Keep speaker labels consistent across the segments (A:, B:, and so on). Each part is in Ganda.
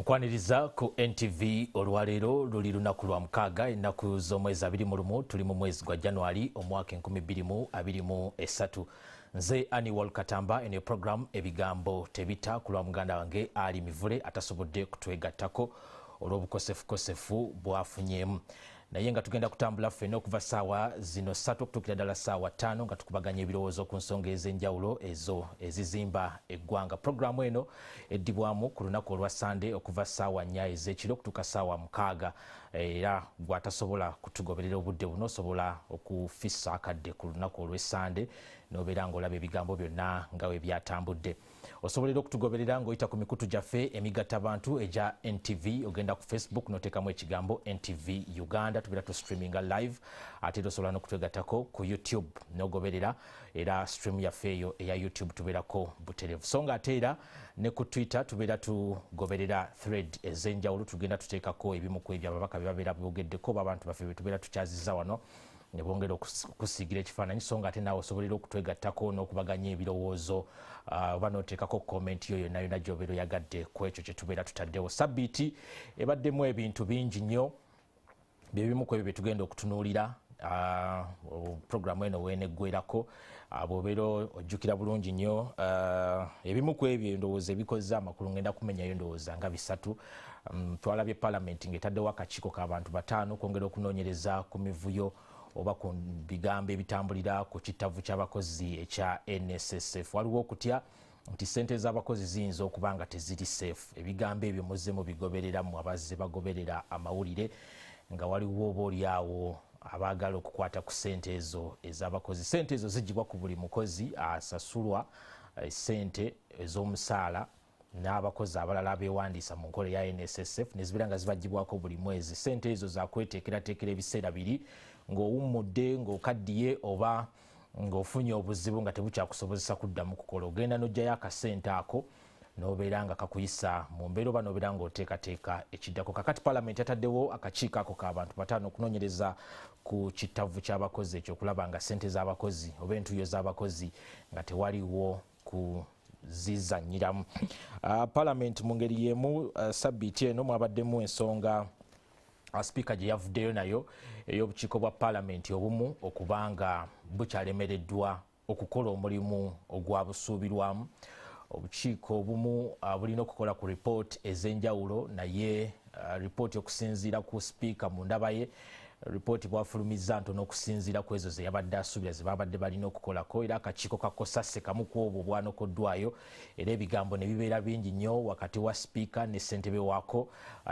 A: Nkwaniriza ku NTV olwaleero luli lunaku lwa mukaaga ennaku z'omwezi 21 tuli mu mwezi gwa January omwaka 2023. Nze Annual Katamba ene program ebigambo tebitta ku lwa muganda wange ali mivule atasobodde kutwegattako olw'obukosefu bwafunyeemu. Naye nga tugenda kutambula ffenna okuva ssaawa zino 3 okutuukira ddala ssaawa 5 nga tukubaganya ebirowoozo ku nsonga ez'enjawulo ezo ezizimba eggwanga. Programu eno eddibwamu ku lunaku olwa Sande okuva ssaawa 4 ez'ekiro okutuuka ssaawa 6, era gw'atasobola kutugoberera obudde buno osobola okufissa akadde ku lunaku olw'Essande n'obeera ng'olaba ebigambo byonna nga bwe byatambudde. Osobolera okutugoberera ng'oyita ku mikutu gyaffe emigattabantu egya NTV, ogenda ku Facebook n'oteekamu ekigambo NTV Uganda, tubeera tu streaminga live, ate era osobola n'okutwegattako ku YouTube n'ogoberera era stream yaffe eyo eya YouTube tubeerako butereevu. So nga ate era ne ku Twitter tubeera tugoberera thread ez'enjawulo, tugenda tuteekako ebimu ku ebyo ababaka bye babeera boogeddeko abantu baffe be tubeera tukyazizza wano ne bongera okusiigira ekifaananyi. So nga ate naawe osobolera okutwegattako n'okubaganya ebirowoozo oba n'oteekako komenti yo yonna yonna gy'obeera oyagadde ku ekyo kye tubeera tutaddewo. Sabbiiti ebaddemu ebintu bingi nnyo, bye bimu ku ebyo bye tugenda okutunuulira programu eno weeneggwerako. Bw'obeera ojjukira bulungi nnyo ebimu ku ebyo ndowooza ebikoze amakulu ngenda kumenyayo ndowooza nga 3. Twalabye palamenti ng'etaddewo akakiiko k'abantu 5 kwongera okunoonyereza ku mivuyo oba ku bigambo ebitambulira ku kitavu ky'abakozi ekya NSSF. Waliwo okutya nti ssente z'abakozi ziyinza okuba nga teziri safe. Ebigambo ebyo muzze mubigobereramu abazze bagoberera amawulire nga waliwo oba oliawo abaagala okukwata ku ssente ezo ez'abakozi. Ssente ezo zigibwa ku buli mukozi asasulwa ssente ez'omusaala n'abakozi abalala abeewandiisa mu nkola ya NSSF ne zibeera nga zibagibwako buli mwezi. Ssente ezo zakweteekerateekera ebiseera biri ng'owummudde, ng'okaddiye oba ng'ofunye obuzibu nga tebukyakusobozesa kuddamu kukola. Ogenda n'oggyayo akasente ako n'obeera nga kakuyisa mu mbeera oba n'obeera ng'oteekateeka ekiddako. Kakati palamenti yataddewo akakiiko ako k'abantu 5 okunoonyereza ku kitavu ky'abakozi ekyo, okulaba nga ssente z'abakozi oba entuuyo z'abakozi nga tewaliwo kuzizannyiramu. Palamenti mu ngeri y'emu sabbiiti eno mwabaddemu ensonga Sipiika gye yavuddeyo nayo ey'obukiiko bwa palamenti obumu okuba nga bukyalemereddwa okukola omulimu ogwabusuubirwamu. Obukiiko obumu bulina okukola ku ripooti ez'enjawulo, naye ripooti okusinziira ku sipiika mu ndaba ye, ripooti bwafulumizza ntono okusinziira ku ezo ze yabadde asuubira ze babadde balina okukolako, era akakiiko kakosasse kamu ku obwo bwanokoddwayo, era ebigambo ne bibeera bingi nnyo wakati wa sipiika ne ssentebe waako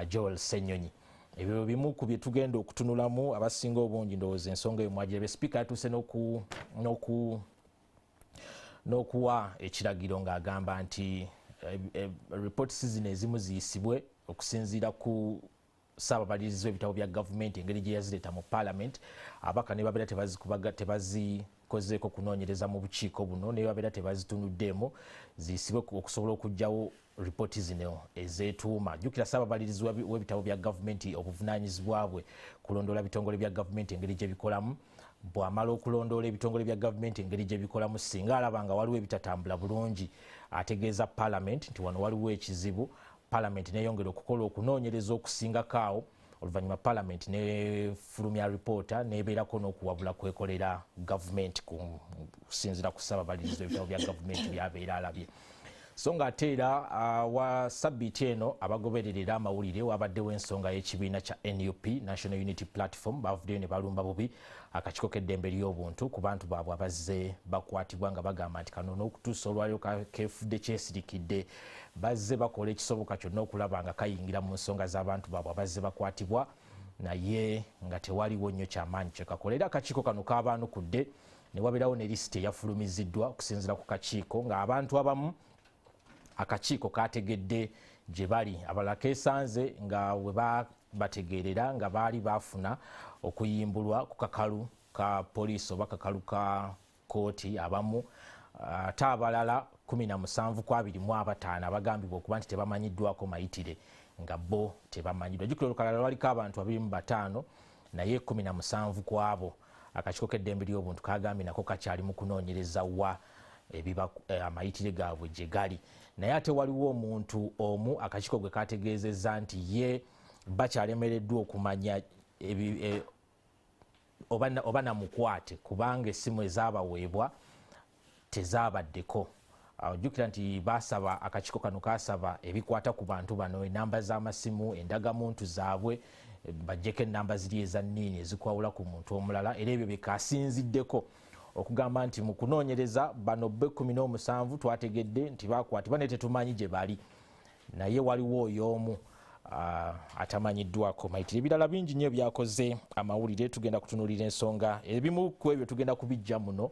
A: Joel Ssenyonyi. Ebyo bimu ku bye tugenda okutunulamu. Abasinga obungi ndowooza ensonga eyo mwagirabe. Sipiika yatuuse n'okuwa ekiragiro ng'agamba nti ripooti zino ezimu ziyisibwe okusinziira ku ssaababalirizi w'ebitabo bya gavumenti engeri gye yazireeta mu palamenti. Abaka ne babeera tebazikozeeko kunoonyereza mu bukiiko buno, ne babeera tebazitunuddeemu, ziyisibwe okusobola okuggyawo ripooti zino ezeetuuma. Jjukira ssaababalirizi w'ebitabo bya gavumenti obuvunaanyizibwa bwe kulondoola bitongole bya gavumenti engeri gye bikolamu. Bw'amala okulondoola ebitongole bya gavumenti engeri gye bikolamu, singa alaba nga waliwo ebitatambula bulungi, ategeeza palamenti nti wano waliwo ekizibu. Palamenti neyongera okukola okunoonyereza okusingako awo, oluvannyuma palamenti nefulumya ripoota nebeerako n'okuwabula kwekolera gavumenti kusinziira ku ssaababalirizi w'ebitabo bya gavumenti byabeera alabye. So nga ate era wa sabbiiti eno abagobererera amawulire wabaddewo ensonga y'ekibiina kya NUP, National Unity Platform, bavuddeyo ne balumba bubi akakiiko k'eddembe ly'obuntu ku bantu baabwe abazze bakwatibwa nga bagamba nti kano n'okutuusa olwaliro keefudde kyesirikidde, bazze bakola ekisoboka kyonna okulaba nga kayingira mu nsonga z'abantu baabwe abazze bakwatibwa, naye nga tewaliwo nnyo kyamaanyi kyekakola. Era akakiiko kano kaabaanukudde ne wabeerawo ne lisiti eyafulumiziddwa okusinziira ku kakiiko ng'abantu abamu akakiiko kategedde gye bali, abalala keesanze nga we bategeerera nga baali baafuna okuyimbulwa ku kakalu ka poliisi oba kakalu ka kooti abamu, ate abalala 17,255 abagambibwa okuba nti tebamanyiddwako mayitire nga bo tebamanyiddwa. Jjukira olukalala lwaliko abantu 25 naye 17 ku abo akakiiko k'eddembe ly'obuntu kagambye nako kakyali mu kunoonyereza wa amayitire gaabwe gye gali. naye ate waliwo omuntu omu akakiiko gwe kategeezezza nti ye bakyalemereddwa okumanya oba namukwate kubanga essimu ezaabaweebwa tezaabaddeko. Ojjukira nti baasaba akakiiko kano kaasaba ebikwata ku bantu bano enamba z'amasimu, endagamuntu zaabwe, bajjeko ennamba ziri eza nniini ezikwawula ku muntu omulala, era ebyo bikasinziddeko okugamba nti mu kunoonyereza bano B17 twategedde nti bakwatibwa ne tetumanyi gye bali, naye waliwo oyo omu atamanyiddwako. Mayitire ebirala bingi nnyo byakoze amawulire, tugenda kutunuulira ensonga ebimu ku ebyo tugenda kubijja muno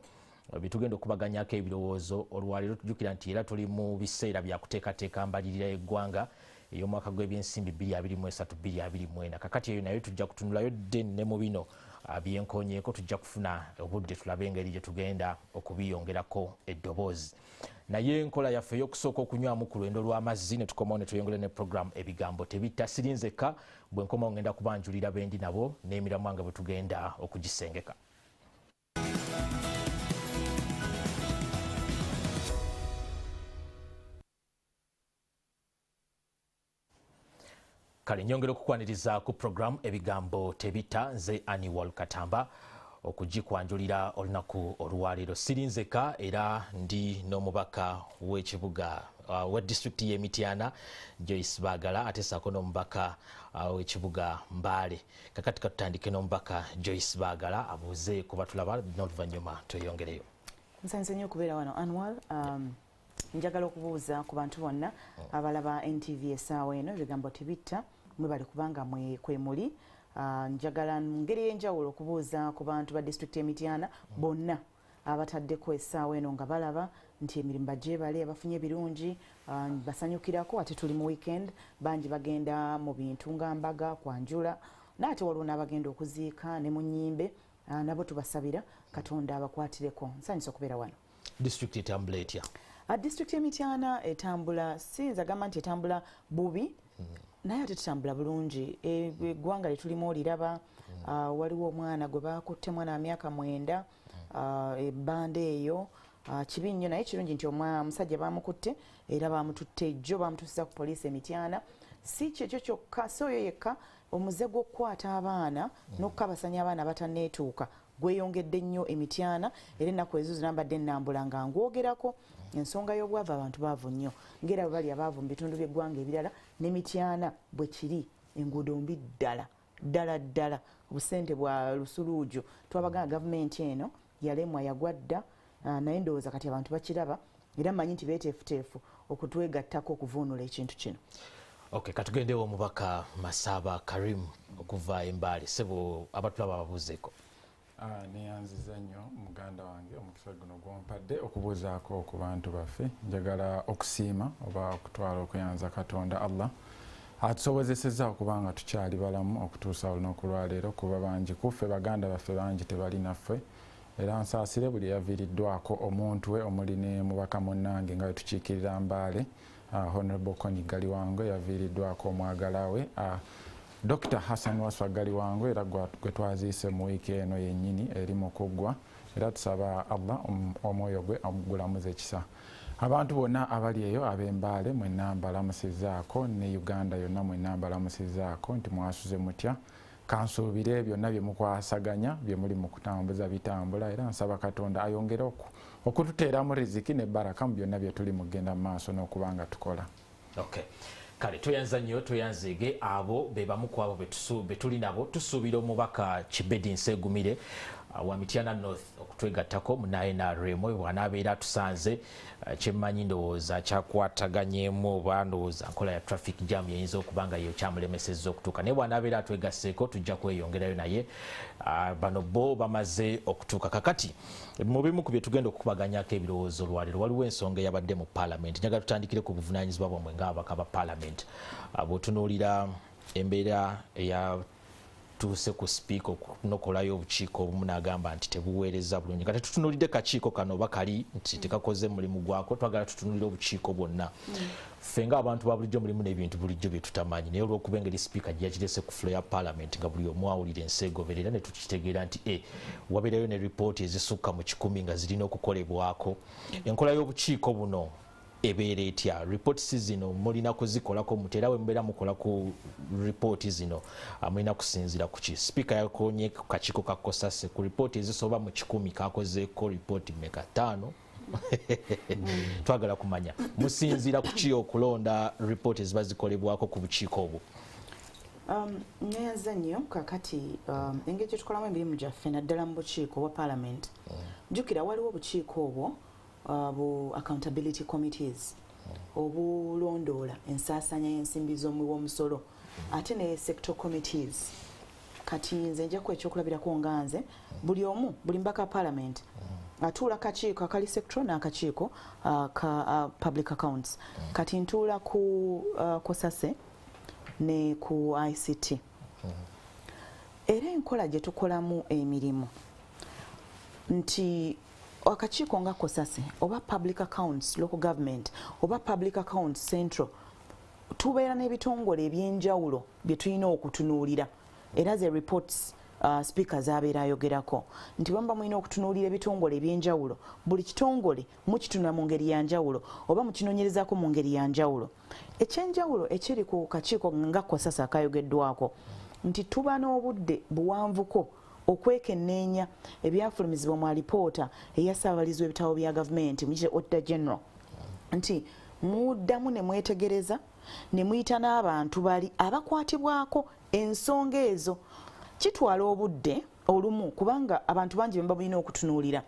A: bitugenda okubaganyako ebirowoozo olwaleero. Tujjukira nti era tuli mu biseera bya kuteekateeka mbalirira y'eggwanga ey'omwaka gw'ebyensimbi 2023-2024. kakati eyo nayo tujja kutunulayo ddene ne mu bino byenkonyeeko, tujja kufuna obudde tulabe engeri gye tugenda okubiyongerako eddoboozi. Naye enkola yaffe ey'okusooka okunywamu ku lwendo lw'amazzi ne tukomawo ne tweyongera ne programu ebigambo tebitta. Sirinzeka bwe nkomawo ngenda kubanjulira bendi nabo n'emiramu wange bwe tugenda okugisengeka. Kale nyongera okukwaniriza ku programu ebigambo tebitta, nze Annual Katamba okugikwanjulira olunaku olwaleero. Sirinzeka era ndi n'omubaka w'ekibuga wa disitulikiti y'e Mityana Joyce Baagala, ate ssaako n'omubaka w'ekibuga Mbale. Kakati katutandike n'omubaka Joyce Baagala abuuze kuba tulaba n'oluvannyuma tweyongereyo.
B: Nsanze nnyo okubeera wano Annual. Njagala okubuuza ku bantu bonna abalaba NTV essaawa eno ebigambo tebitta mwe bali kubanga kwe muli. Njagala ngeri y'enjawulo okubuuza ku bantu ba disitulikiti y'e Mityana bonna abataddeko essaawa eno nga balaba nti emirimu bagyebale, abafunye ebirungi basanyukirako, ate tuli mu weekend, bangi bagenda mu bintu nga mbaga, kwanjula, n'ate waliwo n'abagenda okuziika ne mu nnyimbe, nabo tubasabira Katonda abakwatireko. Nsanyusa okubeera wano.
A: Disitulikiti etambula etya?
B: Disitulikiti y'e Mityana etambula, siyinza gamba nti etambula bubi, naye ate tutambula bulungi. Eggwanga lye tulimu oliraba, waliwo omwana gwe bakutte, mwana wa myaka 9, ebbanda eyo kibi nnyo, naye kirungi nti omusajja bamukutte era bamututte ejjo, bamutuusiza ku poliisi e Mityana. Si kyekyo kyokka, si oyo yekka, omuze gw'okukwata abaana n'okukabasanya abaana abatanneetuuka gweyongedde nnyo e Mityana, era ennaku ezo zinambadde nnambula nga ngwogerako. Ensonga y'obwavu, abantu baavu nnyo, ngera bwe bali abaavu mu bitundu by'eggwanga ebirala, ne Mityana bwe kiri, enguudo mbi ddala, obusente bwa lusuluujo. Twabagamba gavumenti eno yalemwa, yagwa dda, naye ndowooza kati abantu bakiraba era mmanyi nti beeteefuteefu okutwegattako okuvuunula ekintu kino.
A: Okay, katugendewo omubaka Masaba Karim okuva e Mbale. Sebo abatulaba babuuzeeko.
C: Neyanziza nnyo muganda wange omukisa guno gwompadde okubuuzaako ku bantu baffe. Njagala okusiima oba okutwala okuyanza Katonda Allah atusobozesezza okubanga tukyali balamu okutuusa olunaku lwaleero, kuba bangi kuffe baganda baffe bangi tebali naffe, era nsaasire buli yaviiriddwako omuntu we omuli ne mubaka munnange nga wetukiikirira Mbale, Honorable Kony Galiwango yaviiriddwako omwagala we Dr. Hassan Waswa Galiwango, era gwe twaziise mu wiiki eno yennyini eri mu kuggwa, era tusaba Allah omwoyo gwe amugulamuze ekisa. Abantu bonna abali eyo ab'Embale mwenna mbalamusizaako, ne Uganda yonna mwenna mbalamusizaako nti mwasuze mutya. Kansuubire byonna bye mukwasaganya bye muli mu kutambuza bitambula, era nsaba Katonda ayongere okututeeramu riziki ne baraka mu byonna bye tuli mu kugenda mu maaso n'okubanga tukola.
A: Okay. Kale tuyanza nnyo, tuyanzege abo be bamu ku abo be tuli nabo. Tusuubira omubaka Kibedi Nsegumire wa Mityana North okutwegattako mu NRM bw'anaabeera tusanze kyemmanyi ndowooza kyakwataganyeemu oba ndowooza nkola ya traffic jam yeyinza okuba nga yo kyamulemesezza okutuuka, naye bw'anaabeera atwegasseeko tujja kweyongerayo naye. Bano bo bamaze okutuuka. Kakati mu bimu ku bye tugenda okukubaganyako ebirowoozo olwaleero waliwo ensonga eyabadde mu Parliament. Njagala tutandikire ku buvunaanyizibwa bwammwe ng'ababaka ba Parliament. Bw'otunuulira embeera eyatuuse ku sipiika okunokolayo obukiiko obumu n'agamba nti tebuweereza bulungi. Kati tutunuulidde kakiiko kano oba kali nti tekakoze mulimu gwako, twagala tutunuulire obukiiko bwonna. Ffe ng'abantu ba bulijjo mulimu n'ebintu bulijjo bye tutamanyi, naye olw'okuba engeri sipiika gye yakirese ku floor ya Parliament nga buli omu awulira ensi egoberera, ne tukitegeera nti wabeerayo ne ripooti ezisukka mu 100 nga zirina okukolebwako. Enkola y'obukiiko buno ebeera etya reports zino mulina kuzikolako mutera we mubeera mukola ku report zino mulina kusinzira ku ki speaker yakonye ku kakiiko ka kosase ku report ezisoba mu 10 kakozeeko report meka 5 twagala kumanya musinzira ku ki okulonda report eziba zikolebwako ku bukiiko obwo.
B: Neyanza nnyo kakati engeri gye tukolamu emirimu gyaffe naddala mu bukiiko obwa parliament jjukira waliwo obukiiko obwo bu accountability committees obulondoola ensaasanya y'ensimbi z'omusolo ate ne sector committees kati nze njako ekyokulabirako nga nze buli omu buli mbaka parliament atuula kakiiko akali sector n'akakiiko ka public accounts kati ntuula ku kosase ne ku ICT era enkola gye tukolamu emirimu nti akakiiko nga kosase oba public accounts local government oba public accounts central tubeera n'ebitongole ebyenjawulo bye tulina okutunuulira era ze reports speaker z'abeera ayogerako nti bamba mulina okutunuulira ebitongole ebyenjawulo buli kitongole mukitunula mu ngeri ya njawulo oba mukinoonyerezaako mu ngeri ya njawulo ekyenjawulo ekiri ku kakiiko nga kosase akayogeddwako nti tuba n'obudde buwanvuko okwekenneenya ebyafulumizibwa mu alipoota eya ssaabalizi w'ebitabo bya gavumenti muyite auditor general nti muddamu ne mwetegereza ne muyita n'abantu bali abakwatibwako ensonga ezo kitwala obudde olumu kubanga abantu bangi bemba bulina okutunuulira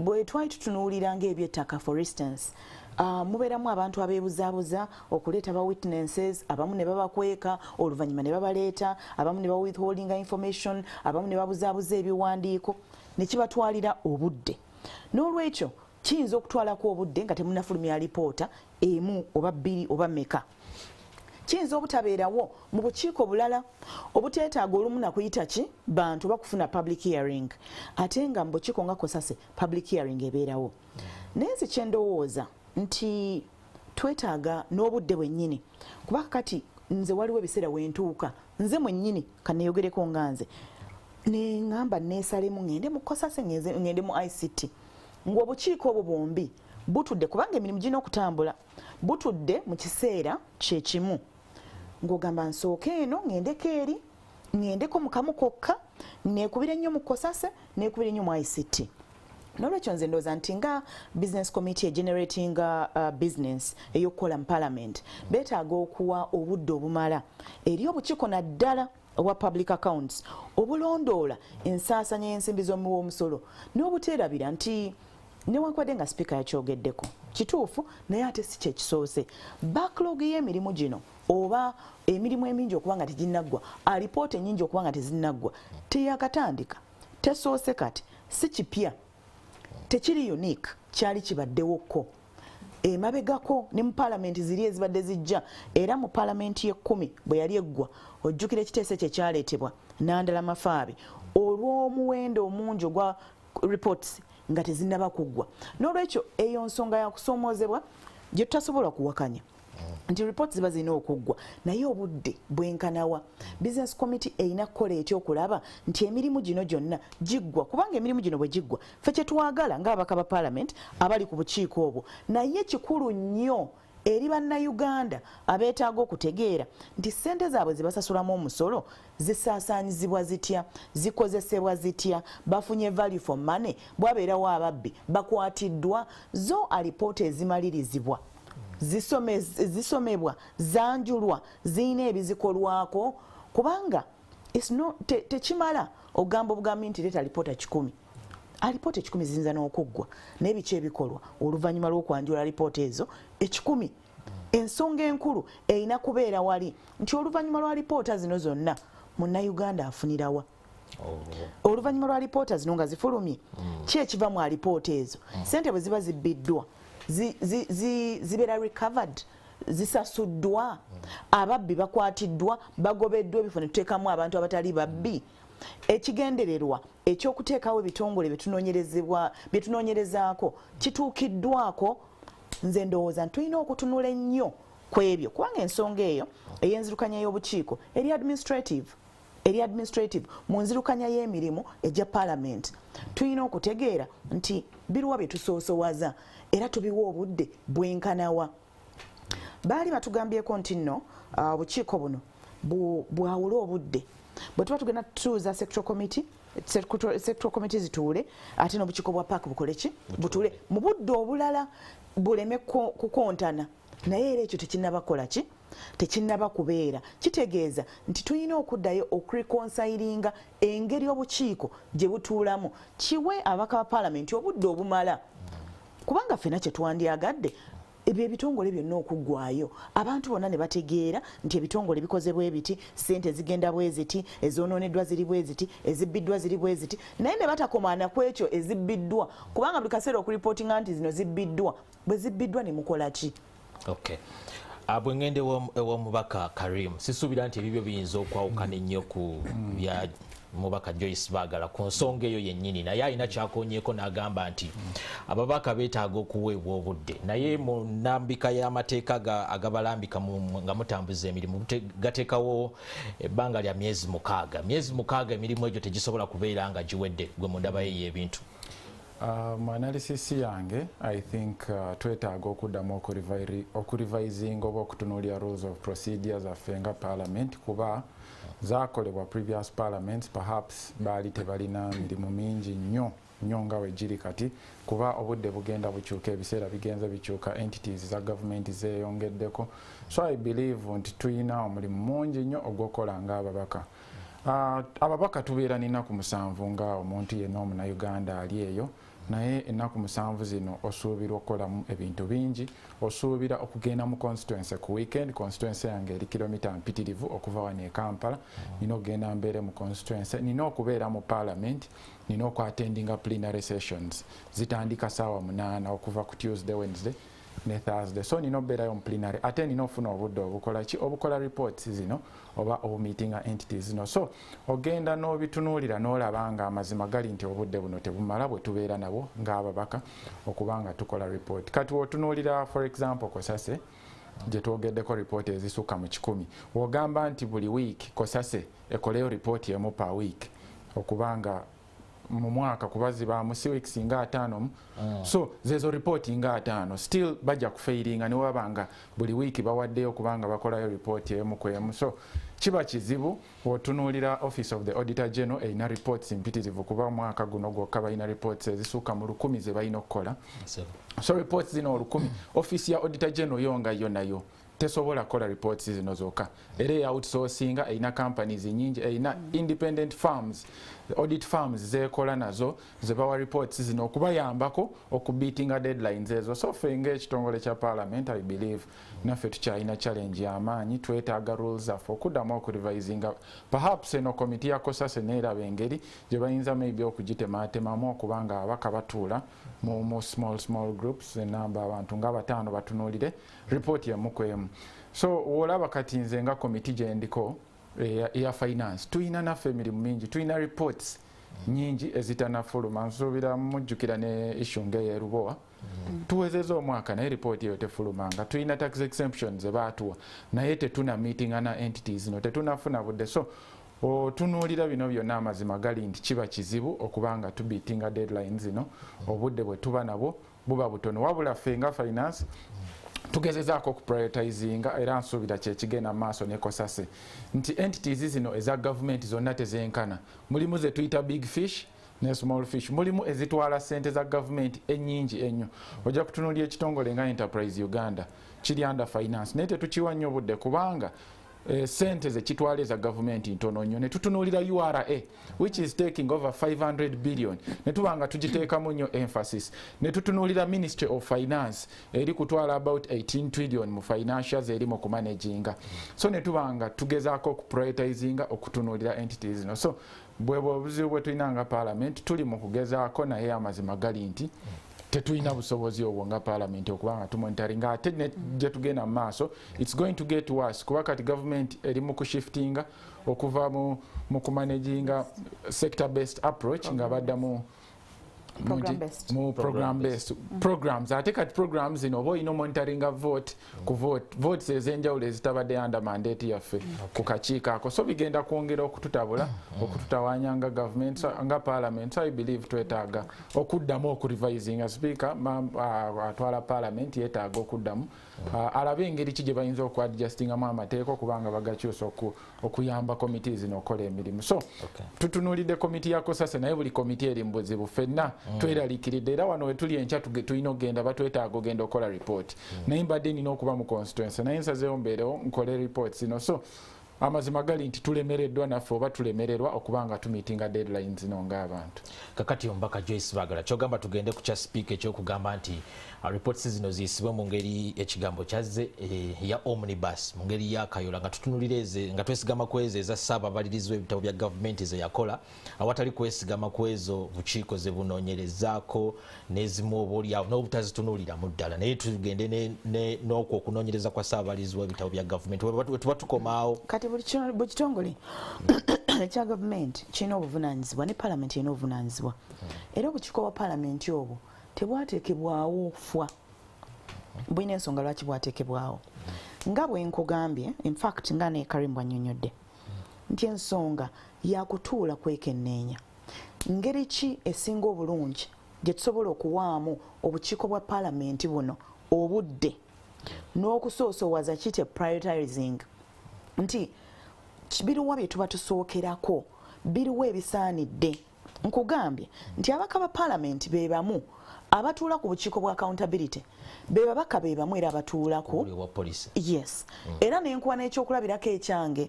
B: bwe twali tutunuulira ng'ebyettaka for instance mubeeramu abantu abeebuzaabuza okuleeta ba witnesses abamu ne babakweka oluvannyuma ne babaleeta abamu ne bawithholdinga information abamu ne babuzaabuza ebiwandiiko ne kibatwalira obudde n'olwekyo kiyinza okutwalako obudde nga temunafulumya alipoota emu oba bbiri oba meka kiyinza obutabeerawo mu bukiiko bulala obuteetaaga olumu nakuyita ki bantu bakufuna public hearing ate nga mu bukiiko nga kosase public hearing ebeerawo naye nze kyendowooza nti twetaaga n'obudde bwennyini kuba kati nze waliwo ebiseera wentuuka nze mwennyini kaneeyogereko nga nze neŋŋamba neesalemu ŋŋende mu kosase ŋŋende mu ICT ng'obukiiko obwo bwombi butudde kubanga emirimu girina okutambula butudde mu kiseera kyekimu ng'ogamba nsooke eno ŋŋendeko eri ŋŋendeko mu kamu kokka neekubira ennyo mu kosase neekubira ennyo mu ICT n'olwekyo nze ndowooza nti nga business committee egeneratinga business ey'okukola mu parliament beetaaga okuwa obudde obumala eri obukiiko naddala obwa public accounts obulondoola ensaasanya y'ensimbi z'omusolo n'obuteerabira nti newankubadde nga speaker yakyogeddeko kituufu naye ate si kyekisoose backlog y'emirimu gino oba emirimu emingi okuba nga teginnaggwa alipoota ennyingi okuba nga tezinnaggwa teyakatandika tesoose kati si kipya tekiri unique kyali kibaddewokko emabegako ne mu palamenti ziri ezibadde zijja era mu palamenti ye10 bwe yali eggwa ojjukira ekiteeso kye kyaleetebwa nandala mafaabi olw'omuwendo omungi ogwa reports nga tezinnaba kuggwa n'olwekyo eyo nsonga ya kusoomoozebwa gye tutasobola kuwakanya nti reports ziba zirina okuggwa naye obudde bwenkanawa business committee erina kukola etya okulaba nti emirimu gino gyonna giggwa kubanga emirimu gino bwe giggwa ffe kyetwagala ng'abaka ba parliament abali ku bukiiko obwo naye kikulu nnyo eri bannayuganda abeetaaga okutegeera nti ssente zaabwe zibasasulamu omusolo zisaasaanyizibwa zitya zikozesebwa zitya bafunye value for money bwabeerawo ababbi bakwatiddwa zo alipoota ezimalirizibwa zisomebwa zanjulwa ziyina ebizikolwako kubanga tekimala ogamba obugambi nti leeta alipoota 10 alipoota 10 ziyinza n'okuggwa naye biki ebikolwa oluvannyuma lw'okwanjula alipoota ezo 10 ensonga enkulu erina kubeera wali nti oluvannyuma lwa alipoota zino zonna munnayuganda afunirawa oluvannyuma lwa alipoota zino nga zifulumye ki ekiva mu alipoota ezo sente bwe ziba zibbiddwa zibeera recovered zisasuddwa ababbi bakwatiddwa bagobeddwa ebifo ne tuteekamu abantu abatali babbi ekigendererwa ekyokuteekawo ebitongole byetunoonyerezaako kituukiddwako nze ndowooza tulina okutunula ennyo ku ebyo kubanga ensonga eyo ey'enzirukanya y'obukiiko eri administrative mu nzirukanya y'emirimu egya parliament tulina okutegeera nti biruwa bye tusoosowaza era tubiwa obudde bwenkanawa. Baali batugambyeko nti nno obukiiko buno bwawula obudde bwe tuba tugenda tutuuza sectoral committee zituule ate n'obukiiko bwa paaka bukole ki butuule mu budde obulala buleme kukontana naye era ekyo tekinnabakola ki tekinnaba kubeera kitegeeza nti tulina okuddayo okureconsilinga engeri obukiiko gye butuulamu kiwe ababaka ba paalamenti obudde obumala kubanga ffenna kye twandyagadde ebyo ebitongole byonna okuggwaayo abantu bonna ne bategeera nti ebitongole bikoze bwe biti ssente zigenda bwe ziti ezoononeddwa ziri bwe ziti ezibbiddwa ziri bwe ziti naye ne batakomaana ku ekyo ezibbiddwa kubanga buli kaseera okuripootinga nti zino zibbiddwa bwe zibbiddwa ne mukola ki.
A: Okay. Bwe ngende ew'omubaka Karim sisuubira nti ebibyo biyinza okwawukana ennyo ku bya mubaka Joyce Baagala ku nsonga eyo yennyini naye alina kyakonyeeko n'agamba nti ababaka beetaaga okuweebwa obudde naye mu nnambika y'amateeka agabalambika nga mutambuza emirimu gateekawo ebbanga lya myezi 6 emirimu egyo tegisobola kubeera nga giwedde gwe mu ndaba ye y'ebintu.
C: Mu analysis yange I think twetaaga okuddamu okurivisinga oba okutunuulira rules of procedure zaffe nga parliament kuba zaakolebwa previous parliaments perhaps baali tebalina mirimu mingi nnyo nga we giri kati kuba obudde bugenda bukyuka ebiseera bigenze bikyuka entities za government zeeyongeddeko so I believe nti tulina omulimu mungi nnyo ogw'okola ng'ababaka. Ababaka tubeera n'ennaku 7 nga omuntu yenna omunnayuganda ali eyo naye ennaku 7 zino osuubira okukolamu ebintu bingi osuubira okugenda mu constituency ku weekend. Constituency yange eri kilomita mpitirivu okuva wano e Kampala nina okugenda mbeere mu constituency nina okubeera mu parliament nina okwattendinga plenary sessions zitandika ssaawa 8 okuva ku Tuesday, Wednesday ne Thursday so nina okubeerayo mu plenary ate nina ofuna obudde obukola reports zino oba obumeetinga entities zino so ogenda n'obitunuulira n'olaba nga amazima gali nti obudde buno tebumala bwe tubeera nabo ng'ababaka okubanga tukola report. Kati otunuulira for example Kosase gye twogeddeko report ezisukka mu 100 wogamba nti buli week Kosase ekoleyo report emu per week okubanga mu mwaka kuba zibaamu 6 weeks nga 5 so zezo report nga 5 still bajja kufairinga ne wabanga buli week bawaddeyo kubanga bakolayo report emu kwemu so kiba kizibu otunuulira office of the auditor general erina reports mpitirivu kuba mwaka guno gwokka balina reports ezisuuka mu 100 ze balina okukola so reports zino 100 office ya auditor general yonga yo nayo tesobola kola reports zino zokka era outsourcing erina companies nyingi erina independent firms audit firms zekola nazo zebawa reports zino okubayambako okubeatinga deadlines ezo so fenga ekitongole kya parliament I believe naffe tukyalina challenge y'amaanyi twetaaga rules zaffe okuddamu okurivisinga perhaps eno committee ya Kosase neeraba engeri gye bayinza maybe okugitematemamu okubanga abaka batuula mu small groups enamba abantu nga 5 batunuulire report emu kwemu so olaba kati nze nga committee gye ndiko eya finance tuyina naffe emirimu mingi tuyina reports nyingi ezitanafuluma nsuubira mujjukira ne issue ng'eyerubowa tuwezeza omwaka naye report eyo tefulumanga tuyina tax exemptions ebaatuwa naye tetuna meetinga na entities zino tetunafuna budde so otunuulira bino byonna amazima gali nti kiba kizibu okubanga tubiitinga deadlines zino obudde bwe tuba nabwo buba butono wabula ffe nga finance tugezezaako okuprioritizinga era nsuubira kyekigenda mu maaso ne Kosase nti entities zino eza government zonna tezenkana mulimu ze tuyita big fish ne small fish mulimu ezitwala ssente za government ennyingi ennyo ojja kutunuulira ekitongole nga Enterprise Uganda kiri under finance naye tetukiwa nnyo budde kubanga sente ze kitwale za government ntono nnyo ne tutunuulira URA which is taking over 500 billion ne tubanga tugiteekamu nnyo emphasis ne tutunuulira Ministry of Finance eri kutwala about 18 trillion mu financials eri mu kumanaginga so ne tubanga tugezaako okuprioritizinga okutunuulira entities zino so bwebwe obuzibu bwe tulina nga parliament tuli mu kugezaako naye amazima gali nti tetulina busobozi obwo nga parliament okubanga tumonitoringa ate gye tugenda mu maaso it's going to get worse kuba kati government eri mu kushiftinga okuva mu kumanaginga sector based approach nga baddamu program based programs ate kati programs zino oba olina monitoringa vote ku votes ez'enjawulo ezitabadde under mandate yaffe ku kakiiko ako so bigenda kwongera okututabula okututawaanya nga government nga parliament so I believe twetaaga okuddamu okurevisinga speaker atwala parliament yeetaaga okuddamu alabe engeri ki gye bayinza okuadjustingamu amateeka okubanga bagakyusa okuyamba komiti zino okukola emirimu so tutunuulidde komiti ya kosase naye buli komiti eri mu buzibu ffenna tweraliikiridde era wano we tuli enkya tulina okugenda batwetaaga ogenda okukola report naye mbadde nina okuba mu constituency naye nsazeewo mbeerewo nkole report zino so amazima gali nti tulemereddwa naffe oba tulemererwa okubanga tumiitinga deadlines zino ng'abantu
A: kakati ombaka Joyce Bagala kyogamba tugende ku kya speaker ekyokugamba nti reports zino ziyisibwe mu ngeri ekigambo kyazze ya omnibus mu ngeri yakayola nga tutunulireze nga twesigama ku ezo eza ssaababalirizi w'ebitabo bya gavumenti ze yakola awatali kwesigama ku ezo bukiiko ze bunoonyerezaako n'ezimu obaolyawo n'obutazitunuuliramu ddala naye tugende n'okwo okunoonyereza kwa ssaababalirizi w'ebitabo bya gavumenti we tuba tukomaawo
B: kati buli kitongole ekya gavumenti kirina obuvunaanyizibwa ne palamenti erina obuvunaanyizibwa era obukiiko bwa palamenti obwo tebwateekebwawo fwa bulina ensonga lwaki bwateekebwawo nga bwe nkugambye infact nga ne Karim bwannyonnyodde nti ensonga yakutuula kwekenneenya ngeri ki esinga obulungi gye tusobola okuwaamu obukiiko bwa palamenti buno obudde n'okusoosowaza kite prioritizing nti biriwa bye tuba tusookerako biriwa ebisaanidde nkugambye nti abaka ba palamenti be bamu abatuula ku bukiiko bwa accountability be babaka be bamu era abatuulako yes era nenkuwa n'ekyokulabirako ekyange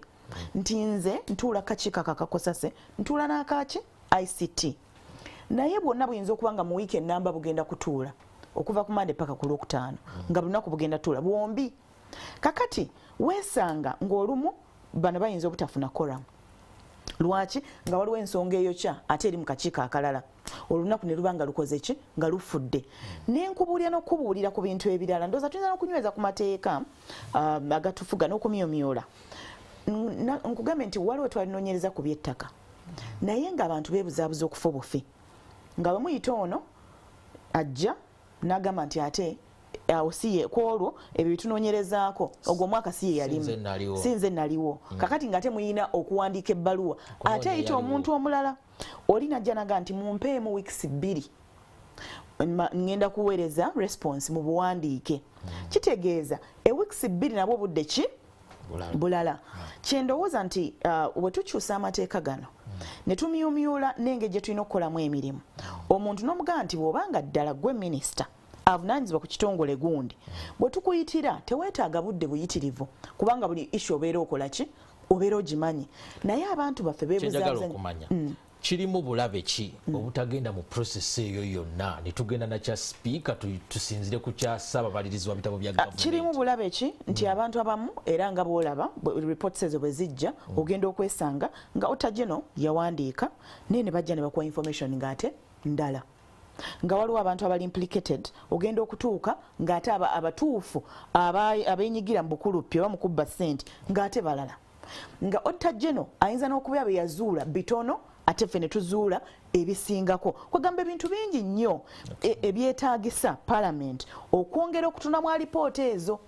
B: nti nze ntuula kakiiko kakakosase ntuula n'akaki ICT naye bwonna buyinza okuba nga mu wiiki ennamba bugenda kutuula okuva ku Monday paka ku Lwokutaano nga bunaku bugenda tuula bwombi kakati weesanga ng'olumu bano bayinza obutafuna koramu lwaki nga waliwo ensonga eyokya ate eri mu kakiiko akalala olunaku ne luba nga lukoze ki nga lufudde nenkubuulira n'okubuulira ku bintu ebirala ndowooza tuyinza n'okunyweza ku mateeka agatufuga n'okumyomyola nkugambye nti waliwo twalinoonyereza ku by'ettaka naye ng'abantu beebuzaabuza okufa obufi nga bamuyita ono ajja n'agamba nti ate awo siye kwolwo ebyo bitunoonyerezaako ogwo omwaka siye yalimu sinze naliwo kakati nga ate muyina okuwandiika ebbaluwa ate ayita omuntu omulala oli najja naga nti mumpeemu weeks 2 ngenda kuweereza response mu buwandiike kitegeeza weeks 2 nabwo budde ki bulala kyendowooza nti bwe tukyusa amateeka gano ne tumyumyula n'engeri gye tulina okukolamu emirimu omuntu n'omugamba nti bw'obanga ddala gwe minisita avunaanyizibwa ku kitongole gundi bwe tukuyitira teweetaaga budde buyitirivu kubanga buli issue obeera okola ki obeera ogimanyi naye abantu baffe beebuzaabuza
A: kirimu bulabe ki obutagenda mu process eyo yonna ne tugenda na kya speaker tusinzire ku kya ssaababalirizi wa bitabo bya gavumenti
B: kirimu bulabe ki nti abantu abamu era nga bwolaba reports ezo bwe zijja ogenda okwesanga nga otajeno yawandiika naye ne bajja ne bakuwa information ng'ate ndala nga waliwo abantu abali implicated ogenda okutuuka ng'ate abatuufu abeenyigira mu bukulupi oba mukubba ssente ng'ate balala nga otajeno ayinza n'okuba bye yazuula bitono ate ffe ne tuzuula ebisingako kwegamba ebintu bingi nnyo ebyetaagisa parliament okwongera okutunamu alipoota ezo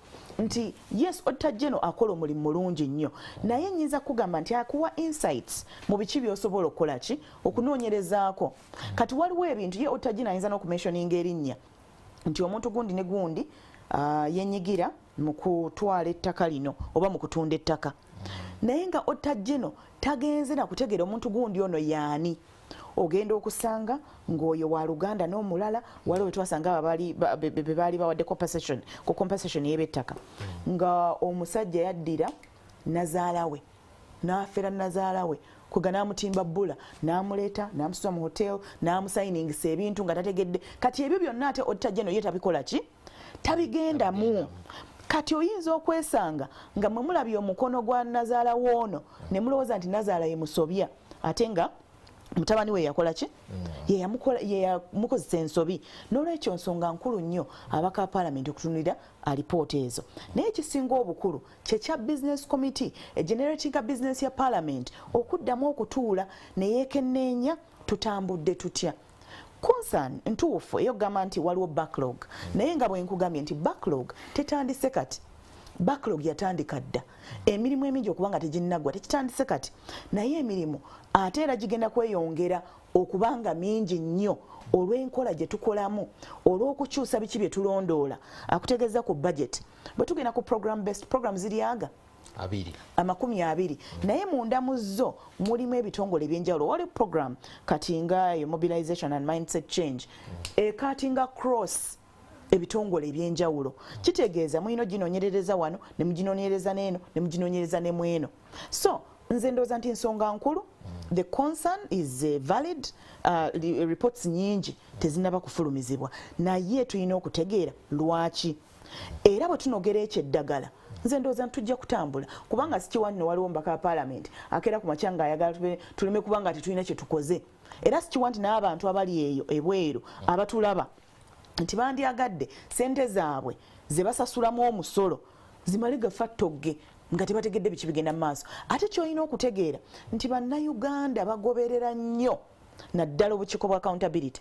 B: nti yes otajeno akola omulimu mulungi nnyo naye nnyinza kugamba nti akuwa insights mu biki by'osobola okukola ki okunoonyerezaako kati waliwo ebintu ye otajeno ayinza n'okumentioninga erinnya nti omuntu gundi ne gundi yenyigira mu kutwala ettaka lino oba mu kutunda ettaka naye nga otajeno tagenze na kutegeera omuntu gundi ono yaani ogenda okusanga ng'oyo wa Luganda n'omulala waliwo we twasanga be baali bawadde compensation y'eby'ettaka nga omusajja yaddira nazaala we n'afera nazaala we kuga n'amutimba bbula n'amuleeta n'amusuza mu hotel n'amusayiningisa ebintu nga tategedde kati ebyo byonna ate otajeno ye tabikola ki tabigendamu kati oyinza okwesanga nga mwe mulabye omukono gwa nazaala woono ne mulowooza nti nazaala ye musobya ate nga mutabani we yakola ki ye yamukozesa ensobi n'olwekyo nsonga nkulu nnyo abaka palamenti okutunulira alipoota ezo naye ekisinga obukulu kyekya business committee egeneratinga business ya parliament okuddamu okutuula neyeekenneenya tutambudde tutya concern ntuufu eyogamba nti waliwo backlog naye nga bwe nkugambye nti backlog tetandise kati. Backlog yatandika dda, emirimu emingi okuba nga teginnaggwa tekitandise kati, naye emirimu ate era gigenda kweyongera okubanga mingi nnyo olw'enkola gye tukolamu, olw'okukyusa biki bye tulondoola. Akutegeeza ku budget bwe tugenda ku program ziryaga 20 naye munda mu zo mulimu ebitongole ebyenjawulo. Wali program kati nga mobilization and mindset change ekatinga cross ebitongole ebyenjawulo. Kitegeeza muyino ginoonyerereza wano ne muginoonyereza n'eno ne muginoonyereza ne mweno. So nze ndowooza nti nsonga nkulu, the concern is valid. Reports nyingi tezinaba kufulumizibwa naye tulina okutegeera lwaki era bwe tunogera ekyeddagala. Nze ndowooza tujja kutambula kubanga sikiwanno waliwo mbaka palamenti akeera ku makyanga ayagala tuleme kubanga tetulina kye tukoze. Era sikiwa nti n'abantu abali eyo ebweru abatulaba nti bandyagadde sente zaabwe ze basasulamu omusolo zimale gafa ttogge nga tebategedde biki bigenda mu maaso. Ate kyolina okutegeera nti bannayuganda bagoberera nnyo naddala obukiiko bwa accountability.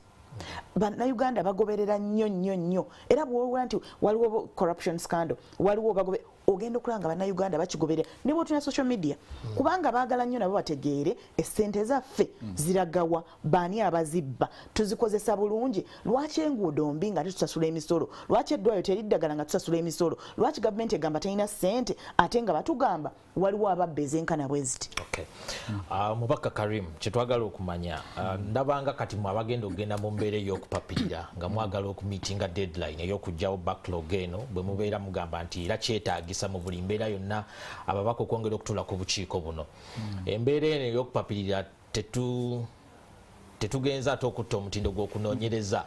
B: Bannayuganda bagoberera nnyo era bw'owa nti waliwo corruption scandal waliwo bagobe ogenda okulanga bannayuganda bakigoberera ne bw'otuna social media kubanga baagala nnyo nabo bategeere essente zaffe ziragawa baani abazibba tuzikozesa bulungi. Lwaki enguudo mbi nga tetusasula emisolo? Lwaki eddwaliro teriddagala nga tusasula emisolo? Lwaki gavumenti egamba terina ssente ate nga batugamba waliwo ababba ezenkana bwe ziti?
A: Mubaka Karim, kyetwagala okumanya ndabanga kati mwe abagenda okugenda mu mbeera ey'okupapirira nga mwagala okumiitinga deadline ey'okugyawo backlog eno bwe mubeera mugamba nti era kyetaagisa mu buli mbeera yonna ababaka okwongera okutuula ku bukiiko buno. Embeera eno ey'okupapirira tetugenza ate okutta omutindo gw'okunoonyereza.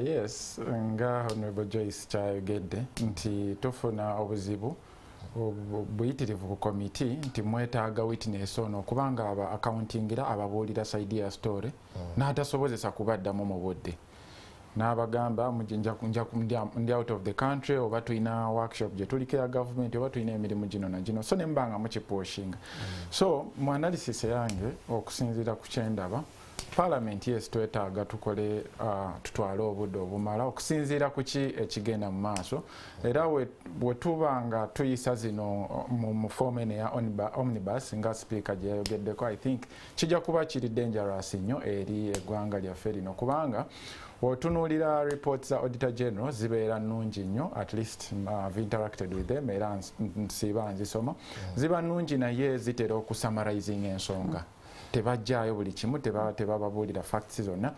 C: Yes, nga Honorable Joyce kyayogedde nti tufuna obuzibu buyitirivu ku komiti nti mwetaaga witness ono kubanga aba accountingira ababuulira side ya story n'atasobozesa kubaddamu mu budde. N'abagamba ndi out of the country oba tulina workshop gye tuliko ya government oba tulina emirimu gino na gino, so ne mbanga mukipuushinga. So mu analysis yange okusinziira ku kyendaba Parliament yes twetaaga tukole tutwale obudde obumala okusinziira ku ki ekigenda mu maaso era bwe tubanga tuyisa zino mu form ya omnibus nga speaker gye yayogeddeko, I think kijja kuba kiri dangerous nnyo eri eggwanga lyaffe lino kubanga otunuulira reports za Auditor General zibeera nnungi nnyo, at least I've interacted with them era nsiba nzisoma ziba nnungi naye zitera okusummarizinga ensonga. Tebajjaayo buli kimu, tebababuulira facts zonna,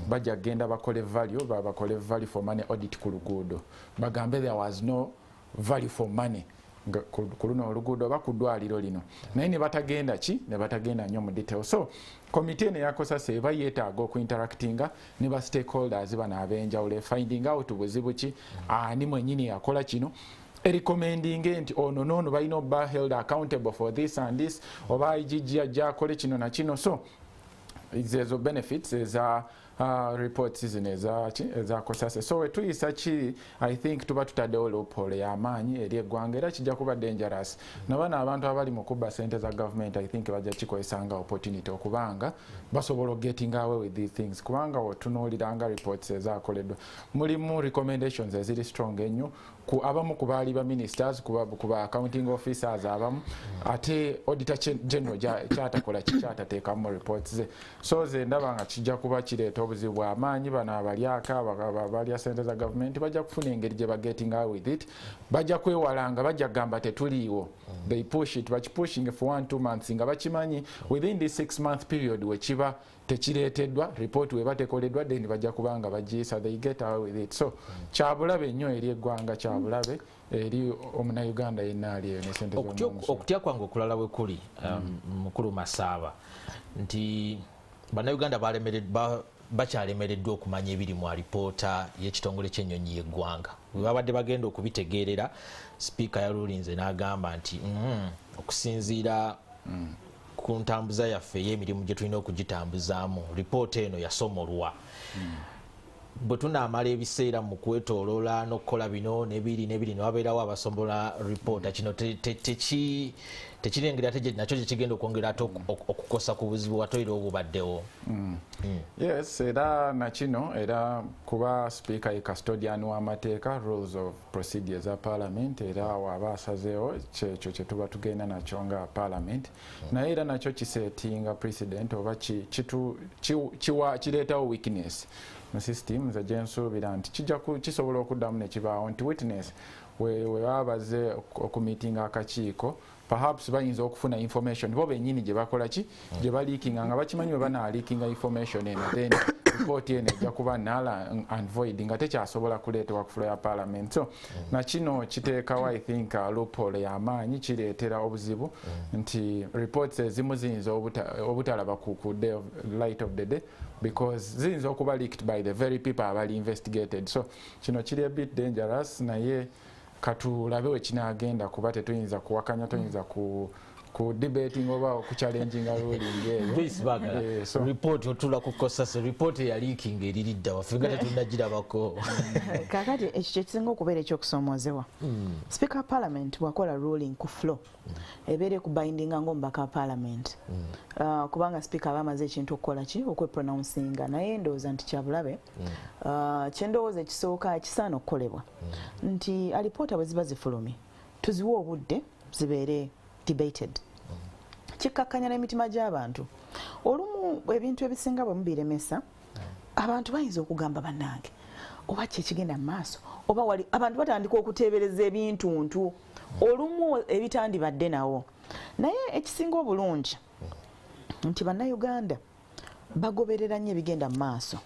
C: bajja genda bakole value for money audit ku luguudo bagambe there was no value for money ku luno oluguudo oba ku ddwaliro lino, naye ne batagenda nnyo mu detail. So komite eno yakosasa eba yeetaaga okuinteractinga ne ba stakeholders bano ab'enjawulo finding out buzibu ki ani mwennyini yakola kino recommending nti ono nono balina oba held accountable for this and this oba IGG ajja akole kino na kino. So ezo benefits eza reports zino eza kosase. So wetuyisa ki I think tuba tutaddewo loophole y'amaanyi eri eggwanga era kijja kuba dangerous nabana abantu abali mu kubba sente za government I think bajja kikozesanga opportunity okubanga basobola getting away with these things kubanga otunuuliranga reports ezakoleddwa mulimu recommendations eziri strong ennyo ku abamu ku baali ba ministers ku ba accounting officers abamu ate auditor general kyatakola kyatateekamu reports ze. So ze ndaba nga kijja kuba kireeta obuzibu bw'amaanyi bano abalyaka balya sente za government bajja kufuna engeri gye bagetting out with it, bajja kwewalanga bajja gamba tetuliiwo. They push it pushing for 1-2 months nga bakimanyi within this 6-month period wekiba tekireeteddwa report weba tekoleddwa then bajja kubanga bagiyisa they get away with it. So kyabulabe nnyo eri eggwanga kyabulabe eri omunnayuganda yenna ali eyo ne sente
A: okutya kwange okulala bwe kuli mukulu Masaba nti bannayuganda bakyalemereddwa okumanya ebiri mu alipoota y'ekitongole ky'ennyonyi y'eggwanga. Bwe babadde bagenda okubitegeerera sipiika yalulinze n'agamba nti okusinziira ku ntambuza yaffe ey'emirimu gye tulina okugitambuzaamu lipoota eno yasomolwa. bwe tunaamala ebiseera mu kwetooloola n'okukola bino n'ebiri ne wabeerawo abasombola ripoota kino tekirengera ate nakyo kyekigenda okwongera ate okukosa ku buzibu watoire obubaddewo.
C: Yes, era nakino era kuba speaker ye custodian w'amateeka rules of procedure za parliament era waba asazeewo kyekyo kye tuba tugenda nakyo nga parliament naye era nakyo kisetinga president oba kireetawo weakness mu system ze gyensuubira nti kisobola okuddamu ne kibaawo nti witness we babaze okumitinga akakiiko perhaps bayinza okufuna information bo bennyini gye bakola ki gye baliikinga nga bakimanyi bwe banaliikinga information eno then report eno ejja kuba null and void nga tekyasobola kuleetebwa ku floor ya parliament. So nakino kiteekawo I think loophole y'amaanyi kireetera obuzibu nti reports ezimu ziyinza obutalaba ku light of the day because ziyinza okuba leaked by the very people abali investigated. So kino kiri a bit dangerous naye katulabe we kinagenda kuba tetuyinza kuwakanya tuyinza ku debating oba ku challenging ruling eyo.
A: So report otula kukosa so report ya leaking eriridda wafiga tetunagirabako.
B: Kakati ekyo kisinga okubeera ekyokusoomoozebwa. Speaker of Parliament wakola ruling ku floor ebeere ku bindinga ng'omubaka wa Parliament kubanga speaker aba amaze ekintu okukola ki okwepronouncinga naye ndowooza nti kyabulabe kyendowooza ekisooka kisaana okukolebwa nti alipoota bwe ziba zifulumye tuziwe obudde zibeere debated. Kikakkanya n'emitima gy'abantu. Olumu ebintu ebisinga bwe mubiremesa abantu bayinza okugamba bannange oba kyekigenda mu maaso oba wali abantu batandika okuteebereza ebintuntu olumu ebitandibadde nawo naye ekisinga obulungi nti bannayuganda bagoberera nnyo ebigenda mu maaso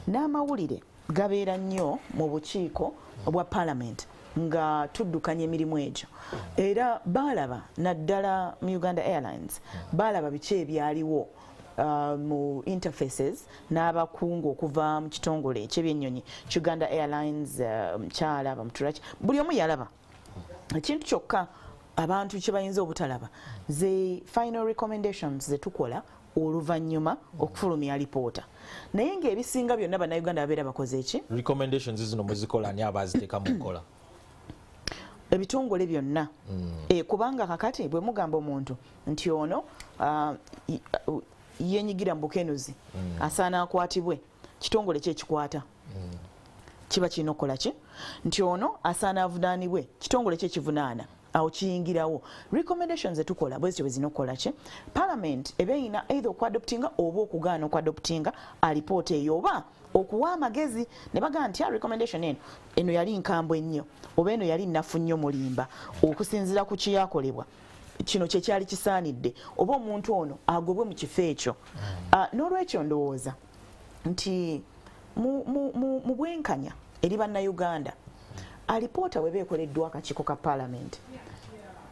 B: n'amawulire gabeera nnyo mu bukiiko obwa Parliament nga tuddukanya emirimu egyo era balaba naddala mu Uganda Airlines balaba biki ebyaliwo mu interfaces n'abakungu okuva mu kitongole eky'ebyennyonyi Uganda Airlines mukyala bamutulaki buli omu yalaba ekintu kyokka abantu kye bayinza obutalaba ze final recommendations ze tukola oluvannyuma okufulumya alipoota naye ng'ebisinga byonna bannayuganda babeera bakoze eki
A: recommendations zino muzikola ani abaziteeka mu nkola
B: ebitongole byonna kubanga kakati bwe mugamba omuntu nti ono yenyigira mu bukenuzi asaana akwatibwe kitongole kyekikwata kiba kirina okukola ki nti ono asaana avunaanibwe kitongole kyekivunaana awo kiyingirawo recommendations etukola bwe zityo bwe zirina okukola ki Parliament eba eyina either okuadoptinga oba okugaana okuadoptinga alipoota eyo oba okuwa amagezi ne bagaa nti recommendation eno yali nkambwe ennyo oba eno yali nnafu nnyo mulimba okusinziira ku kiyakolebwa kino kyekyali kisaanidde oba omuntu ono agobwe mu kifo ekyo n'olwekyo ndowooza nti mu bwenkanya eri bannayuganda alipoota bweba ekoleddwa akakiiko ka Parliament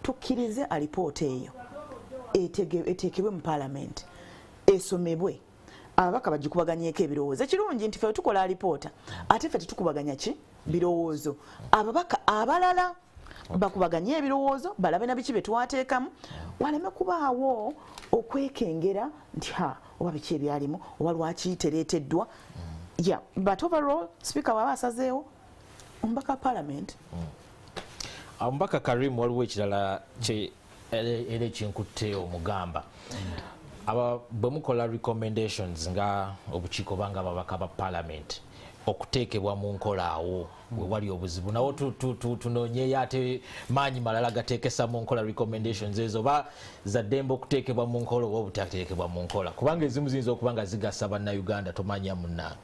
B: tukkirize alipoota eyo eteekebwe mu Parliament esomebwe ababaka bagikubaganyeeko ebirowoozo ekirungi nti ffe tukola alipoota ate ffe tetukubaganya ki birowoozo ababaka abalala bakubaganye ebirowoozo balabe na biki bye twateekamu waleme kubaawo okwekengera nti oba biki ebyalimu oba lwaki tereeteddwa but overall speaker waba asazeewo omubaka wa Parliament
A: omubaka Karim waliwo ekirala era ekinkutte omugamba bwe mukola recommendations nga obukiiko banga ababaka ba Parliament okuteekebwa mu nkola awo we wali obuzibu nawo tunoonyeyo ate maanyi malala gateekesa mu nkola recommendations ezo oba zaddembe okuteekebwa mu nkola oba obutateekebwa mu nkola kubanga ezimu ziyinza okuba nga zigasa bannayuganda tomanya munnange.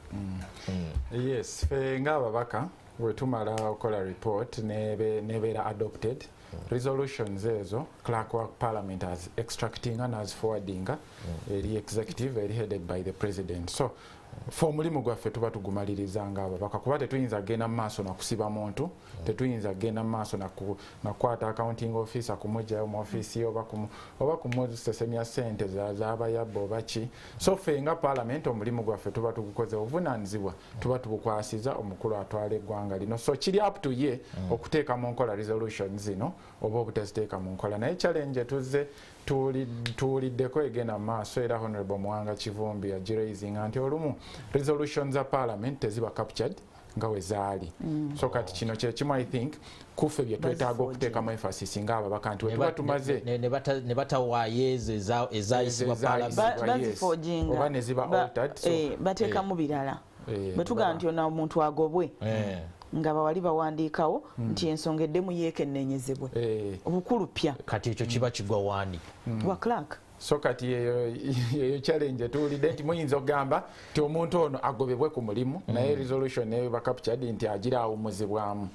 C: Yes, ffe ng'ababaka bwe tumala okukola report nebeera adopted resolutions ezo clerk wa Parliament as extracting and as forwarding eri executive eri headed by the president. So ffe omulimu gwaffe tuba tugumaliriza ng'ababaka kuba tetuyinza genda mu maaso nakusiba muntu tetuyinza genda mu maaso nakukwata accounting officer kumugyayo mu ofiisi oba kumusesemya ssente z'abayabba oba ki. So ffe nga Parliament omulimu gwaffe tuba tugukoze obuvunaanyizibwa tuba tubukwasiza omukulu atwala eggwanga lino. So kiri up to ye okuteeka mu nkola resolutions zino oba obutaziteeka mu nkola naye challenge tuzze tuwuliddeko egenda mu maaso era Honorable Muwanga Kivumbi agiraising nti olumu resolutions za parliament teziba captured nga wezaali so kati kino kyekimu I think kufe bye twetaaga okuteekamu emphasis nga ababaka nti wetuba tumaze
A: ne batawaayo ezo ezayisibwa parliament
C: oba ne ziba altered
B: bateekamu birala bwe tugamba nti ona omuntu agobwe nga bawali bawandiikawo nti ensonga eddemu yeekennenyezebwe obukulupya
A: kati ekyo kiba kigwa waani
B: wa Clark
C: so kati yeyo challenge tuwulidde nti muyinza okugamba nti omuntu ono agobebwe ku mulimu naye resolution eyo bakaptured nti agira awummuzibwamu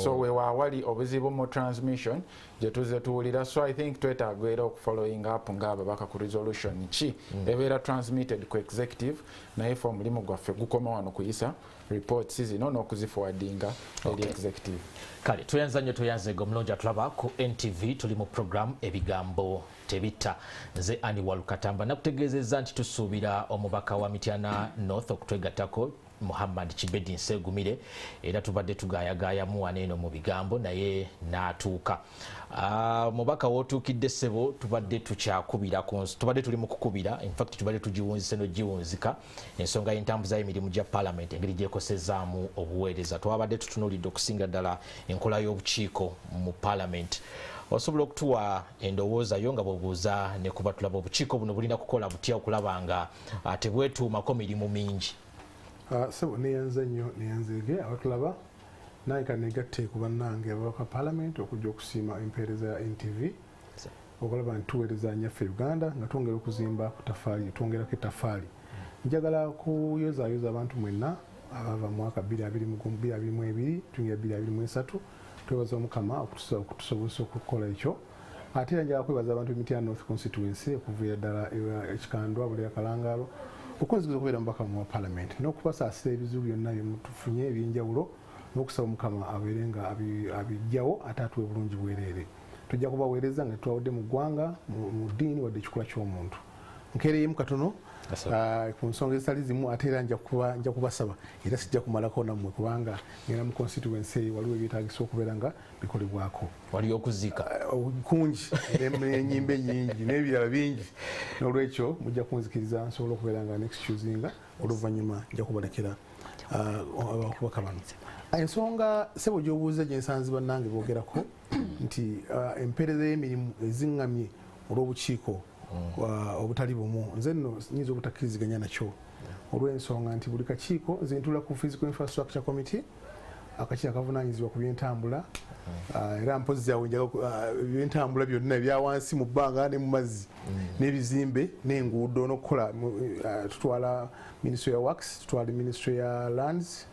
C: so wewaawali obuzibu mu transmission gye tuze tuwulira so I think twetaaga era okufollowing up ng'ababaka ku resolution ki ebeera transmitted ku executive naye fe omulimu gwaffe gukoma wano kuyisa reports zino n'okuziforwardinga eri executive
A: kale tuyanza nnyo tuyanzega omulungi atulaba ku NTV tuli mu program ebigambo tebitta nze ani walukatamba nakutegeezezza nti tusuubira omubaka wa Mityana North okutwegattako Muhammad Kibedi Nsegumire era tubadde tugaayagaayamu waneeno mu bigambo naye n'atuuka mubaka wootuukidde ssebo tubadde tuli mu kukubira in fact tubadde tugiwunzise n'ogiwunzika ensonga y'entambuza y'emirimu gya parliament engeri gy'ekosezaamu obuweereza twabadde tutunuulidde okusinga ddala enkola y'obukiiko mu parliament osobola okutuwa endowooza yo nga bw'obuuza ne kuba tulaba obukiiko buno bulina kukola butya okulaba nga tebwetuumako mirimu mingi
D: sebo neyanza nnyo neyanzege abatulaba naye kanegatte ku bannange ababaka parliament okujja okusiima empeereza ya NTV okulaba nti tuweereza nyaffe Uganda nga twongera okuzimba ku tafaali twongerako etafaali njagala kuyozaayoza abantu mwenna abava mu mwaka 2022 twingira 2023 twebaza Omukama okutusobozesa okukola ekyo ate era njagala kwebaza abantu b'Emityana North Constituency okuviira ddala ekikandwa Buleera Kalangaalo okunzikiza okubeera mubaka mu parliament n'okubasaasira ebizibu byonna byemutufunye ebyenjawulo n'okusaba Omukama abeere nga abijjawo ate atuwe bulungi bwereere tujja kubaweereza nga twawudde mu ggwanga mu ddiini wadde ekikula ky'omuntu nkeereyemu katono ku nsonga ezitali zimu ate era nja kubasaba era sijja kumalako nammwe kubanga ngenda mu constituency waliwo ebyetaagisa okubeera nga bikolebwako
A: waliyo okuzika
D: kungi enyimba enyingi n'ebirala bingi n'olwekyo mujja kunzikiriza nsobola okubeera nga nexcusinga oluvannyuma nja kubalekera abakubaka bano ensonga sebo gy'obuuza gye nsanze bannange boogerako nti empeereza y'emirimu eziŋŋamye olw'obukiiko obutali bumu nze nno nyinza obutakkiriziganya nakyo olw'ensonga nti buli kakiiko zintula ku physical infrastructure committee akakiiko akavunaanyizibwa ku byentambula era mpozi yawe byentambula byonna ebya wansi mu bbanga ne mu mazzi n'ebizimbe n'enguudo n'okukola tutwala ministry ya works tutwala ministry ya lands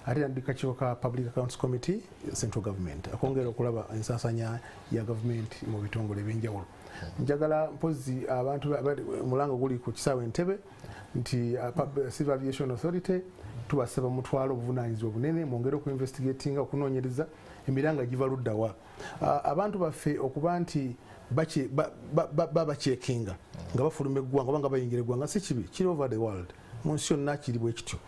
D: ate ndi kakiiko ka public accounts committee central government akongera okulaba ensaasanya ya government mu bitongole ebyenjawulo njagala mpozi abantu mulango guli ku kisaawe Entebbe nti Civil Aviation Authority tubasaba mutwalo obuvunaanyizibwa bunene mwongere okuinvestigatinga okunoonyereza emiranga giva luddawa abantu baffe okuba nti babacekinga nga bafuluma eggwanga oba nga bayingira eggwanga si kibi kiri over the world mu nsi yonna kiri bwe kityo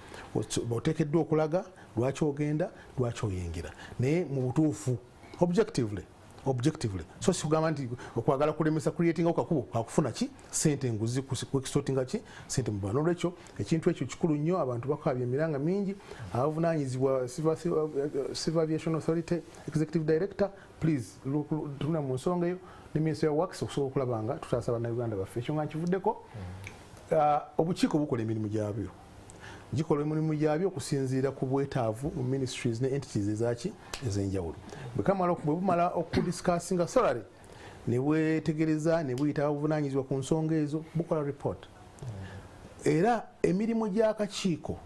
D: oteekeddwa okulaga lwaki ogenda lwaki oyingira naye mu butuufu objectively so sikugamba nti okwagala kulemesa creating okakubo kakufuna ki sente nguzi kuextortinga ki sente mu bano olwekyo ekintu ekyo kikulu nnyo abantu bakabya emiranga mingi abavunaanyizibwa Civil Aviation Authority Executive Director please tuna mu nsonga eyo ne Ministry of Works okusobola okulaba nga tutaasa bannayuganda baffe ekyo nga nkivuddeko obukiiko bukola emirimu gyabyo gikola emirimu gyabyo okusinziira ku bwetaavu mu ministries ne entities ezaki ez'enjawulo bwe bumala okudiscussinga salary ne bwetegereza ne buyita obuvunaanyizibwa ku nsonga ezo bukola report era emirimu gy'akakiiko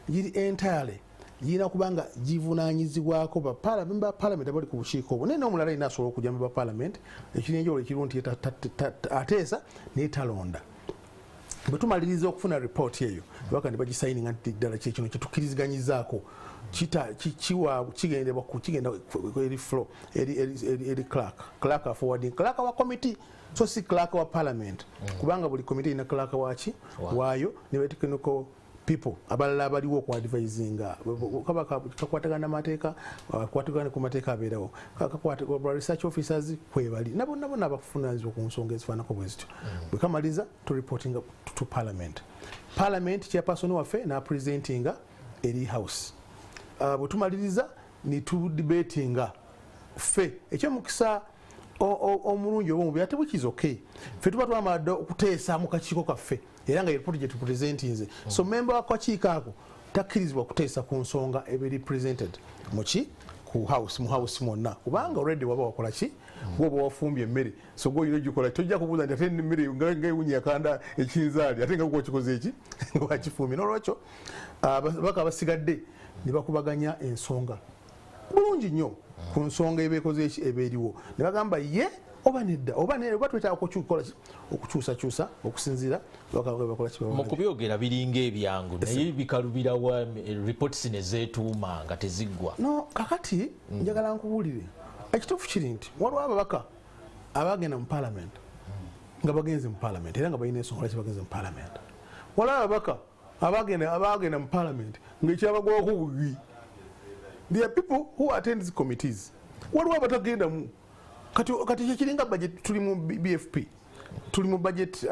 D: giri entirely girina kubanga givunaanyizibwako ba parliament abali ku bukiiko obwo naye n'omulala alina asobola okujja mu ba parliament ekirinjawulo ekiriwo nti ateesa netalonda bwe tumaliriza okufuna report eyo baka ne bagisayininga nti ddala kyekino kyetukkirizganyizaako kigenda eri flow eri clerk forwarding clerk wa committee so si clerk wa parliament kubanga buli committee ina clerk waki waayo ne technical people abalala abaliwo ku advisinga kakwatagana amateeka kakwatagana ku mateeka abeerawo kakwatagana research officers kwebali nabo abakufunanizibwa ku nsonga ezifaanako bwe zityo bwe kamaliza to reporting to parliament chairperson waffe napresentinga eri house bwe tumaliriza ne tudebatinga ffe ekyomukisa omulungi oba omubi ate bukiza okay ffe tuba twamala okuteesa mu kakiiko kaffe era nga report gye tupresentinze so member wakakiiko ako takkirizibwa kuteesa ku nsonga eba represented muki ku house mu house mwonna kubanga already waba wakola ki woba wafumbye emmere so goyina gikola tojja kubuuza nti ate emmere nga ewunyi yakanda ekinzaali ate nga gwokikoze eki nga wakifumbye n'olwekyo baka abasigadde ne bakubaganya ensonga bulungi nnyo ku nsonga ebeekoze eki ebeeriwo ne bagamba ye oba nedda oba twetaaga okukyusakyusa okusinziira
A: mu kubyogera biringa ebyangu naye bikalubirawa reports ne zeetuuma nga teziggwa
D: no kakati njagala nkubuulire ekituufu kiri nti waliwo ababaka abagenda mu parliament nga bagenze mu parliament era nga balina ensonga lwaki bagenze mu parliament waliwo ababaka abagenda mu parliament ngaekyabagwako bubi. There are people who attend these committees waliwo abatagendamu kati kyekiringa budget tuli mu BFP tuli mu budget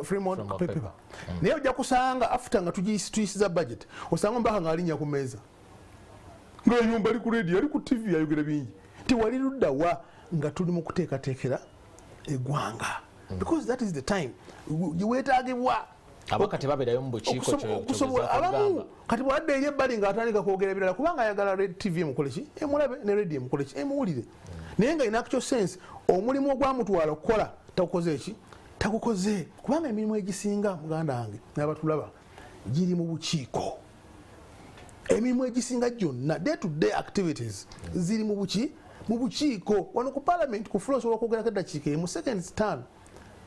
D: framework paper naye ojja kusanga after nga tuyisiza budget osanga ombaka nga alinya ku meeza ng'enyumba ali ku radio ali ku TV ayogera bingi tiwali luddawa nga tuli mu kuteekateekera eggwanga because that is the time weetaagibwa
A: abakati babeerayo mu bukiiko
D: abamu kati bwadde eri ebbali ng'atandika kwogera ebirala kubanga ayagala red TV emukoleki emulabe ne radio emukoleki emuwulire naye nga ina actual sense omulimu ogwamutwala okukola tagukoze eki tagukoze kubanga emirimu egisinga muganda wange n'abatulaba giri mu bukiiko emirimu egisinga gyonna day to day activities ziri mu bukiiko wano ku parliament ku floor osobola okwogerako eddakiika emu seconds 5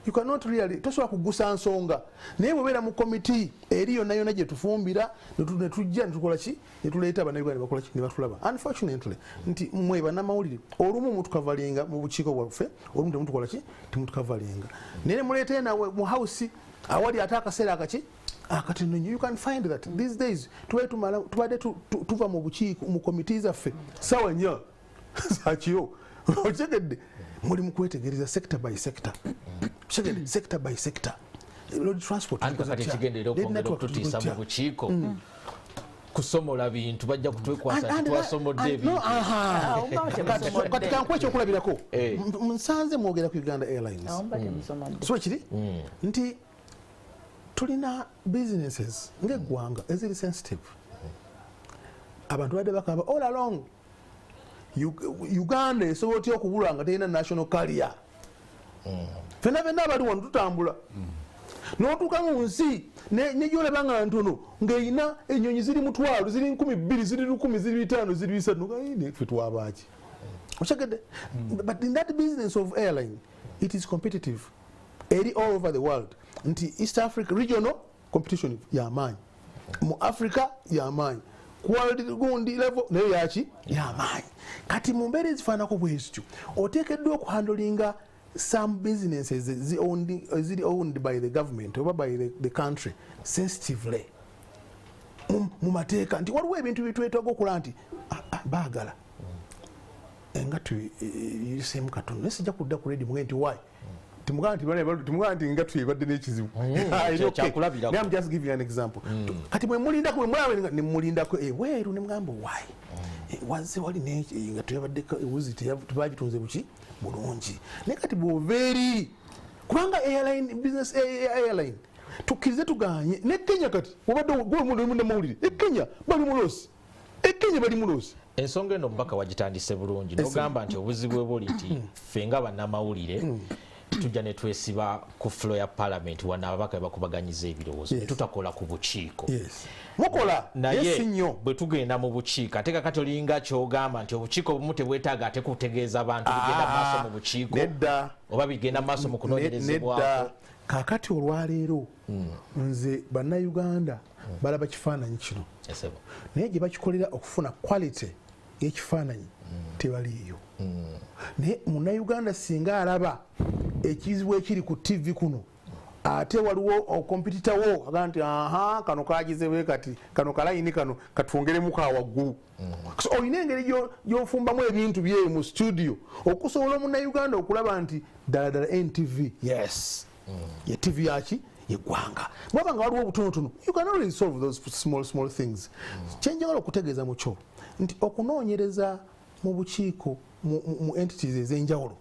D: you cannot really tosobola kugusa nsonga naye bwebeera mu committee eri yonna yonna gye tufumbira ne tujja ne tukola ki ne tuleeta bannayuganda ne bakola ki ne batulaba unfortunately nti mmwe bannamawulire olumu mutukavalinga mu bukiiko bwaffe olumu temutukola ki temutukavalinga naye ne muleeta nawe mu house awali ate akaseera akaki akatono you can find that these days tubadde tuva mu bukiiko mu committee zaffe sawa nnya zakiro otegedde muli mu kwetegereza sector by sector sector by sector road transport
A: kati kigendera okwongera okututiisa mu bukiiko kusomola bintu bajja kutwekwasa twasomodde
D: kati kankuwa ekyokulabirako nsanze mwogera ku Uganda Airlines so kiri nti tulina businesses ng'eggwanga eziri sensitive abantu badde bakaba all along Uganda esobola otya okubulwa nga terina national carrier fena fena abali wano tutambula n'otuuka mu nsi nejolaba nga ntono ng'erina ennyonyi ziri mutwalo ziri 2,000 ziri 1,000 ziri 5 ziri 3 ffe twabaki okyagedde but in that business of airline it is competitive eri all over the world nti East Africa regional competition y'amaanyi mu Africa y'amaanyi quality gundi level nayo yaki y'amaanyi kati mu mbeera ezifaanako bwe zityo oteekeddwa okuhandolinga some businesses ziri owned by the government oba by the country sensitively mu mateeka nti waliwo ebintu bitwetaaga okola nti baagala engatu yisemu katono naye sijja kudda ku radio muge nti why timugamba nti engatu ebadde n'ekizibu I'm just giving an example kati bwe mulindako bwe mulabe ne mulindako ebweru ne mugamba why wazze wali engatu yabadde ewuzi tebagitunze buki bulungi naye kati bw'oveeri kubanga airline business airline tukkirize tuganye ne Kenya kati obadde gwemundamawulire Kenya bali mulosi Kenya bali mulosi
A: ensonga eno omubaka wagitandise bulungi nogamba nti obuzibu bwe buli nti ffe nga bannamawulire tujja ne twesiba ku floor ya parliament wana ababaka bakubaganyiza ebirowoozo tutakola ku bukiiko
D: mukola
A: naye bwe tugenda mu bukiiko ate kakati olinga kyogamba nti obukiiko bumu tebwetaaga ate kutegeeza abantu bigenda maaso mu bukiiko oba bigenda maaso mu kunoonyerezebwako
D: kakati olwaleero nze bannayuganda balaba kifaananyi kino naye gye bakikolera okufuna quality y'ekifaananyi tebaliiyo naye munnayuganda singa alaba ekizibu ekiri ku TV kuno ate waliwo okompetita wo agamba nti aha kano kagizewe kati kano kalayini kano katwongeremu ka waggulu so olina engeri gyofumbamu ebintu byeyo mu studio okusobola omunnayuganda okulaba nti ddala NTV yes ye TV yaki yeggwanga bwaba nga waliwo obutonotono you can always solve those small things kyenjagala okutegeeza mu kyo nti okunoonyereza mu bukiiko mu entities ez'enjawulo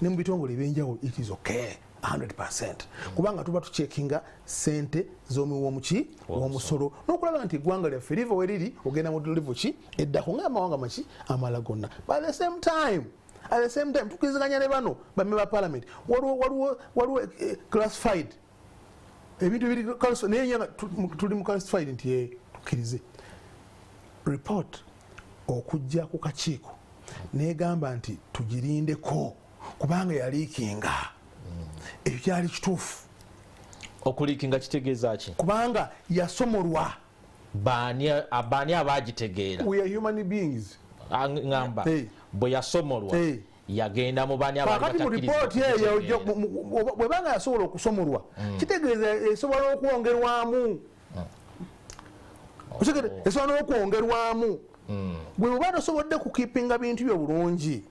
D: ne mu bitongole ebyenjawulo it is okay 100% kubanga tuba tucekinga sente z'omuwomuki w'omusolo n'okulaba nti eggwanga lyaffe liva we liri ogenda mu livo ki eddako ng'amawanga maki amala gonna but at the same time tukiriziganya ne bano bamme ba parliament waliwo classified ebintu biri naye tuli mu classified nti tukkirize report okujja ku kakiiko negamba nti tugirindeko kubanga yaliikinga ebyali kituufu
A: okuliikinga kitegeeza ki
D: kubanga yasomolwa
A: baani abagitegeera
D: we are human beings
A: ngamba bwe yasomolwa yagenda mu baani
D: abakati mu ripooti eyo bwebanga yasobola okusomolwa kitegeeza esobola okwongerwamu esobola n'okwongerwamu bwe buba tosobodde kukipinga bintu byo bulungi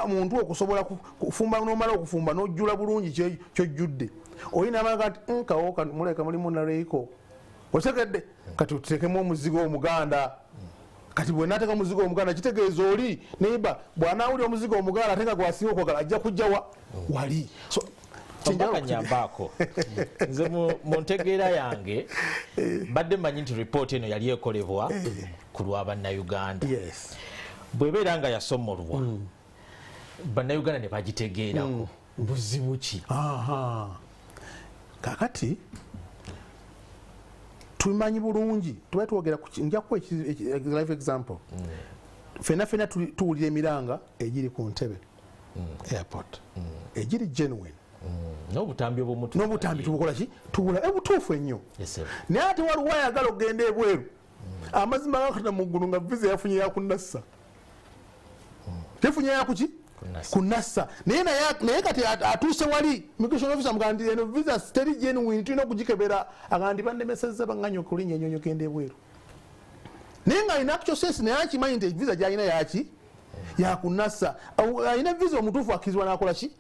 D: muntu okusobola kufumba nomala okufumba n'ojjula bulungi kyojjudde olina amanga nti nkawo muleka mulimu nareiko otegedde kati tutekemu omuzigo omuganda kati bwe nateeka omuzigo omuganda kitegeeza oli neiba bw'anaawulira omuzigo omuganda ate nga gwasinga okwagala ajja kujja wali
A: nyambaako nze mu ntegeera yange mbadde mmanyi nti ripooti eno yali ekolebwa ku lwa bannayuganda bwebeera nga yasomolwa bannayuganda ne bagitegeerako buzibu ki
D: kakati tumanyi bulungi tuba twogera njakuwa live example fena tuwulira emiranga egiri ku ntebe airport egiri genuine n'obutambi tubukola ki tubula ebutuufu ennyo naye ate waliwo ayagala okugenda ebweru amazima gakata mu ggulu nga visa yafunye yakunassa tefunye yakuki kunassa naye kati atuuse wali immigration officer mugamba nti eno visa teri genuine tulina okugikebera agamba nti bandemesezza baŋŋanya okulinya ennyonyo kenda ebweru naye nga alina actual sense naye akimanyi nti visa gyalina yaki yakunassa alina visa omutuufu akkirizibwa nakola ki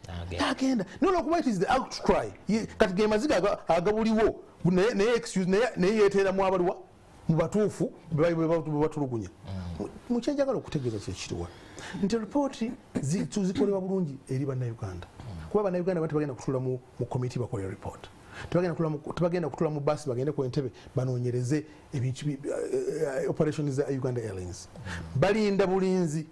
D: agenda nolwokuba it is the outcry kati ge maziga agabuliwo naye excuse naye yeteeramu abaliwa mu batuufu bebatulugunya mukyenjagala okutegeeza kyekiriwa nti ripooti zikolebwa bulungi eri bannayuganda kuba bannayuganda tebagenda kutula mu komiti bakola report tebagenda kutula mu basi bagende ku entebe banoonyereze ebintu operation za Uganda Airlines balinda bulinzi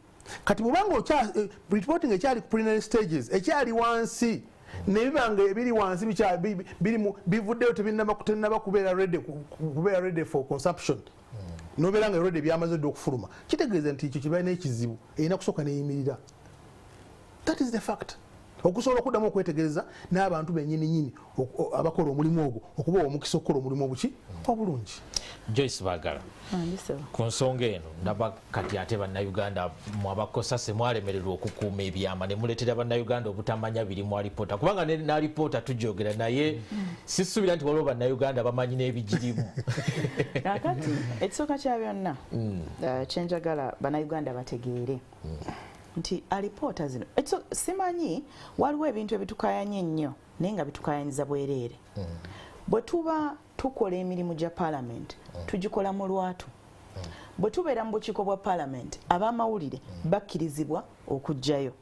D: kati bubanga reporting ekyali ku preliminary stages ekyali wansi nebibanga ebiri wansi bivuddeyo tebinaba kubeera ready for consumption nobeera nga ready byamaze dde okufuluma kitegeeza nti ekyo kibalina ekizibu erina kusooka neyimirira that is the fact okusobola okuddamu okwetegereza n'abantu bennyininyini abakola omulimu ogwo okuba omukisa okukola omulimu obuki obulungi.
A: Joyce Bagala ku nsonga eno ndaba kati ate bannayuganda mwabakosase mwalemererwa okukuuma ebyama ne muleetera bannayuganda obutamanya biri mu alipoota kubanga ne alipoota tujogera naye sisuubira nti waliwo bannayuganda bamanyi n'ebigirimu
B: kakati ekisooka kya byonna kyenjagala bannayuganda bategeere nti alipoota zino simanyi waliwo ebintu ebitukayanya ennyo naye nga bitukayanyiza bwereere bwe tuba tukola emirimu gya parliament tugikola mu lwatu bwe tubeera mu bukiiko bwa parliament ab'amawulire bakkirizibwa okujjayo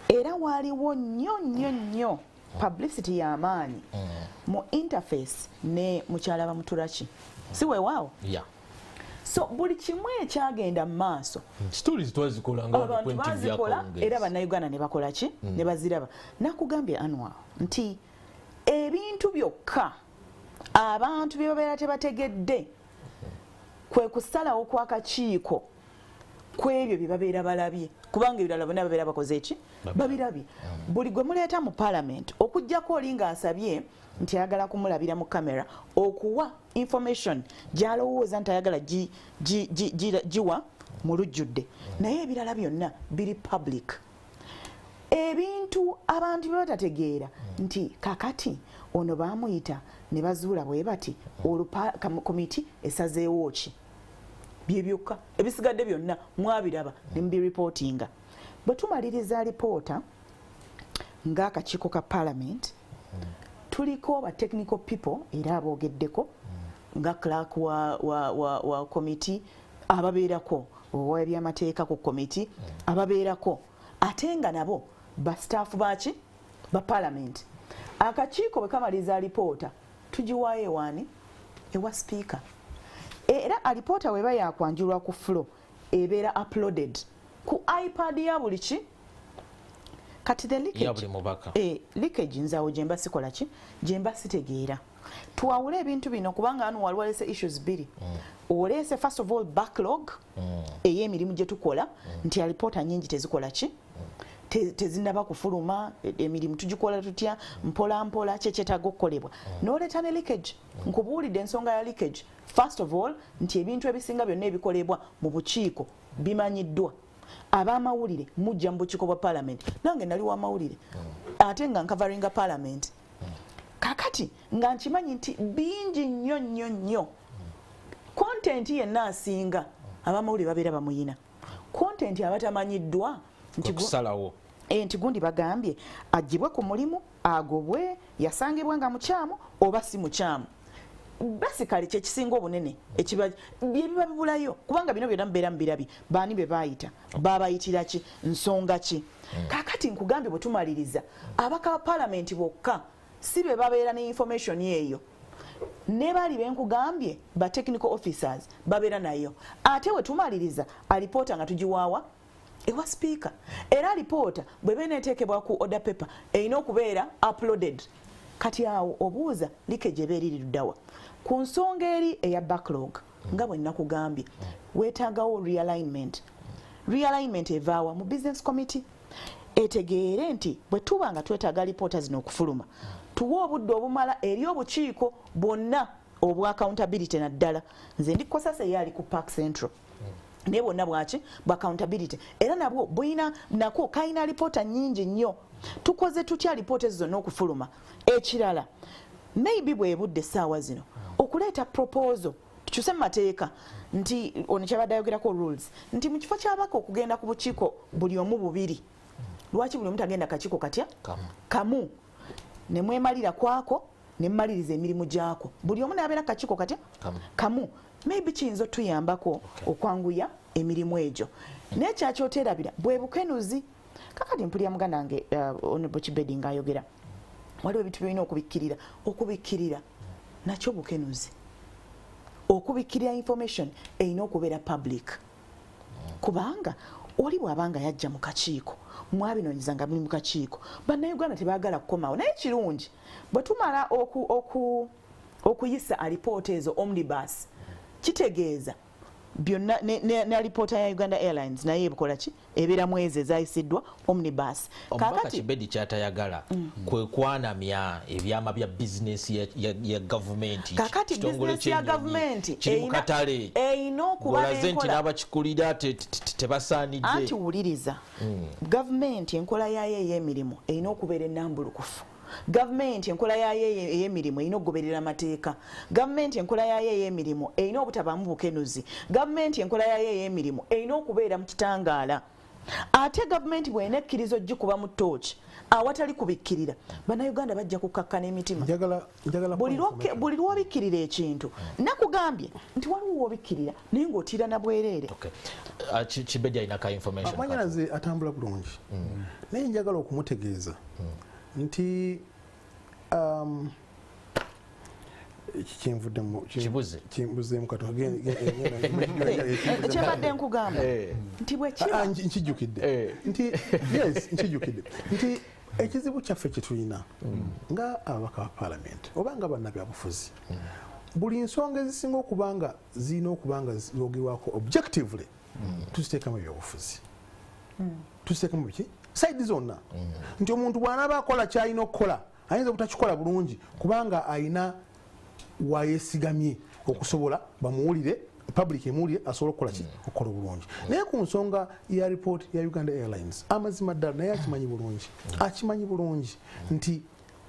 B: era waliwo nnyo publicity y'amaanyi mu interface ne mukyala bamutulaki si weewaawo so buli kimu ekyagenda mu maaso
A: stories twazikola nga
B: abantu bazikola era bannayuganda ne bakola ki ne baziraba nakugambye Anwar nti ebintu byokka abantu bye babeera tebategedde kwe kusalawo kw'akakiiko kwebyo bye babeera balabye kubanga ebirala bonna babeera bakoze eki babirabye buli gwe muleeta mu parliament okujjako oli ng'asabye nti ayagala kumulabira mu kamera okuwa information gy'alowooza nti ayagala giwa mu lujjudde naye ebirala byonna biri public ebintu abantu bye batategeera nti kakati ono baamuyita ne bazuula bwe bati komiti esazeewo ki bye byokka ebisigadde byonna mwabiraba ne mubiripootinga bwe tumaliriza alipoota ng'akakiiko ka parliament tuliko ba technical people era aboogeddeko nga clerk wa komiti ababeerako owa ebyamateeka ku komiti ababeerako ate nga nabo ba staff baki ba parliament akakiiko bwe kamaliza alipoota tugiwaayo ewaani ewa speaker era alipoota weba yakwanjulwa ku floor ebeera uploaded ku ipad ya buli ki kati the leakage nzaawo gyemba sikola ki gyemba sitegeera twawule ebintu bino kubanga wano wali waleese issues bbiri oleese first of all backlog ey'emirimu gye tukola nti alipoota nyingi tezikola ki tezinaba kufuluma emirimu tugikola tutya mpola mpola kyekyetaaga okukolebwa n'oleeta ne leakage nkubuulidde ensonga ya leakage first of all nti ebintu ebisinga byonna ebikolebwa mu bukiiko bimanyiddwa ab'amawulire mujja mu bukiiko bwa parliament nange nali wa mawulire ate nga nkavaringa parliament kakati nga nkimanyi nti bingi nnyo nnyo nnyo content yenna asinga ab'amawulire babeera bamuyina content abatamanyiddwa nti gundi bagambye agibwe ku mulimu agobwe yasangibwa nga mukyamu oba si mukyamu basically kyekisinga obunene byebiba bibulayo kubanga bino byonna mubeera mubirabi baani be baayita babayitira ki nsonga ki kakati nkugambye bwe tumaliriza abaka ba parliament bokka si be babeera ne information eyo ne bali benkugambye ba technical officers babeera nayo ate we tumaliriza alipoota nga tugiwaawa ewa speaker era alipoota bwebe neteekebwa ku order paper erina okubeera uploaded kati awo obuuza leakage eba eriri luddawa ku nsonga eri eya backlog nga bwe nnakugambye weetaagawo realignment evaawa mu business committee etegeere nti bwe tuba nga twetaaga alipoota zino okufuluma tuwa obudde obumala eri obukiiko bwonna obwa accountability naddala nze ndikosasa eyali ku park central naye bwonna bwaki bwa accountability era nabwo bwina nako kayina alipoota nnyingi nnyo tukoze tutya alipoota ezo zonna okufuluma ekirala maybe bwebudde essaawa zino okuleeta proposal tukyuse mu mateeka nti ono kyabadde ayogerako rules nti mu kifo kyabaka okugenda ku bukiiko buli omu bubiri lwaki buli omu tagenda kakiiko katya kamu ne mwemalira kwako ne mmaliriza emirimu gyako buli omu nabeera kakiiko katya kamu maybe kiyinza otuyambako okwanguya emirimu egyo naye kyakyoterabira bwe bukenuzi kakati mpulira muganda wange Honorable Kibedi ng'ayogera waliwo ebintu byolina okubikkirira nakyo bukenuzi okubikkirira information erina okubeera public kubanga oli bw'abanga yajja mu kakiiko mwabinoonyeza nga muli mu kakiiko bannayuganda tebaagala kukomawo naye kirungi bwe tumala okuyisa alipoota ezo omnibus kitegeeza byonna ne alipoota ya Uganda Airlines naye ebukola ki ebeeramu ezo ezayisiddwa omnibus
A: kakati Kibedi kyatayagala kwe kwanamya ebyama bya bizinesi ya gavumenti
B: kakati bizinesi ya gavumenti erina okuba
A: nti n'abakikulira tebasaanidde
B: anti wuliriza gavumenti enkola yayo ey'emirimu erina okubeera ennambulukufu gavumenti enkola yayo ey'emirimu erina okugoberera amateeka gavumenti enkola yayo ey'emirimu erina obutabaamu bukenuzi gavumenti enkola yayo ey'emirimu erina okubeera mu kitangaala ate gavumenti bw'erina ekkiriza ogikuba mu ttooki awatali kubikkirira bannayuganda bajja kukkakkana emitima buli lwobikkirira ekintu nakugambye nti waliwo wobikkirira naye ng'otiira na bwereere
A: Kibedi alinako information
D: amanyalaze atambula bulungi naye njagala okumutegeeza nti kimbuzeemu
B: kyebadde nkugamba nti
D: nkijjukidde nti ekizibu kyaffe kye tulina nga ababaka ba palamenti oba nga bannabyabufuzi buli nsonga ezisinga okubanga zirina okubanga zoogerwako objectively tuziteekamu ebyobufuzi tuziteekamu biki saidi zonna nti omuntu bw'anaaba akola kyalina okukola ayinza obutakikola bulungi kubanga ayina wayesigamye okusobola bamuwulire public emuli asobola okukola ki okukola obulungi naye ku nsonga ya report ya Uganda Airlines amazima ddala naye akimanyi bulungi nti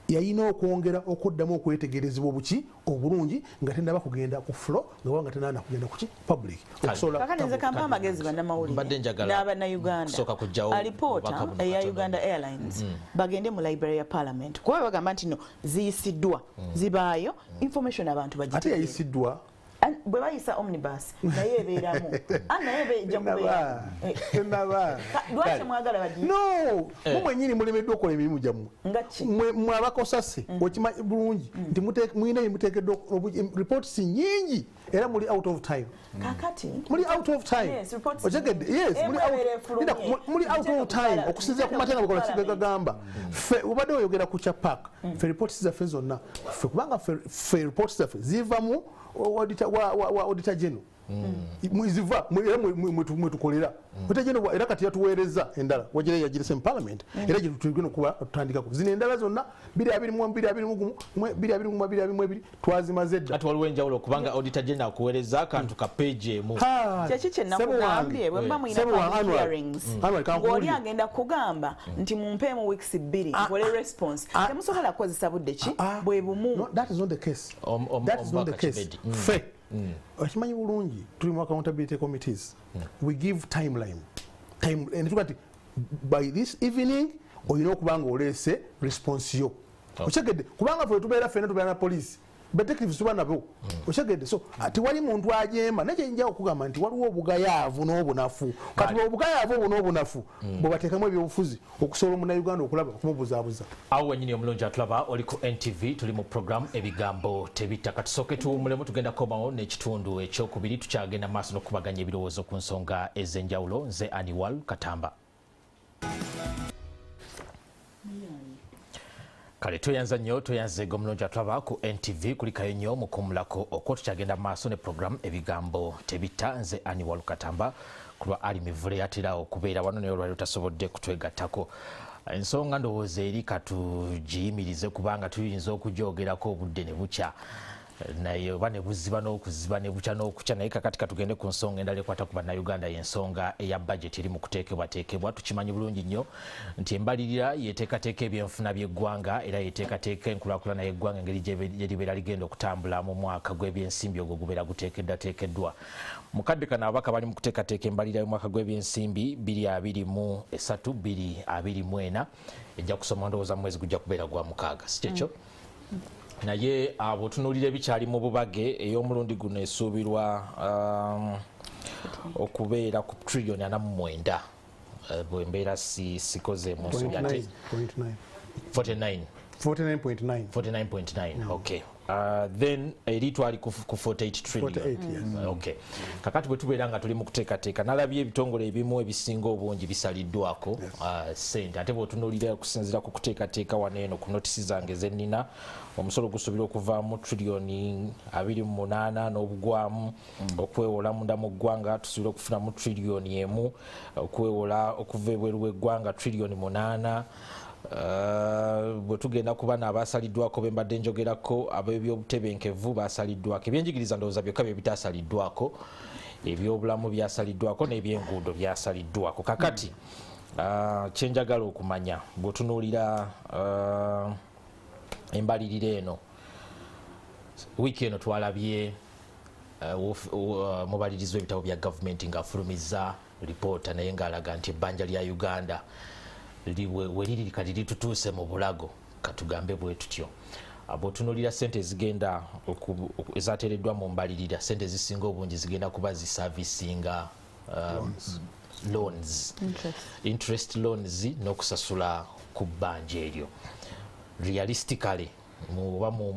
D: yayina okwongera okuddamu okwetegerezebwa obuki obulungi nga tennaba kugenda ku flow nga tennaba kugenda ku ki public
B: kakati nze kampa amagezi bannamawulire n'abannayuganda alipoota eya Uganda Airlines bagende mu library ya parliament kuba bagamba nti no ziyisiddwa zibaayo information abantu bagitegeera
D: ate yayisiddwa
B: bwe bayisa omnibus naye ebeeramu naye bejja
D: kubeera
B: lwaki mwagala bagi
D: no mumwenyini mulemeddwa okukola emirimu gyammwe mwe abakosase okimanyi bulungi nti mwina muteekeddwa reports nyingi era muli out of time
B: kakati
D: muli out of time otegedde muli out of time okusinziira ku mateeka bwekola kigagamba ffe obadde oyogera ku kya park ffe reports zaffe zonna ffe kubanga ffe reports zaffe ziva mu auditor general mwiziva era mwetukolera auditor general era kati yatuweereza endala wagire yagirese mu parliament era gitugenda okuba tutandikako zino endala zonna 2021 twazimaze dda
A: ati waliwo enjawulo kubanga auditor general akuweereza akantu ka page emu
B: kyeki kye nakugambye bwe mba mwina hearings ng'oli agenda kugamba nti mumpeemu weeks 2 nkole response temusobola kukozesa budde ki bwe bumu.
D: That is not the case. That is not the case. Fair. Okimanyi bulungi tuli mu accountability committees. We give timeline. And tukati by this evening oyina okubanga olese response yo. Okyegedde kubanga ffe tubeera ffena tubeera na police. Detectives tuba nabo. Okyegedde so ati wali muntu ajemba nakye njja okugamba nti waliwo obugayaavu n'obunafu. Kati obugayaavu n'obunafu bwe bateekamu ebyobufuzi okusobola Munnayuganda okulaba okumubuzaabuza.
A: Awo wennyini omulungi atulaba oli ku NTV tuli mu program ebigambo tebitta katusooke tuwummulemu tugenda komawo n'ekitundu ekyokubiri tukyagenda maaso n'okubaganya ebirowoozo ku nsonga ez'enjawulo nze Aniwal Katamba. Kale toyanza nnyo toyanze gomulungi atulaba ku NTV kulikayo nnyo mukumulako okwo tukyagenda maaso ne program ebigambo tebitta nze Aniwal Katamba kulwa ali mivule atera okubeera wano naye olwali tasobodde kutwegattako ensonga ndowooza eri katugiyimirize kubanga tuyinza okujoogerako obudde ne bukya naye oba ne buziba n'okuziba ne bukya n'okukya naye kakati katugende ku nsonga endala ekwata ku bannayuganda y'ensonga eya budget eri mu kuteekebwateekebwa tukimanyi bulungi nnyo nti embalirira yeteekateeka ebyenfuna by'eggwanga era yeteekateeka enkulaakulana y'eggwanga engeri gye libeera ligenda okutambula mu mwaka gw'ebyensimbi ogwo gubeera guteekeddwateekeddwa mukadde kano ababaka bali mu kuteekateeka embalirira y'omwaka gw'ebyensimbi 2023-2024 ejja kusoma ndowooza mu mwezi gujja kubeera gwa mukaaga si kyekyo naye abo tunuulira ebikyali mu bubage ey'omulundi guno esuubirwa okubeera ku trillion 49 bwembeera sikoze mu nsobi ate 49.9 okay then eri twali ku 48 trillion okay kakati bwe tubeera nga tuli mu kuteekateeka nalabye ebitongole ebimu ebisinga obungi bisaliddwako sente ate bw'otunuulira okusinziira ku kuteekateeka wano eno ku notisi zange zennina omusolo gusuubirwa okuvaamu triliyoni 28 n'obugwamu okwewola munda mu ggwanga tusuubira okufunamu triliyoni 1 okwewola okuva ebweru w'eggwanga triliyoni 8 bwe tugenda kuba n'abasaliddwako be mbadde njogerako ab'ebyobutebenkevu basaliddwako ebyenjigiriza ndowooza byokka bye bitasaliddwako ebyobulamu byasaliddwako n'ebyenguudo byasaliddwako kakati kyenjagala okumanya bw'otunuulira embalirira eno wiiki eno twalabye mubalirizi w'ebitabo bya gavumenti ng'afulumiza lipoota naye ng'alaga nti ebbanja lya Uganda we liri kati litutuuse mu bulago katugambe bwe tutyo bw'otunuulira sente ezigenda ezateereddwa mu mbalirira sente ezisinga obungi zigenda kuba zisavisinga loans interest loans n'okusasula ku bbanja eryo realistically muba mu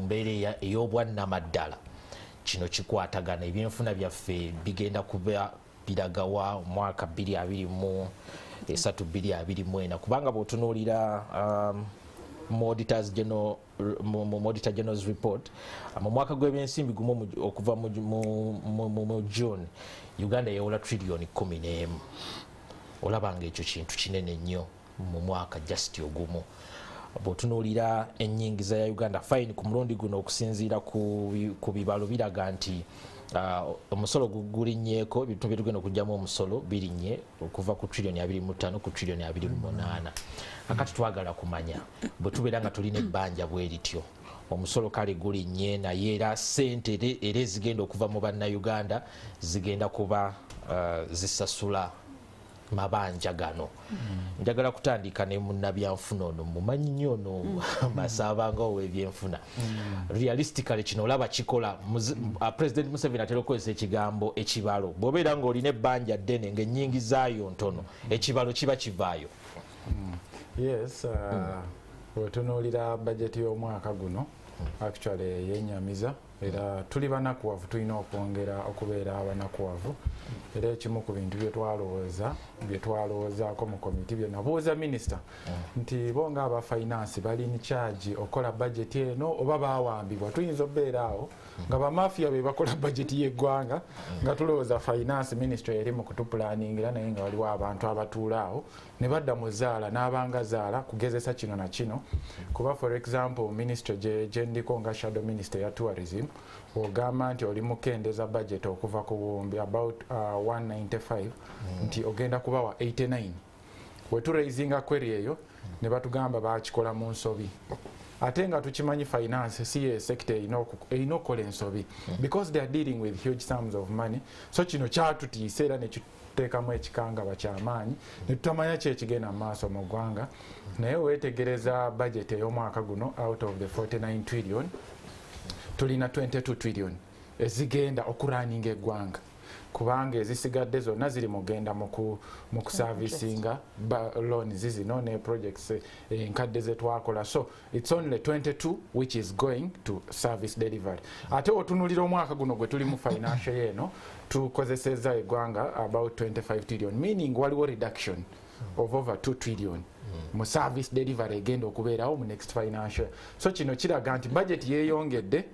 A: mbeera ey'obwannamaddala kino kikwatagana ebyenfuna byaffe bigenda kuba biragawa omwaka 2023-2024 kubanga bw'otunuulira mu Auditor General's report mu mwaka gw'ebyensimbi gumu okuva mu June Uganda yewola triliyoni 11 olabanga ekyo kintu kinene nnyo mu mwaka just ogumu bw'otunuulira ennyingiza ya Uganda fine ku mulundi guno okusinziira ku bibalo biraga nti omusolo gulinnyeeko ebintu bye tugenda okugyamu omusolo birinnye okuva ku trillioni 25 ku trillioni 28 akati twagala kumanya bwe tubeera nga tulina ebbanja bwe lityo omusolo kale gulinnye naye era ssente era ezigenda okuva mu bannayuganda zigenda kuba zisasula mabanja gano njagala kutandika ne munnabyanfuna ono mumanyi nnyo ono masabanga ow'ebyenfuna realistically kino olaba kikola President Museveni atera okukozesa ekigambo ekibalo bw'obeera ng'olina ebbanja ddene ng'ennyingizaayo ntono ekibalo kiba kivaayo.
C: Yes, wetunuulira budget y'omwaka guno actually yenyamiza era tuli banakuwavu tulina okwongera okubeera abanakuwavu era ekimu ku bintu byetwalowoozaako mu komiti bye nabuuza minisita nti bo nga aba finance bali in charge okola budget eno oba baawambibwa tuyinza okubeera awo nga bamafiya be bakola budget y'eggwanga nga tulowooza finance ministry eri mu kutupulaningira naye nga waliwo abantu abatuula awo ne badda mu zaala n'abanga zaala kugezesa kino na kino kuba for example ministry gye ndiko nga shadow minister ya tourism ogamba nti oli mukendeza budget okuva ku buwumbi about 195 nti ogenda kubawa 89 weturaisinga query eyo ne batugamba bakikola mu nsobi ate nga tukimanyi finance si ye sector erina okukola ensobi because they are dealing with huge sums of money so kino kyatutiisa era nekiteekamu ekikangaba kyamaanyi netutamanya ki ekigenda mu maaso mu ggwanga naye weetegereza budget ey'omwaka guno out of the 49 trillion tulina 22 trillion ezigenda okuraninga eggwanga kubanga ezisigadde zonna ziri mugenda mu kuservicinga loans zino ne projects enkadde zetwakola so it's only 22 which is going to service delivery ate otunulira omwaka guno gwe tuli mu financial yeeno tukozeseza eggwanga about 25 trillion meaning waliwo reduction of over 2 trillion mu service delivery egenda okubeerawo mu next financial so kino kiraga nti budget yeeyongedde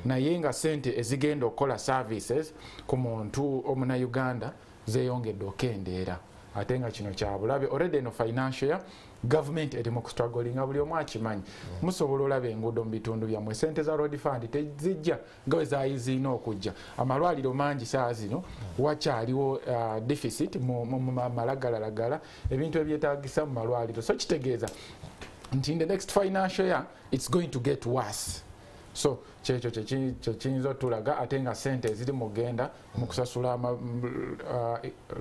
C: naye nga sente ezigenda okukola services ku muntu omunayuganda zeeyongedde okendeera ate nga kino kyabulabe already eno financial year government eri mu kustrugglinga buli omu akimanyi musobola olaba enguudo mu bitundu byammwe sente za road fund tezijja nga we zaayizirina okujja amalwaliro mangi saa zino wakyaliwo deficit mu malagalalagala ebintu ebyetaagisa mu malwaliro so kitegeeza nti in the next financial year it's going to get worse so kyekyo kiyinza otulaga ate nga sente eziri mugenda mu kusasula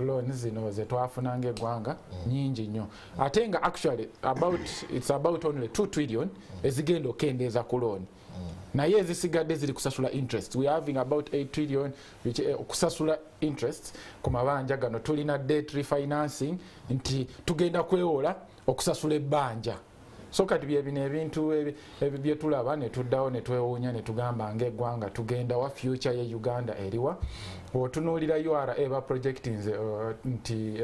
C: loans zino zetwafunanga eggwanga nyingi nnyo ate nga actually it's about only 2 trillion ezigenda okendeeza ku loan naye ezisigadde ziri kusasula interest we are having about 8 trillion okusasula interest ku mabanja gano tulina debt refinancing nti tugenda kwewola okusasula ebbanja so kati bino ebintu bye tulaba ne tuddawo ne twewuunya ne tugamba ng'eggwanga tugenda wa future ye Uganda eriwa otunuulira URA eba projecting nti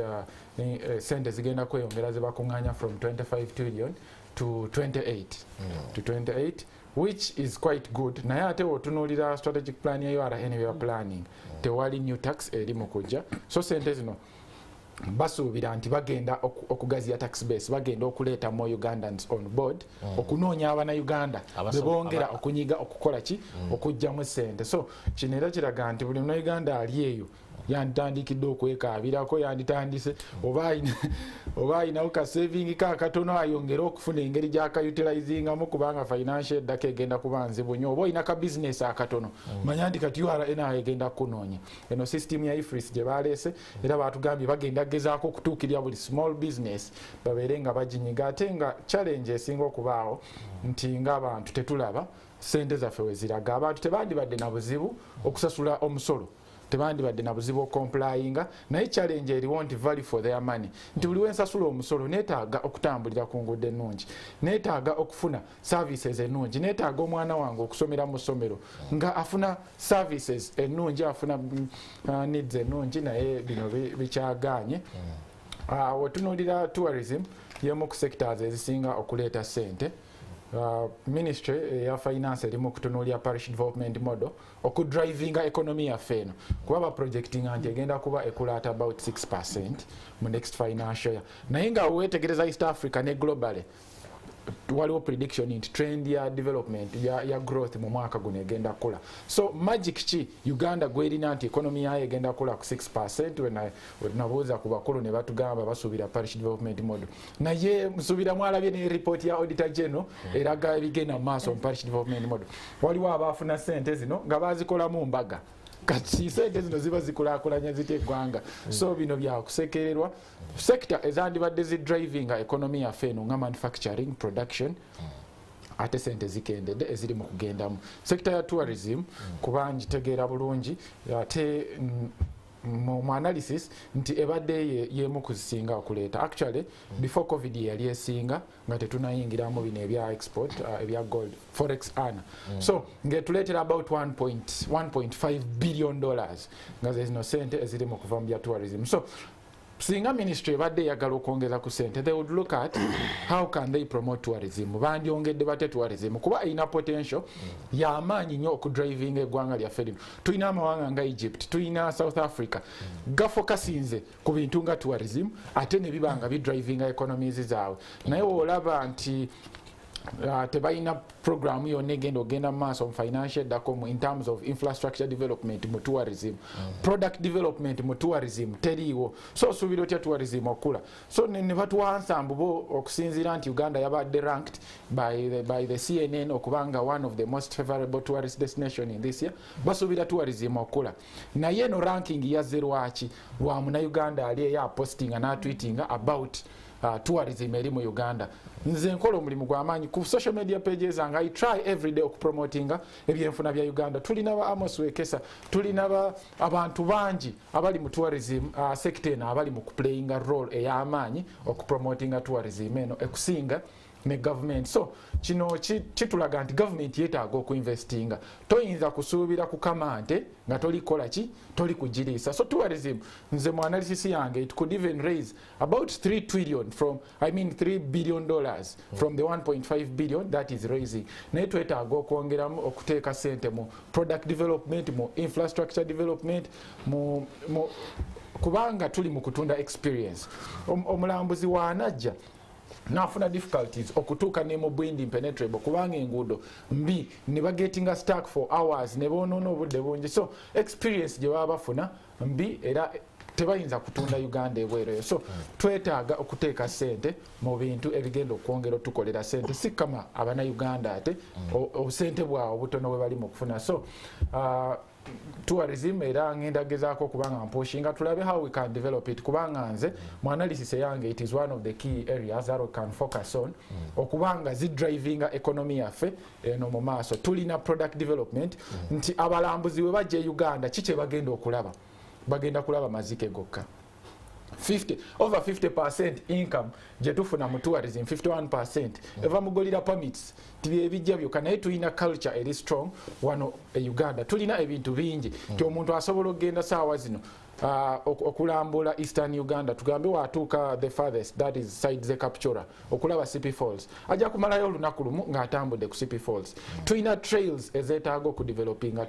C: sente zigenda kweyongera ze bakuŋŋaanya from 25 trillion to 28 which is quite good naye ate otunuulira strategic plan ya URA anyway planning tewali new tax eri mu kujja so sente zino basuubira nti bagenda okugaziya tax base bagenda okuleeta more Ugandans on board okunoonya abannayuganda bebongera okunyiga okukola ki okugjamu sente so kino era kiraga nti buli munnayuganda ali eyo yanditandikidde okwekaabirako yanditandise oba ayinawo ka saving kakatono ayongere okufuna engeri gy'akayutilizingamu kubanga financial eddaka egenda kuba nzibu nnyo oba olina ka business akatono manya nti kati URA egenda kunoonya eno system ya IFRIS gye baleese era batugambye bagenda gezaako okutuukirira buli small business babeere nga baginyiga ate nga challenge esinga okubaawo nti ng'abantu tetulaba sente zaffe weziraga abantu tebandibadde na buzibu okusasula omusolo tebandibadde na buzibu okomplyinga naye challenge eriwo nti value for their money nti buli wensasula omusolo neetaaga okutambulira ku nguudo ennungi neetaaga okufuna services ennungi neetaaga omwana wange okusomera mu ssomero nga afuna services ennungi afuna needs ennungi naye bino bikyagaanye wetunuulira tourism yemu ku sectors ezisinga okuleeta sente ministry ya finance eri mu kutunuulira parish development model okudrivinga economy yaffe eno kuba baprojecting nti egenda kuba ekula at about 6% mu next financial year naye nga weetegereza East Africa ne globally waliwo prediction nti trend ya development ya growth mu mwaka guno egenda kula. So magic ki Uganda gwelina nti economy yayo egenda kula ku 6% wenabuuza ku bakulu ne batugamba basuubira parish development model. Naye musuubira mwalabye ne report ya auditor general eraga ebigenda mu maaso mu parish development model. Waliwo abaafuna sente zino nga bazikolamu mbaga. Kati sente zino ziba zikulaakulanya zite eggwanga. So bino byakusekererwa. Sector ezandibadde zi driving economy yaffe eno nga manufacturing production ate sente zikendedde eziri mu kugendamu. Sector ya tourism kuba ngitegeera bulungi ate mu analysis nti ebadde yemu kuzisinga okuleeta. Actually before covid yali esinga nga tetunayingiramu bino ebya export ebya gold forex ana. So ngetuleetera about 1.5 billion dollars nga zino sente eziri mu kuva mu bya tourism. So singa ministry ebadde eyagala okwongeza ku sente, they would look at how can they promote tourism. Bandyongedde bate tourism kuba erina potential y'amaanyi nnyo okudriving eggwanga lyaffe lino. Tulina amawanga nga Egypt, tulina South Africa gafokasinze ku bintu nga tourism ate ne biba nga bidriving economies zaabwe. Naye olaba nti tebalina program yonna egenda ogenda mu maaso mu financial dakomu in terms of infrastructure development mu tourism, product development mu tourism teriiwo. So osuubira otya tourism okula. So ne batuwa nsambu bo okusinziira nti Uganda yabadde ranked by the CNN okubanga one of the most favorable tourist destination in this year. Basuubira tourism okula. Naye no ranking yazze lwaki lwa Munnayuganda ali eya postinga n'atweetinga about tourism eri mu Uganda. Nze nkola omulimu gw'amaanyi ku social media pages zange. I try every day okupromotinga ebyenfuna bya Uganda. Tulina ba Amos Wekesa, tulina abantu bangi abali mu tourism sector eno abali mu kuplayinga role ey'amaanyi okupromotinga tourism eno ekusinga ne government. So kino kitulaga nti government yeetaaga okuinvestinga. Toyinza kusuubira kukama nte nga tolikola ki toli kugiriisa. So tourism nze mu analysis yange it could even raise about 3 trillion from $3 billion from the 1.5 billion that is raising. Naye twetaaga okwongeramu okuteeka sente mu product development, mu infrastructure development, mu kubanga tuli mu kutunda experience. Omulambuzi waanajja nafuna difficulties okutuuka ne mu bwindi impenetrable kubanga enguudo mbi ne bagetinga stuck for hours ne bonoona obudde bungi. So experience gye baba bafuna mbi era tebayinza kutunda Uganda ebwereyo. So twetaaga okuteeka sente mu bintu ebigenda okwongera otukolera sente si kama abana Uganda ate obusente bwabwe obutono bwe bali mu kufuna. So tourism era ngenda gezaako kubanga mpushinga tulabe how we can develop it kubanga nze mu analysis yange it is one of the key areas that we can focus on okubanga zi driving economy yaffe eno mu maaso. Tulina product development nti abalambuzi we bajja Uganda kiki bagenda okulaba. Bagenda kulaba mazike gokka. Over 50% income gye tufuna mu tourism, 51% eva mugolira permits tibye bijja byokka. Naye tulina culture eri strong wano Uganda. Tulina ebintu bingi nti omuntu asobola okgenda saawa zino okulambula Eastern Uganda tugambe watuuka the farthest that is side ze Kapchora okulaba CP Falls ajja kumalayo olunaku lumu ng'atambudde ku CP Falls. Tulina trails ezeetaaga okudevelopinga.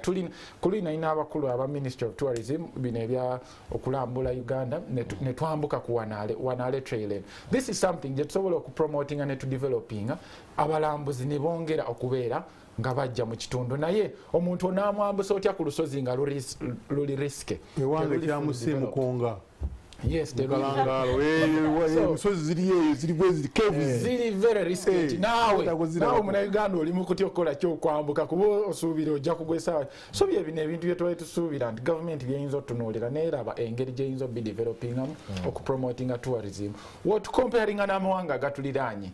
C: Kulina ina abakulu aba Ministry of Tourism bino ebya okulambula Uganda ne twambuka ku Wanaale trail. This is something gye tusobola okupromotinga ne tudevelopinga abalambuzi ne bongera okubeera nga bajja mu kitundu. Naye omuntu onaamwambusa otya ku lusozi nga luli riske
D: ewange kyamusse mukonga.
C: Yes,
D: emisozi ziri eyo ziri bwezi
C: ziri very risky. Nawe Munnayuganda oli mu kutya okukola kyokwambuka kuba osuubira ojja kugwesa. So bye bino ebintu bye twali tusuubira nti gavumenti byeyinza otunuulira neeraba engeri gyeyinza obidevelopingamu okupromotinga tourism. Comparinga n'amawanga agatuliraanye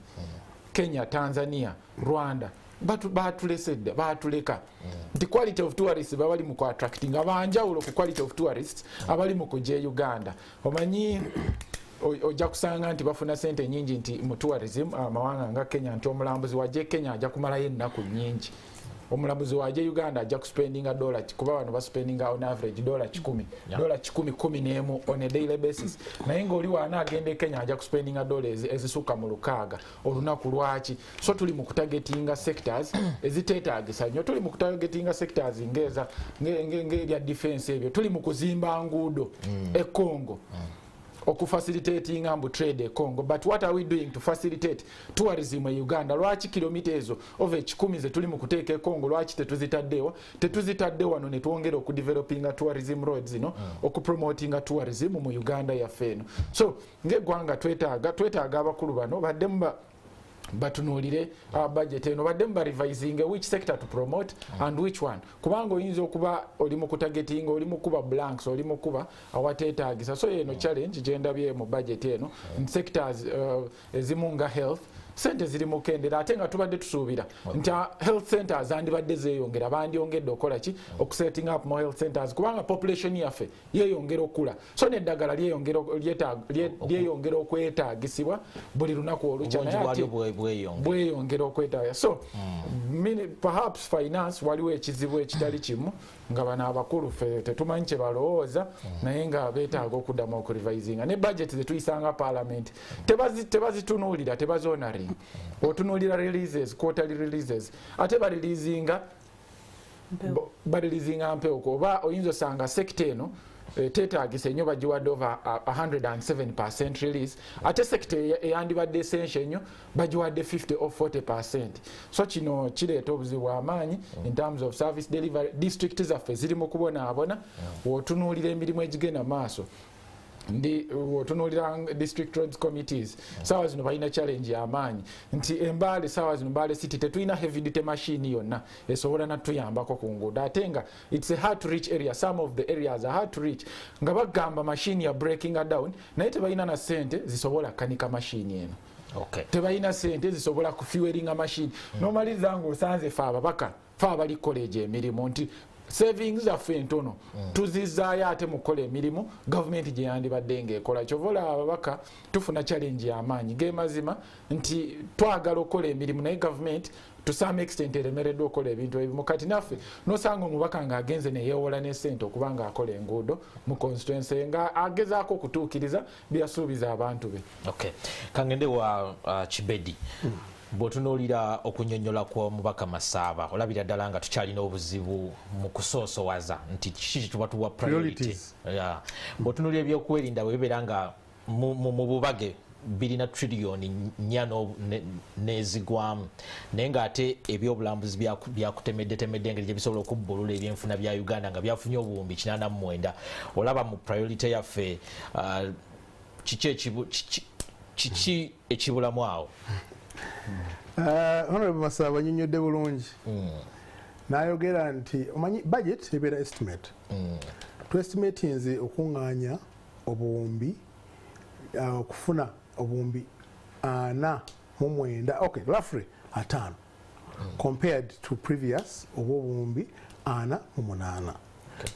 C: Kenya, Tanzania, Rwanda batulesedde batuleka nti quality of tourists babali mu attracting abanjawulo ku quality of tourists abali mu kujja Uganda. Omanyi ojja kusanga nti bafuna sente nyingi nti mu tourism amawanga nga Kenya nti omulambuzi wajje Kenya ajja kumalayo ennaku nyingi. Omulambuzi wajje Uganda ajja kuspendinga dollar kuba wano baspendinga on average dollar 10 n'emu on a daily basis. Naye ng'oli wana agende Kenya ajja kuspendinga dollars ezisuka mu 600 olunaku lwaki. So tuli mu kutagetinga sectors eziteetaagisa nnyo. Tuli mu kutagetinga sectors ng'ebya defense ebyo. Tuli mu kuzimba nguudo e Congo. okufacilitating ambu trade e Congo, but what are we doing to facilitate tourism e Uganda? Lwaki kilomita ezo over 10 ze tuli mu kuteeka e Congo lwaki tetuzitaddewa wano ne twongera okudevelopinga tourism roads zino okupromotinga tourism mu Uganda yaffe eno. So ng'eggwanga twetaaga abakulu bano baddemu batunuulire budget eno baddemu revising which sector to promote and which one, kubanga oyinza okuba oli mu kutagetinga oli mu kuba blanks oli mu kuba awateetaagisa. So eno challenge gyendabye mu budget eno sectors ezimu nga health sente ziri mukendera ate nga tubadde tusuubira nti health centers andibadde zeeyongera bandyongedde okola ki okusetting up more health centers kubanga population yaffe yeeyongera okula, so neddagala lyeyongera okwetaagisibwa buli lunaku olukya naye bweyongera okwetaaga. So perhaps finance waliwo ekizibu ekitali kimu nga bano abakulu ffe tetumanyi kye balowooza naye nga beetaaga okuddamu okurivisinga ne budget zetuyisanga palamenti tebazitunuulira tebazonari otunuulira releases quarterly releases ate bareleasinga mpewuko oba oyinza osanga sekta eno teetaagisa ennyo bagiwadde over 107% release ate sekta eyandibadde essential ennyo bagiwadde 50 or 40%. So kino kireeta obuzibu amaanyi in terms of service delivery. District zaffe ziri mu kubonaabona otunuulira emirimu egigenda maaso otunuulira district roads committees sawa zino balina challenge y'amaanyi nti Embaale sawa zino Mbaale city tetulina heavy duty machine yonna esobola natuyambako ku nguudo ate nga it's a hard to reach area, some of the areas are hard to reach nga bagamba machine ya breaking down naye tebalina na sente zisobola kanika machine eno.
A: Okay.
C: Tebalina sente zisobola kufuelinga machine nomaliza nga osanze fe ababaka fe abali college emirimu nti savings zaffe entono tuzizaayo ate mukola emirimu gavumenti gye yandibadde ng'ekola. Kyovola ababaka tufuna challenge y'amaanyi gemazima nti twagala okukola emirimu naye gavumenti to some extent eremereddwa okukola ebintu ebimu kati naffe nosanga omubaka ng'agenze neyeewola n'essente okubanga akola enguudo mu constituency nga agezaako okutuukiriza byasuubiza abantu be.
A: Okay. Kangende wa Kibedi bw'otunuulira okunnyonnyola kw'omubaka Masaba olabira ddala nga tukyalina obuzibu mu kusoosowaza nti kiki kye tuba tuwa priority. Bw'otunuulira ebyokwerinda bwe bibeera nga mu bubage birina triliyoni 4 n'ezigwamu naye ng'ate ebyobulambuzi byakutemeddetemedde engeri gye bisobola okubbulula ebyenfuna bya Uganda nga byafunye obuwumbi 89 olaba mu priority yaffe kiki ekibulamu awo?
D: Honorable Masaba annyonnyodde bulungi n'ayogera nti omanyi budget ebeera estimate tuestimatinze okuŋŋaanya obuwumbi okufuna obuwumbi 49 okay roughly 5 compared to previous obuwumbi 48.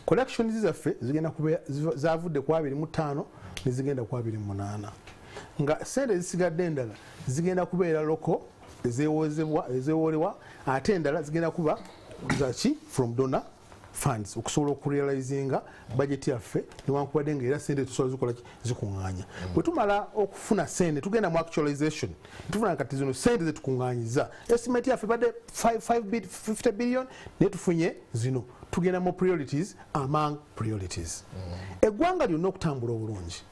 D: Collections zaffe zigenda kubeera zavudde ku 25 ne zigenda ku 28 nga sente zisigadde endala zigenda kubeera loko ezeewolebwa ate endala zigenda kuba zaki from donor funds okusobola okurealizinga budget yaffe newankubadde nga era sente tusobola zikola zikuŋŋaanya. Bwe tumala okufuna sente tugenda mu actualization tufuna kati zino sente zetukuŋŋaanyiza estimate yaffe badde 50 billion naye tufunye zino tugenda mu priorities among priorities. Eggwanga lyonna okutambula obulungi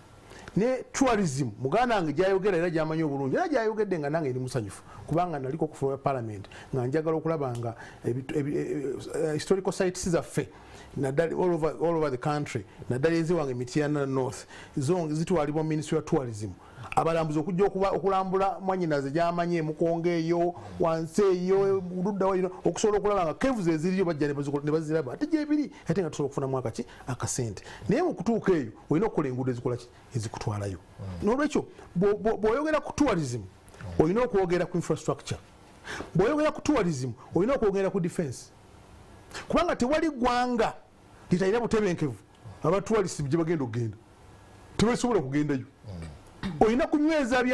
D: ne tourism muganda wange gyayogera era gyamanyi obulungi era gyayogedde nga nange ndi musanyufu kubanga naliko okufuula parliament nga njagala okulaba nga historical sites zaffe naddala all over the country naddala eziwange Mityana North zitwalibwa Ministry of Tourism abalambuzi okujja okulambula mwanyinaze gyamanyi emukonga eyo wansi eyo ludda walino okusobola okulaba nga kevu eziriyo bajja ne baziraba ate gyebiri ate nga tusobola okufunamu akasente naye mu kutuuka eyo olina okukola enguudo ezikola ki ezikutwalayo. N'olwekyo bw'oyogera ku tourism olina okwogera ku infrastructure, bw'oyogera ku tourism olina okwogera ku defense kubanga tewali ggwanga litalina butebenkevu abatourist gye bagenda okugenda tebasobola kugendayo. Olina kunyweza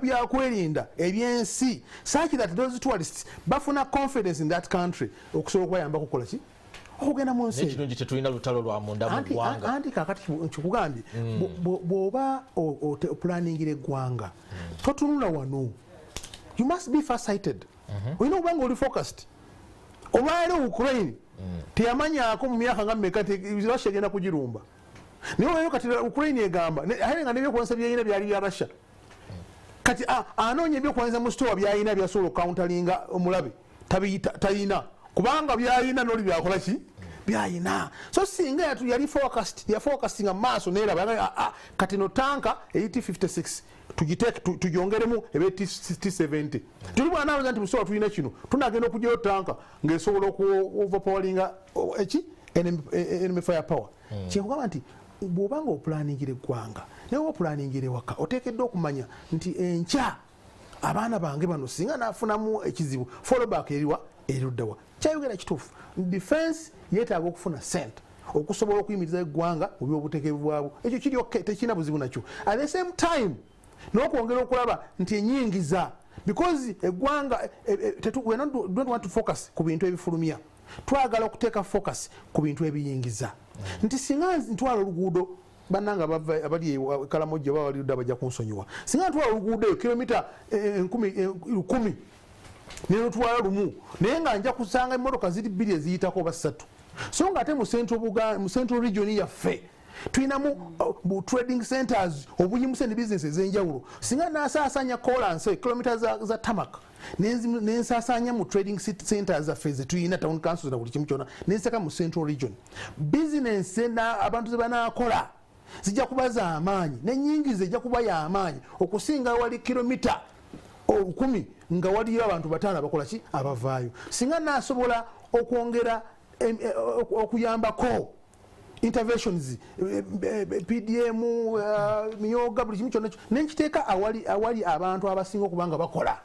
D: byakwerinda ebyensi such that those tourists bafuna confidence in that country okusobola okubayambako kukola ki okugenda mu nsi
A: nekirungi tetulina lutalo lwa munda mu ggwanga
D: anti kakati nkikugambye bw'oba opulaningira eggwanga totunula wano you must be far sighted olina okuba nga oli focused. Olwaleero Ukraine teyamanyaako mu myaka nga mmeka nti Russia egenda kugirumba naye olabyo kati Ukraine egamba ate nga nebyokulwanyisa byayina byali bya Russia kati anoonya ebyokulwanyisa mu store byayina byasobola okucountalinga omulabe talina kubanga byayina noli byakola ki byayina so singa yali forecastinga maaso neraba kati no tanka T56 tugyongeremu ebe T70 tuli bwanaaza nti musobola tulina kino tunagenda okugyayo tanka ng'esobola overpowelinga enemy fire power kyekugamba nti bw'obanga opulaningira eggwanga naye opulaningira ewaka oteekeddwa okumanya nti enkya abaana bange bano singa naafunamu ekizibu fallback eriwa eruddawa kyayogera kituufu defense yeetaaga okufuna sente okusobola okuyimiriza eggwanga mu byobuteekevu bwabwo ekyo kiri tekirina buzibu nakyo at the same time n'okwongera okulaba nti enyingiza because eggwanga we don't want to focus ku bintu ebifulumya twagala okuteeka focus ku bintu ebiyingiza nti singa ntwala oluguudo bannanga abali Kalamojja bawalidde abajja kunsonyiwa singa ntwala oluguudo kilomita 10 nenotwala lumu naye nga nja kusanga emmotoka ziri 2 eziyitako oba 3 so nga ate mu central region yaffe tulinamu trading centers obuyimusa ne business ez'enjawulo singa nasaasanya kolanse kilomita za tamak nensaasanya mu trading centers zaffe ze tulina town councils na buli kimu kyonna nenseka mu central region business abantu ze banaakola zijja kuba za amaanyi n'ennyingiza ejja kuba ya amaanyi okusinga wali kilomita 10 nga waliyo abantu 5 abakola ki abavaayo singa naasobola okwongera okuyambako interventions PDM miyoga buli kimu kyonna nenkiteeka awali abantu abasinga okubanga bakola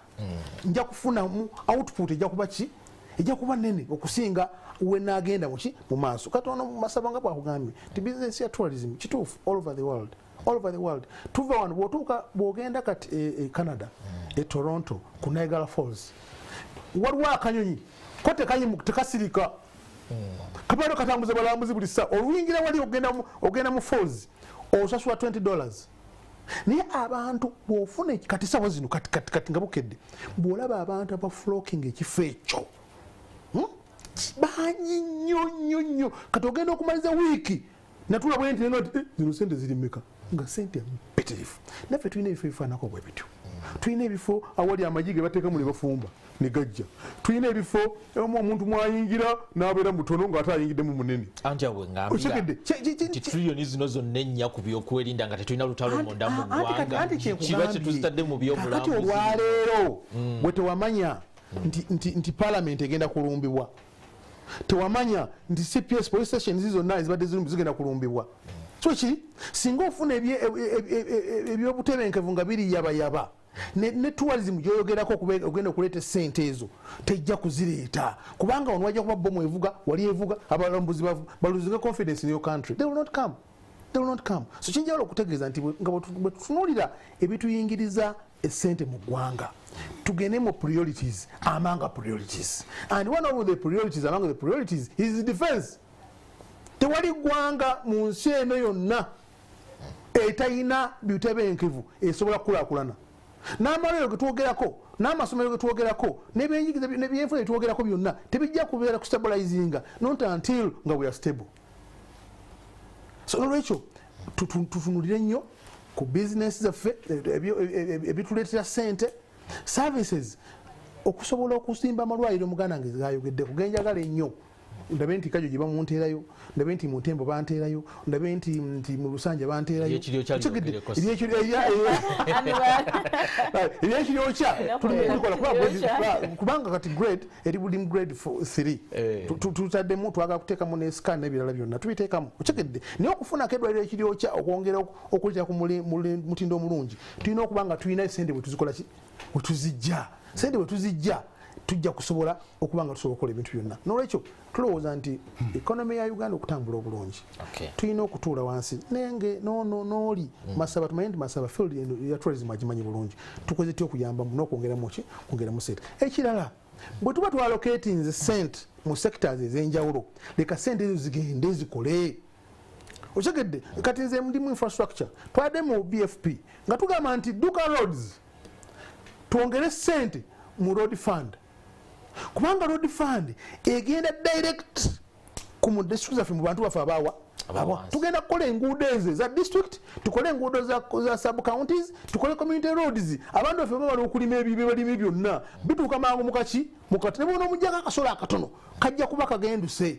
D: nja kufuna output ejja kuba ki ejja kuba nene okusinga we naagenda muki mu maaso kati ono Masaba nga bwakugambye ti business ya tourism kituufu all over the world tuva wano bw'otuuka bw'ogenda kati Canada Toronto ku Niagara Falls waliwo akanyonyi ko tekasirika kabaano katambuza balambuzi buli ssa oluyingira wali ogenda mu falls osasula $20 naye abantu bw'ofuna kati sawa zino kati nga bukedde bw'olaba abantu abafloking ekifo ekyo banyi nnyo kati ogenda okumaliza wiiki natula bwe nti zino sente ziri mmeka nga sente mpitirifu naffe tulina ebifo ebifaanako bwe bityo tulina ebifo awali amagi ge bateekamu ne bafumba ne gajja tulina ebifo omuntu mwayingira n'abeera mutono ng'ate ayingiddemu munene
A: anjawe ngambira nti triliyoni zino zonna ennya ku byokwerinda nga tetulina lutalo munda mu ggwanga kiba kyetuzitadde mu byobulambuzi kati olwaleero bwe tewamanya nti palamenti egenda kulumbibwa tewamanya nti CPS police station zizonna ezibadde zigenda kulumbibwa so ki singa ofuna ebyobutebenkevu nga biri yabayaba ne tourism gyoyogerako ogenda okuleeta sente ezo tejja kuzireeta kubanga ono wajja kuba bomu evuga wali evuga abalambuzi baluzinga confidence in your country they will not come so kinjawulo okutegeeza nti nga bwe tutunuulira ebituyingiriza essente mu ggwanga tugende mu priorities among priorities and one of the priorities among the priorities is defense tewali ggwanga mu nsi eno yonna etayina bitebenkevu esobola kukulaakulana n'amalwaliro ge twogerako n'amasomero ge twogerako n'ebyenfuna twogerako byonna tebijja kubeera kustabilizinga not until nga we are stable so nolwekyo tutunulire nnyo ku business zaffe ebituleetera sente services okusobola okusimba amalwaliro muganda nge gayogedde kugenjagala ennyo ndabe nti Kajo gye bamunteerayo ndabe nti mu Ntembo banteerayo ndabe nti mu Lusanja banteerayo ebyekiryo kubanga kati grade eri buli grade 3 tutaddemu twagala kuteekamu ne scan n'ebirala byonna tubiteekamu okyegedde naye okufunako eddwaliro ekiryokya okwongera okulya ku mutindo omulungi tulina okuba nga tulina sente bwe tuzikola ki bwe tuzijja sente bwe tuzijja tujja kusobola okuba nga tusobola okukola ebintu byonna nolwekyo tulowooza nti ekonomi ya Uganda okutambula obulungi tulina okutuula wansi nenge nooli Masaba tumanyi nti Masaba field ya tourism agimanyi bulungi tukoze ty okuyambamu n'okwongeramu sente ekirala bwe tuba twalocatinze sente mu sectors ez'enjawulo leka sente ezo zigende zikole okyegedde kati nze ndi mu infrastructure twadde mu BFP nga tugamba nti duka roads twongere sente mu road fund kubanga road fund egenda direct ku mu district zaffe mu bantu baffe abawa
D: tugenda kukola enguudo ezo za district, tukole enguudo za sub counties, tukole community roads. Abantu baffe bali okulima ebibalimi byonna bituuka mangu mukati nebona omujjako akasola akatono kajja kuba kagenduse.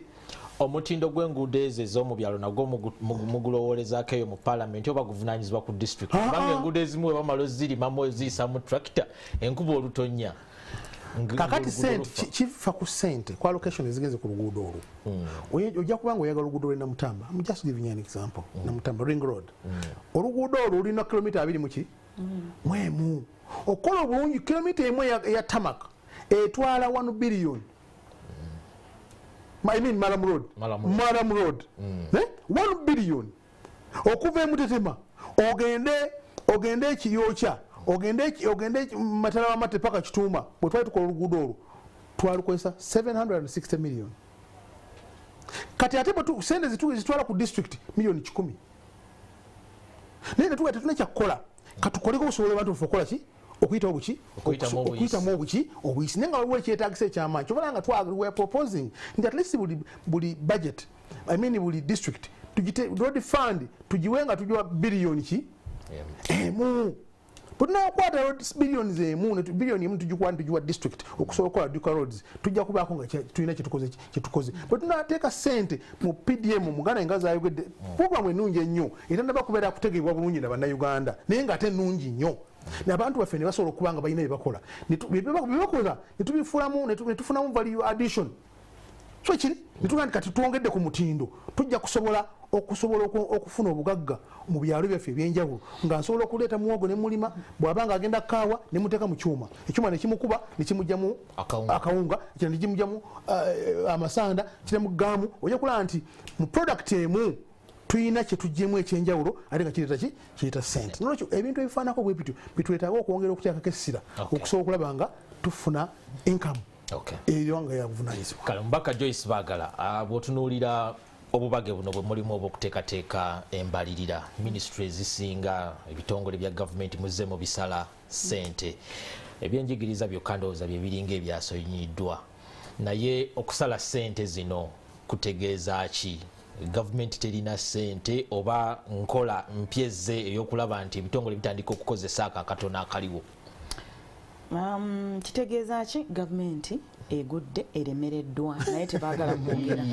A: Omutindo gw'enguudo ezo ez'omu byalo nagwo mugulowoolezako eyo mu palamenti oba guvunaanyizibwa ku district? Kubanga enguudo ezimu we bamala ozirimamu oziyisa mu tractor enkuba olutonya.
D: Kakati sente kifa ku sente ku allocation ezigenze ku luguudo olwo. Ojja kubanga oyagala oluguudo lwe Namutamba. I'm just giving you an example. Namutamba Ring Road. Oluguudo olwo lulina kilomita 2 muki? Mwemu. Okola obulungi kilomita emu ya tamak etwala 1 billion. I mean Maram Road. 1 billion. Okuva emutetema ogende ekiyokya ogende matala wa mate paka Kituuma bwe twali tukola oluguudo olwo twalukozesa 760 million. Kati ate bwe sente zitwala ku district million 10. Naye tuga tetuna kyakukola katukoleko okusobola abantu okukola ki okuyitamu obuki obuyisi nenga waliwo ekyetaagisa ekyamaanyi kyobala nga we proposing nti at least buli budget buli district road fund tugiwenga tugiwa billion ki emu. Tunakwata road billions emu billion emu tugiwa district okusobola okukola duka roads tujja kubaako nga tulina kyetukoze bwe tunateeka sente mu PDM muganda engazi ayogedde programu ennungi ennyo etandaba kubeera kutegeebwa bulungi na bannayuganda naye nga ate ennungi nnyo n'abantu baffe ne basobola okuba nga balina byebakola byebakola netufunamu value addition so kiri netugamba kati twongedde ku mutindo tujja kusobola okufuna obugagga mu byalo byaffe ebyenjawulo nga nsobola okuleeta muwogo ne mulima bw'abanga agenda kaawa ne muteeka mu kyuma ekyuma ne kimukuba ne kimugyamu akawunga ekira ne kimugyamu amasanda kiri mu gaamu ojja kulaba nti mu product emu tuyina kyetuggyemu ekyenjawulo ate nga kireeta sente. Nolwekyo ebintu ebifaanako bwe bityo bitwetaaga okwongera okuteekako essira okusobola okulaba nga tufuna income eyo nga yabuvunaanyizibwa.
A: Kale Mubaka Joyce Baagala bw'otunuulira obubage buno bwe mulimu obw'okuteekateeka embalirira ministry ezisinga ebitongole bya gavumenti muzze mu bisala ssente ebyenjigiriza byokka ndowooza bye biringa ebyasonyiddwa naye okusala ssente zino kutegeeza ki? Gavumenti terina ssente oba nkola mpyezze ey'okulaba nti ebitongole bitandika okukozesa ako akatono akaliwo?
B: Kitegeeza ki? Gavumenti egudde eremereddwa naye tebaagala kwongera.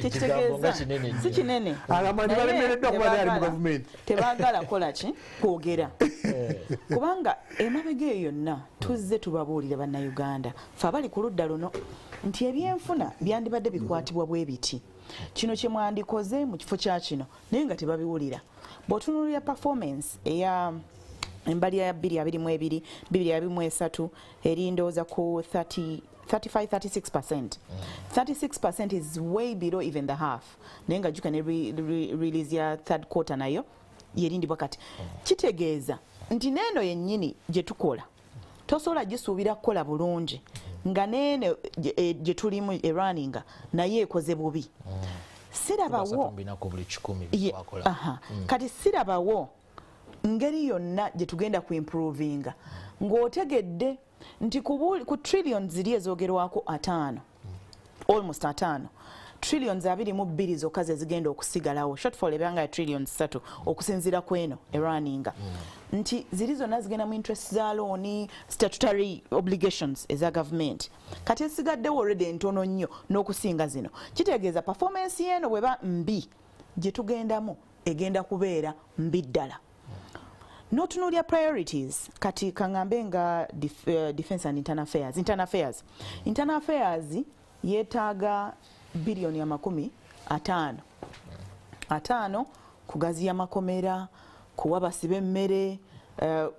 B: Kitegeeza si kinene
D: agamani balemereddwa kuba ali mu gavumenti
B: tebaagala kola ki? Kwogera. Kubanga emabega eyo yonna tuzze tubabuulira bannayuganda fe abali ku ludda luno nti ebyenfuna byandibadde bikwatibwa bwe biti. Kino kye mwandikoze mu kifo kya kino naye nga tebabiwulira. Bw'otunuulira performance eya embalirira ya 2022 2023 erindooza ku 35-36%. 36% is way below even the half. Naye nga jjuka ne release ya third quarter nayo yerindibwa kati. Kitegeeza nti neeno yennyini gye tukola tosobola gisuubira kukola bulungi nga neeno gye tulimu eraninga naye ekoze bubi. Sirabawo kati sirabawo ngeri yonna gye tugenda ku improvinga ng'otegedde nti ku trillions ziri ezoogerwako 5 almost 5 trillions 22 zokka ze zigenda okusigalawo shortfall ebanga ya trillions 3 okusinziira kweno eraninga nti ziri zonna zigenda mu interest za loan statutory obligations eza government kati esigaddewo already entono nnyo n'okusinga zino. Kitegeeza performance yeno bweba mbi gye tugendamu egenda kubeera mbi ddala. Notunuulya priorities kati kangambe nga defense and internal affairs yeetaaga billion ya 50 kugaziya makomera kuwa basibe emmere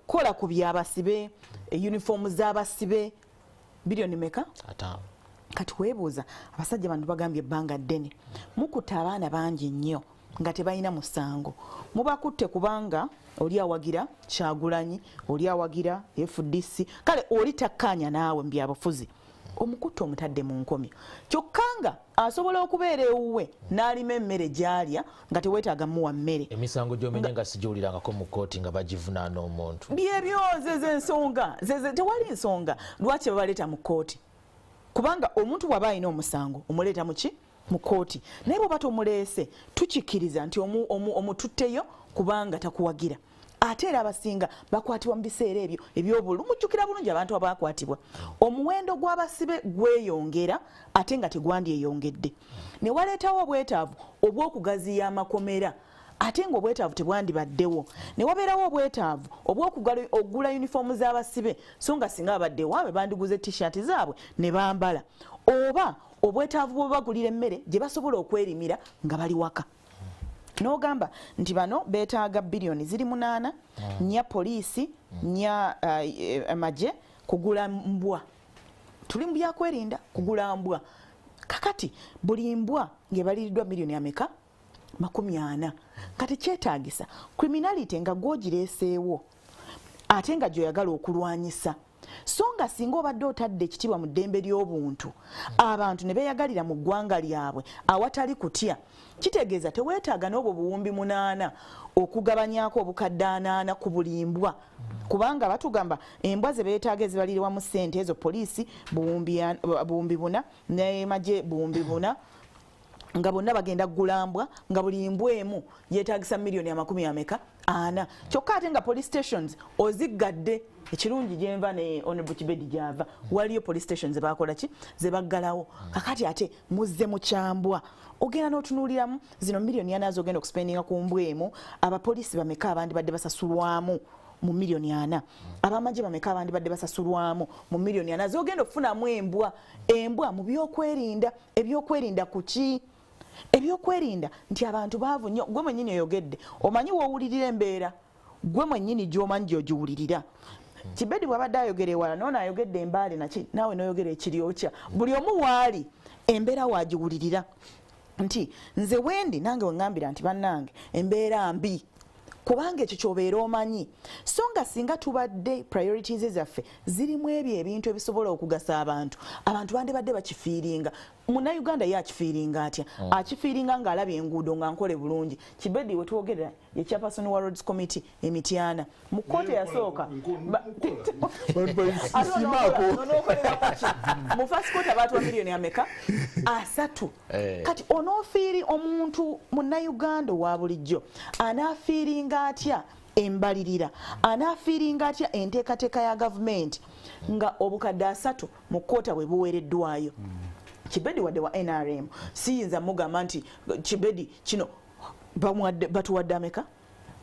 B: kola ku byabasibe uniform z'abasibe billion meka
A: 5.
B: Kati weebuuza abasajja bantu bagambye ebbanga ddene mukuta abaana bangi nnyo nga tebalina musango mubakutte kubanga oli awagira Kyagulanyi oli awagira FDC kale oli takkaanya naawe mu byabufuzi omukutto omutadde mu nkomyo kyokkanga asobola okubeera ewuwe n'alima emmere gy'alya nga teweetaaga muwa mmere.
A: Emisango gy'omenye nga sigiwulirangako mu kkooti nga bagivunaana omuntu
B: byebyo zeze ensonga tewali nsonga lwaki babaleeta mu kkooti kubanga omuntu bw'aba alina omusango omuleeta mu ki mu kooti naye bw'oba tomuleese tukikkiriza nti omututteyo kubanga takuwagira ate era abasinga bakwatibwa mu biseera ebyo ebyobululu mujjukira bulungi abantu abakwatibwa omuwendo gw'abasibe gweyongera ate nga tegwandyeyongedde ne waleetawo obwetaavu obw'okugaziya amakomera ate ng'obwetaavu tebwandibaddewo ne wabeerawo obwetaavu obw'okugula yunifoomu z'abasibe so nga singa abaddewo abe bandiguze t-shirt zaabwe ne bambala oba obwetaavu bwe bagulira emmere gye basobola okwerimira nga bali waka n'ogamba nti bano beetaaga biliyoni ziri 8 nya poliisi nya amagye kugula mbwa tuli mu byakwerinda kugula mbwa kakati buli mbwa ng'ebaliriddwa miliyoni ameka 40 kati kyetaagisa criminality nga gwogireeseewo ate nga gy'oyagala okulwanyisa so nga singa obadde otadde ekitiibwa mu ddembe ly'obuntu abantu ne beeyagalira mu ggwanga lyabwe awatali kutya kitegeeza teweetaaga n'obwo buwumbi 8 okugabanyako obukadde 8 ku buli mbwa kubanga batugamba embwa ze beetaaga ezibalirwa mu ssente ezo poliisi buwumbi 4 n'emagye buwumbi 4 nga bonna bagenda kugulambwa nga buli mbwa emu yeetagisa miliyoni 40 kyokka ate nga police stations oziggadde ekirungi gyenva ne honorable Kibedi gyava waliyo police stations bakola ki zebaggalawo kakati ate muzze mu kyambwa ogenda n'otunuuliramu zino miliyoni 4 zogenda okuspendinga ku mbwa emu abapoliisi bameka abandi badde basasulwamu mu miliyoni 4 abamagye bameka abandi badde basasulwamu mu miliyoni 4 zogenda okufunamu embwa mu ebyokwerinda kuki ebyokwerinda nti abantu baavu nnyo gwe mwennyini oyogedde omanyi woowulirira embeera gwe mwennyini gy'omanyi gy'ogiwulirira Kibedi bw'abadde ayogera ewala noona ayogedde embaale naki naawe n'oyogera ekiryokya buli omu waali embeera waagiwulirira nti nze wendi nange weŋŋambira nti bannange embeera mbi kubanga ekyo ky'obeera omanyi so nga singa tubadde priorities zaffe zirimu ebyo ebintu ebisobola okugasa abantu bandibadde bakifiiringa Munnayuganda ye akifiiringa atya akifiiringa ng'alabye enguudo nga nkole bulungi Kibedi we twogerera ye chairperson wa roads committee emityana mu kkooti eyasooka mu first quarter baatuwa miliyoni ameka 3 kati onoofiiri omuntu Munnayuganda wa bulijjo anaafiiringa atya embalirira anaafiiringa atya enteekateeka ya gavumenti nga obukadde 3 mu kkoota bwe buweereddwayo Kibedi wadde wa NRM siyinza mugamba nti Kibedi kino batuwadde ameka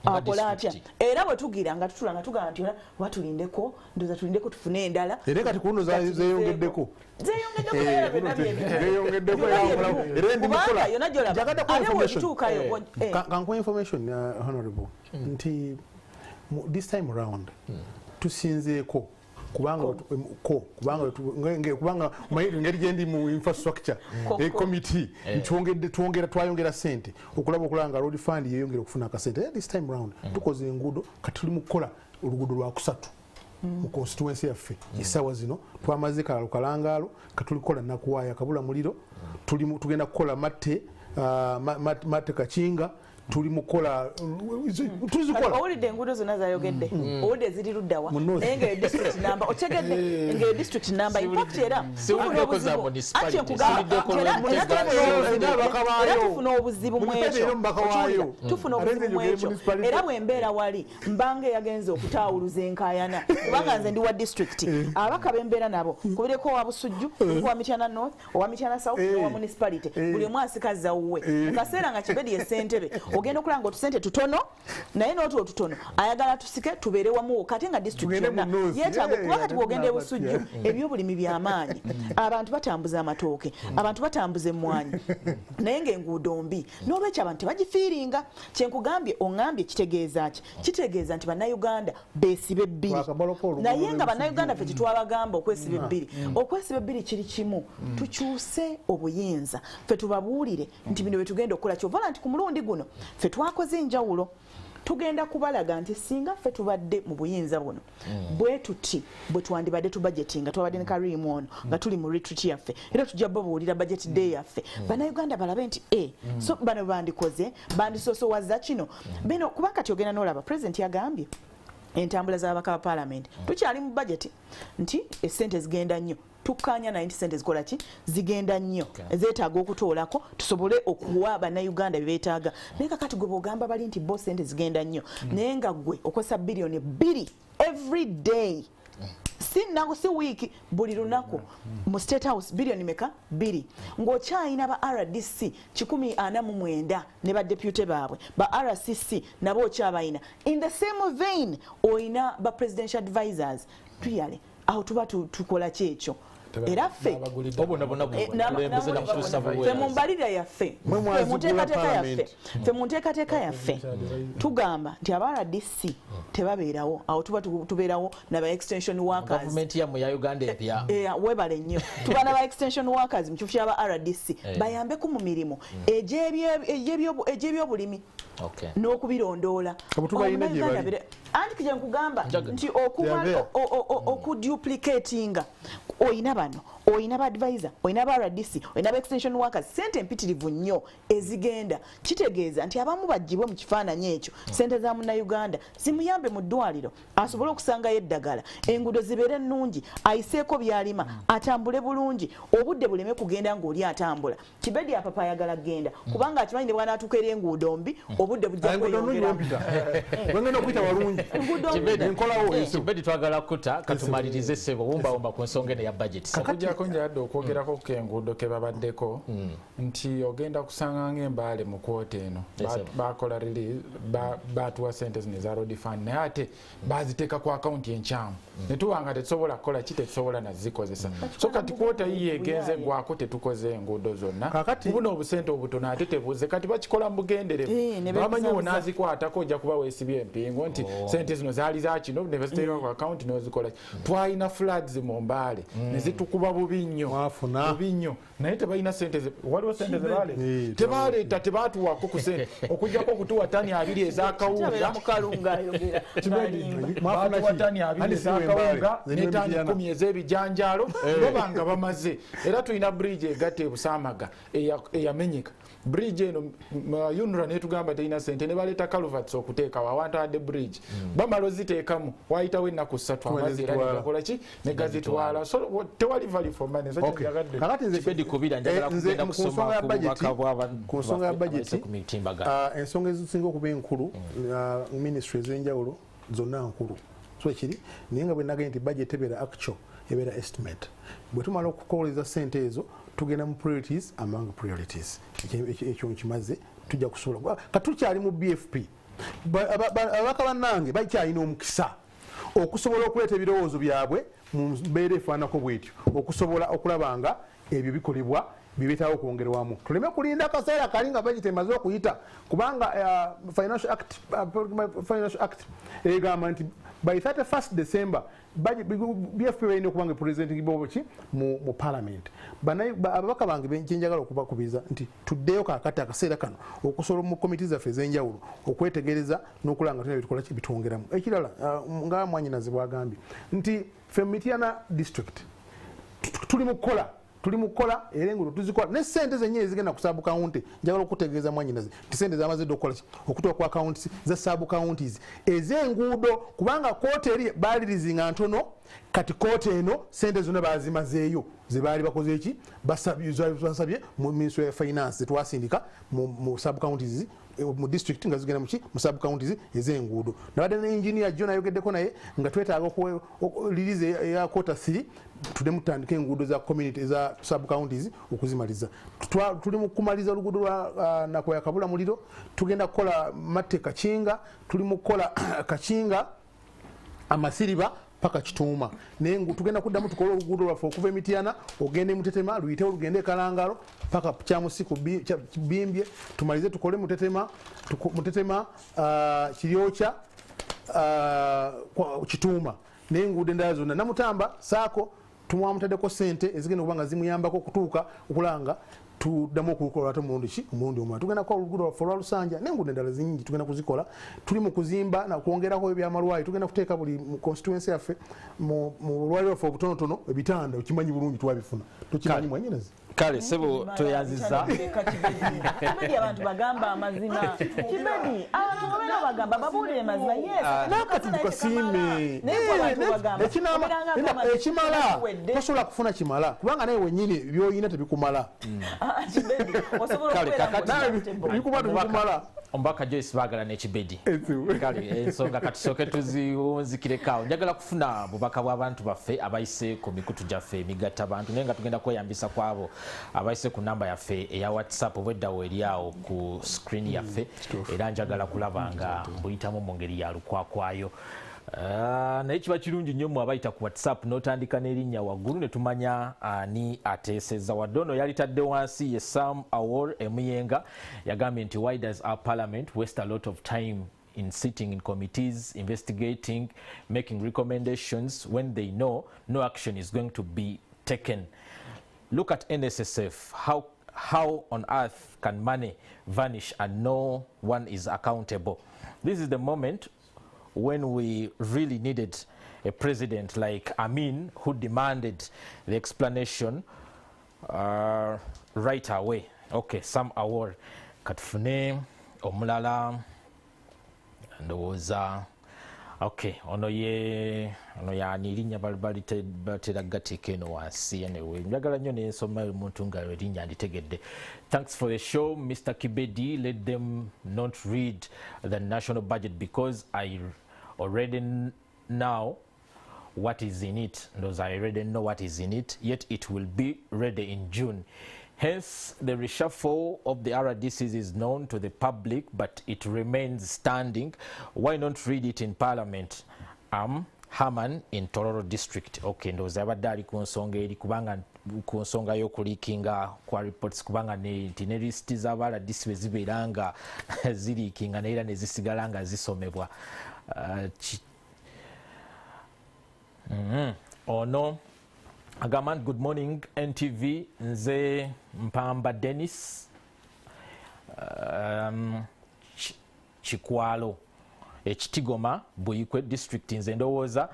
B: akola atya era bwe tugira nga tutula nga tugamba nti watulindeko ndoza tulindeko tufune endala
D: era kati kuno zeyongeddeko kankuwa information honorable nti this time around tusinzeeko kubanga ngeri gyendi mu infrastructure committee twayongera sente okulanga road fund yeyongera okufuna akasente this time round tukoze enguudo kati tuli mu kukola oluguudo lwa 3 mu constituency yaffe essaawa zino twamaze kalalo kalangaalo katulikola nakuwaaya kabula muliro tugenda kukola matte kakinga tuli mukola tuzikola
B: owulidde enguudo zonna zayogedde owulidde ziri luddawa naye nga district number otegedde nga district number in fact era tufuna obuzibu mwekyo era bwembeera wali mbanga eyagenza okutaawuluza enkaayana kubanga nze ndi wa district abaka bembeera nabo kubireko owa Busujju owa Mityana North owa Mityana South owa municipality buli omu asikaza wuwe mu kaseera nga Kibedi ye ssentebe ogenda okulanga otusente tutono naye n'otwo tutono ayagala tusike tubeere wamu kati nga district yonna yeetaaga kuba kati bw'ogenda e Busujju ebyobulimi by'amaanyi abantu batambuza amatooke abantu batambuza emmwanyi naye ng'enguudo mbi n'olwekyo abantu tebagifiiringa kyenkugambye oŋŋambye kitegeeza ki kitegeeza nti bannayuganda beesiba ebbiri naye nga bannayuganda ffe kitwabagamba okwesiba ebbiri okwesiba ebbiri kiri kimu tukyuse obuyinza ffe tubabuulire nti bino bye tugenda okukola kyovala nti ku mulundi guno ffe twakoze enjawulo tugenda kubalaga nti singa ffe tubadde mu buyinza buno bwe tuti bwe twandibadde tubudgetinga twabadde ne Karimu ono nga tuli mu retreat yaffe era tujja babuulira budget day yaffe bannayuganda balabe nti so bano bandikoze bandisoosowaza kino bino kubanga kati ogenda n'olaba president yagambye entambula z'ababaka ba palamenti tukyali mu budget nti essente zigenda nnyo tukkaanya 90 sente zikola ki zigenda nnyo zeetaaga okutoolako tusobole okuwa bannayuganda bye beetaaga naye kakati gwe bw'ogamba bali nti bo sente zigenda nnyo naye nga gwe okosa biliyoni 2 every day si wiiki buli lunaku mu State House biliyoni meka 2 ng'okyayina ba RDC 149 ne ba deputy baabwe ba RCC nabo okyabayina in the same vein oyina ba presidential advisors tuyale aho tuba tukola kyekyo era ffe mumbalirira yaffe ffe munteekateeka yaffe tugamba nti aba RDC tebabeerawo awo tuba tubeerawo naba extension workers webale nnyo tuba naba extension workers mu kifo ky'aba RDC bayambeko mu mirimu egy'ebyobulimi n'okubirondoola anti kije nkugamba nti okuduplicatinga oyina bano oyina ba advisor oyina ba RDC oyina ba extension workers sente mpitirivu nnyo ezigenda kitegeeza nti abamu bajjibwe mu kifaananyi ekyo sente za munnayuganda zimuyambe mu ddwaliro asobole okusangayo eddagala enguudo zibeere nnungi ayiseeko byalima atambule bulungi obudde buleme kugenda ng'oli atambula kibedi apapa ayagala kgenda kubanga akimanyi ne bw'anaatuuka eri enguudo mbi obudde bujja kweyongeramu
A: kibedi twagala kuta katumalirize ssebo wumbawumba ku nsonga eno ya budget
C: okujjako njadde okwogerako ku enguudo ke babaddeko nti ogenda kusanga ng'embaale mu kwota eno bakola release batuwa sente zino eza road fund naye ate baziteeka ku akawunti enkyamu ne tuwanga tetusobola kukola ki tetusobola nazikozesa so kati kwota yiye egenze gwako tetukoze enguudo zonna kubuna obusente obutono ate tebuze kati bakikola mu bugenderevu bamanyi wonaazikwatako ojja kuba weesibye empingo nti sente zino zaali za kino ne baziteeka ku akawunti n'ozikola twalina flags mu mbaale ne zitukuba bubi nnyo naye tebalina sente waliwo sente zebaale tebaleeta tebaatuwako ku sente okujjako okutuwa tani 2 ez'akawunga baatuwa tani 2 ez'akawunga ne tani 10 ez'ebijanjaalo babanga bamaze era tulina bridge egatta ebusaamaga eyamenyeka bridge eno yunura netugamba teina sente ne baleeta calvats okuteekawo awantu adde bridge bamala oziteekamu wayitawo ennaku 3 amazzi era negakola ki ne gazitwala so tewali value for money so
D: kakati nze
A: kubira njagala kugenda kusoma
D: ku nsonga ya budget ensonga ezisinga okuba enkulu ministry ez'enjawulo zonna nkulu so ekiri naye nga bwe nagambye nti budget ebeera actual ebeera estimate bwe tumala okukoleza sente ezo tugenda mu priorities among priorities ekyo nkimaze tujja kusobola katukyali mu BFP ababaka bannange bakyalina omukisa okusobola okuleeta ebirowoozo byabwe mu mbeera efaanako bwetyo okusobola okulaba nga ebyo bikolebwa bibetaawo okwongerwamu tuleme kulinda akaseera kali nga budget emaze okuyita kubanga financial act egamba nti by 31st December BFP balina okuba nga presenting boboki mu parliament ababaka bange kyenjagala okubakubiriza nti tuddeyo kakati akaseera kano okusobola mu komiti zaffe ez'enjawulo okwetegereza n'okulanga tulina bitukola bitwongeramu ekirala nga mwanyinazi bwagambye nti ffe Mityana district tuli mu kukola era enguudo tuzikola ne sente zennyini zigenda ku sub county njagala okutegeeza mwanyinazi nti sente zamazidde okukola okutuuka ku accounts za sub counties ez'enguudo kubanga kooti eri baalirizinga ntono kati kooti eno sente zonna bazimazeeyo ze baali bakoze eki basabye mu ministry of finance twasindika mu sub counties mu district nga zigenda mu sub counties ez'enguudo nabadde ne engineer John ayogeddeko naye nga twetaaga release ya quota 3 tudde mutandika enguudo za community za sub counties okuzimaliza tuli mu kumaliza oluguudo lwa Nakoya Kabula muliro tugenda kukola Matte Kakinga tuli mu kukola Kakinga Amasiriba paka Kituuma naye tugenda kuddamu tukola oluguudo lwaffe okuva e Mityana ogende Mutetema luyite olugende e Kalangalo paka Kyamusiku Bimbye tumalize tukole Mutetema Kiryokya Kituuma naye enguudo endala zonna Namutamba Saako tumwamutaddeko sente ezigenda okuba nga zimuyambako okutuuka okulanga tuddamu okukola ate omulundi omulala tugenda kukola oluguudo lwaffe olwa Lusanja n'enguudo endala zingi tugenda kuzikola tuli mu kuzimba nakwongerako ebyamalwaliro tugenda kuteeka buli mu constituency yaffe mu lwaliro lwaffe obutonotono ebitanda okimanyi bulungi twabifuna tukimanyi mwanyinazi
A: kale sebo toyanziza
B: kibedi abantu bagamba amazima kibedi abantu bobera bagamba babuulire mazima
D: nakati tukasiime ekimala tosobola kufuna kimala kubanga naye wenyini byoyina tebikumala bikuba tebikumala
A: ombaka Joyce bagala n'ekibedi kale ensonga katusooke tuziwunzikirekawo njagala kufuna bubaka bw'abantu baffe abayise ku mikutu gyaffe emigatta abantu naye nga tugenda kweyambisa kwabo abayise ku namba yaffe eya WhatsApp obweddawo eri awo ku screen yaffe era njagala kulaba nga mbuyitamu mu ngeri ya lukwakwayo naye kiba kirungi nnyo mu abayita ku WhatsApp n'otandika n'erinnya waggulu ne tumanya ani ateesezza wadde ono yalitadde wansi ye Sam Awor Emuyenga yagambye nti why does our parliament waste a lot of time in sitting in committees, investigating, making recommendations when they know no action is going to be taken. Look at NSSF. How on earth can money vanish and no one is accountable? This is the moment when we really needed a president like Amin who demanded the explanation right away. Okay, Sam Awor katufune omulala ndowooza okay ono yani erinnya batera gateeka eno wansi anyway njagala nnyo nensoma omuntu nga erinnya nditegedde. Thanks for the show Mr. Kibedi. Let them not read the national budget because I already know what is in it. I already know what is in it, yet it will be ready in June. Hence, the reshuffle of the RDCs is known to the public, but it remains standing. Why not read it in Parliament? Haman in Tororo District. Okay, ndoza abadde ali ku nsonga eri kubanga ku nsonga y'okuliikinga kwa reports kubanga ne listi z'aba-RDC bwe zibeera nga ziriikinga naye era ne zisigala nga zisomebwa. Ono agamba good morning NTV nze Mpamba Dennis Chikwalo Ekitigoma Buyikwe district nze ndowooza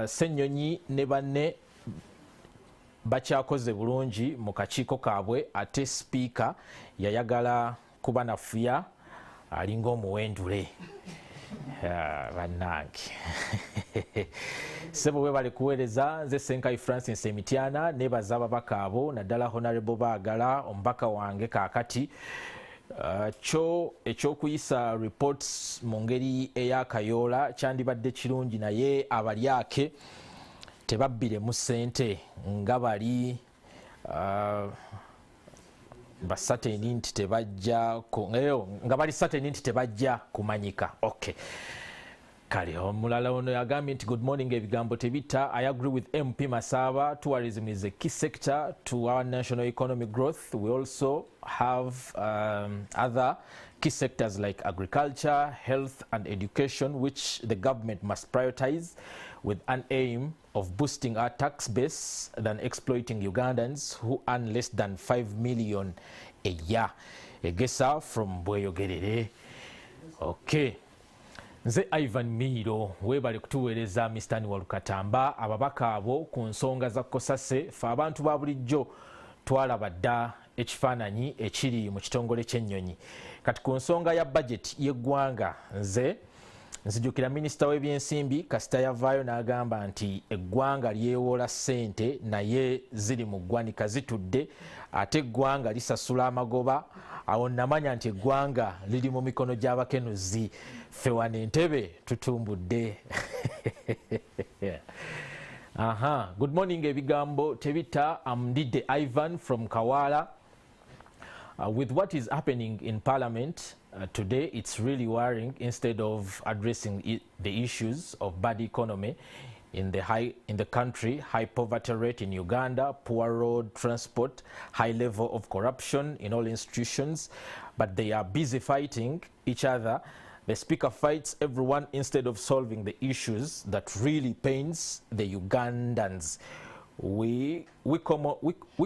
A: Ssenyonyi ne banne bakyakoze bulungi mu kakiiko kaabwe ate speaker yayagala kuba nafuya alinga omuwendule bannange sebo bwe bali kuweereza nze Senkai Francis Emitiana nebaza ababaka abo naddala Honorable Baagala omubaka wange kaakati ekyokuyisa reports mu ngeri ey'akayoola kyandibadde kirungi naye abalyake tebabbiremu ssente nga bali basateni nti tebajja nga bali sateni nti tebajja kumanyika. Okay. Kale omulala ono yagambye nti good morning ebigambo tebitta. I agree with MP Masaba. Tourism is a key sector to our national economic growth. We also have other key sectors like agriculture, health and education, which the government must prioritize with an aim of boosting our tax base than exploiting Ugandans who earn less than 5 million a year. Egesa from Bweyogerere. Okay. Nze Ivan Miro webali kutuweereza Mr. Walukatamba ababaka abo ku nsonga za kkosase fe abantu ba bulijjo twalaba dda ekifaananyi ekiri mu kitongole ky'ennyonyi. Kati ku nsonga ya budget y'eggwanga nzijukira minisita w'ebyensimbi kasita yavaayo n'agamba nti eggwanga lyewoola ssente naye ziri mu ggwanika zitudde ate eggwanga lisasula amagoba. Awo namanya nti eggwanga liri mu mikono gy'abakenuzi ffe wano Entebbe tutumbudde. Good morning ebigambo tebitta. I'm Didde Ivan from Kawala. With what is happening in Parliament today, it's really worrying. Instead of addressing the issues of bad economy in the country, high poverty rate in Uganda, poor road transport, high level of corruption in all institutions, but they are busy fighting each other. The speaker fights everyone instead of solving the issues that really pains the Ugandans. We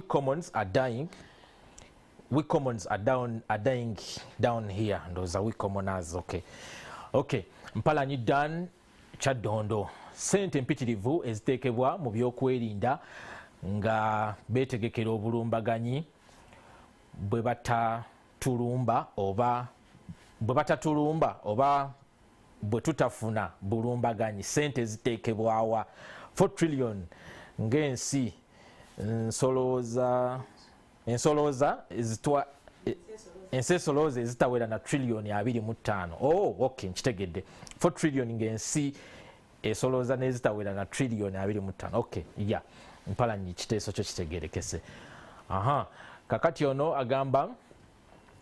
A: commons are dying. We commons are dying down here. Those are we commoners. Okay. Mpalanyi Dan Chadondo. Sente mpitirivu eziteekebwa mu byokwerinda nga betegekera obulumbaganyi bwe batatulumba oba bwe tutafuna bulumbaganyi sente ziteekebwawa 4 trillion ng'ensi ensesolooza ezitawera na trillion 25. Okay, nkitegedde 4 trillion ng'ensi esolooza n'ezitawera na trillion 25. Okay, yeah, mpalanyi kiteeso kyo kitegerekese. Kakati ono agamba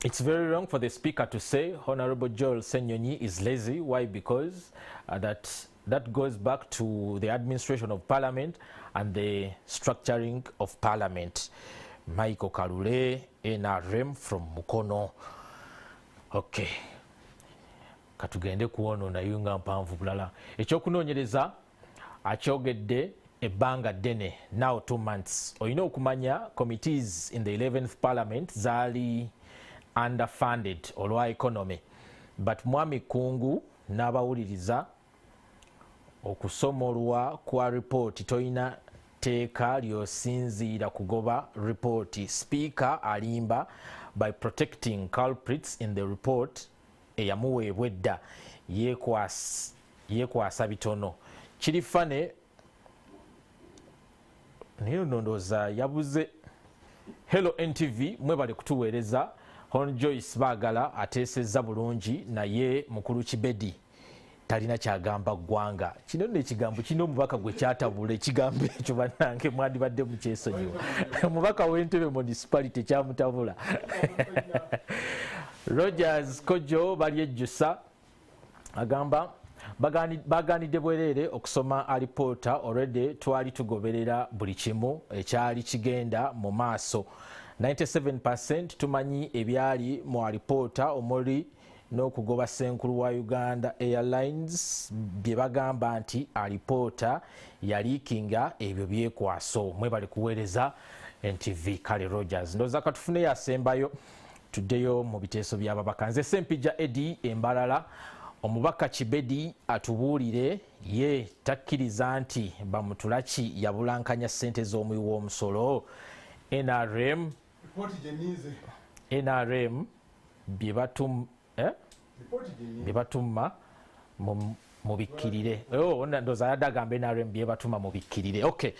A: it's very wrong for the speaker to say Honorable Joel Senyonyi is lazy. Why? Because that goes back to the administration of Parliament and the structuring of Parliament. Michael Kalule, NRM from Mukono. Okay. Katugende kuono na yunga mpanvu bulala. Ekyokunoonyereza akyogedde ebbanga ddene, now 2 months. Olina okumanya committees in the 11th Parliament zaali underfunded olwa economy, but Mwami Kungu n'abawuliriza okusomolwa kwa report toyina teeka lyosinziira kugoba report. Speaker alimba by protecting culprits in the report eyamuweebwa edda yeekwasa bitono. Kirifane naye ndowooza yabuze. Hello NTV, mwebale kutuweereza. Hon Joyce Baagala ateesezza bulungi naye mukulu Kibedi talina kyagamba ggwanga. Kino nno ekigambo kino omubaka gwe kyatabula ekigambo ekyo bannange mwandibadde mukyesonyiwa. Omubaka w'Entebbe municipality kyamutabula. Rogers Kojo bali ejjusa agamba baganidde bwereere okusoma alipoota already twali tugoberera buli kimu ekyali kigenda mu maaso. 97% tumanyi ebyali mu alipoota omuli n'okugoba Ssenkulu wa Uganda Airlines bye bagamba nti alipoota yaliikinga ebyo byekwaso. Mwebale kuweereza NTV. Kale Rogers ndowooza katufuneyo asembayo tuddeyo mu biteeso by'ababaka. Nze Sempija Eddie Embalala. Omubaka Kibedi atubuulire ye takkiriza nti bamutulaki yabulankanya ssente z'omuwi w'omusolo. NRM bye batumma mubikkirire. Ndowooza yadde agamba NRM bye batuma mubikkirire. Okay,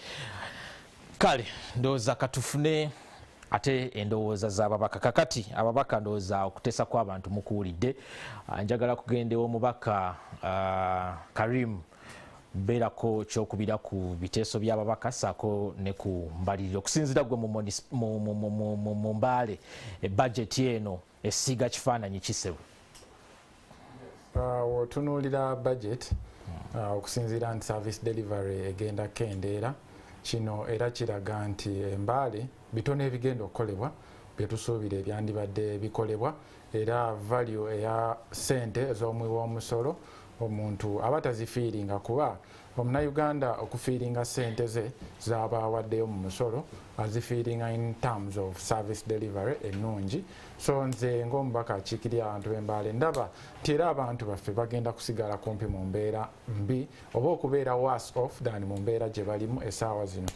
A: kale ndowooza katufune ate endowooza z'ababaka. Kakati ababaka ndowooza okuteesa kw'abantu mukuwulidde. Njagala kugenda omubaka Karim beerako kyokubira ku biteeso by'ababaka saako ne ku mbaliriro okusinziira gwe mu mbaale ebajeti eno esiiga kifaananyi kisebu.
C: Otunuulira budget okusinziira nti service delivery egenda kendeera kino era kiraga nti embaale bitono ebigenda okukolebwa byetusuubira ebyandibadde bikolebwa era value eya ssente ez'omuwi w'omusolo omuntu aba tazifiiringa kuba omunnayuganda okufiiringa ssente ze z'aba awaddeyo mu musolo azifiiringa in terms of service delivery ennungi. So nze ng'omubaka akiikirira abantu b'embaale ndaba nti era abantu baffe bagenda kusigala kumpi mu mbeera mbi oba okubeera worse off than mu mbeera gye balimu essaawa zino.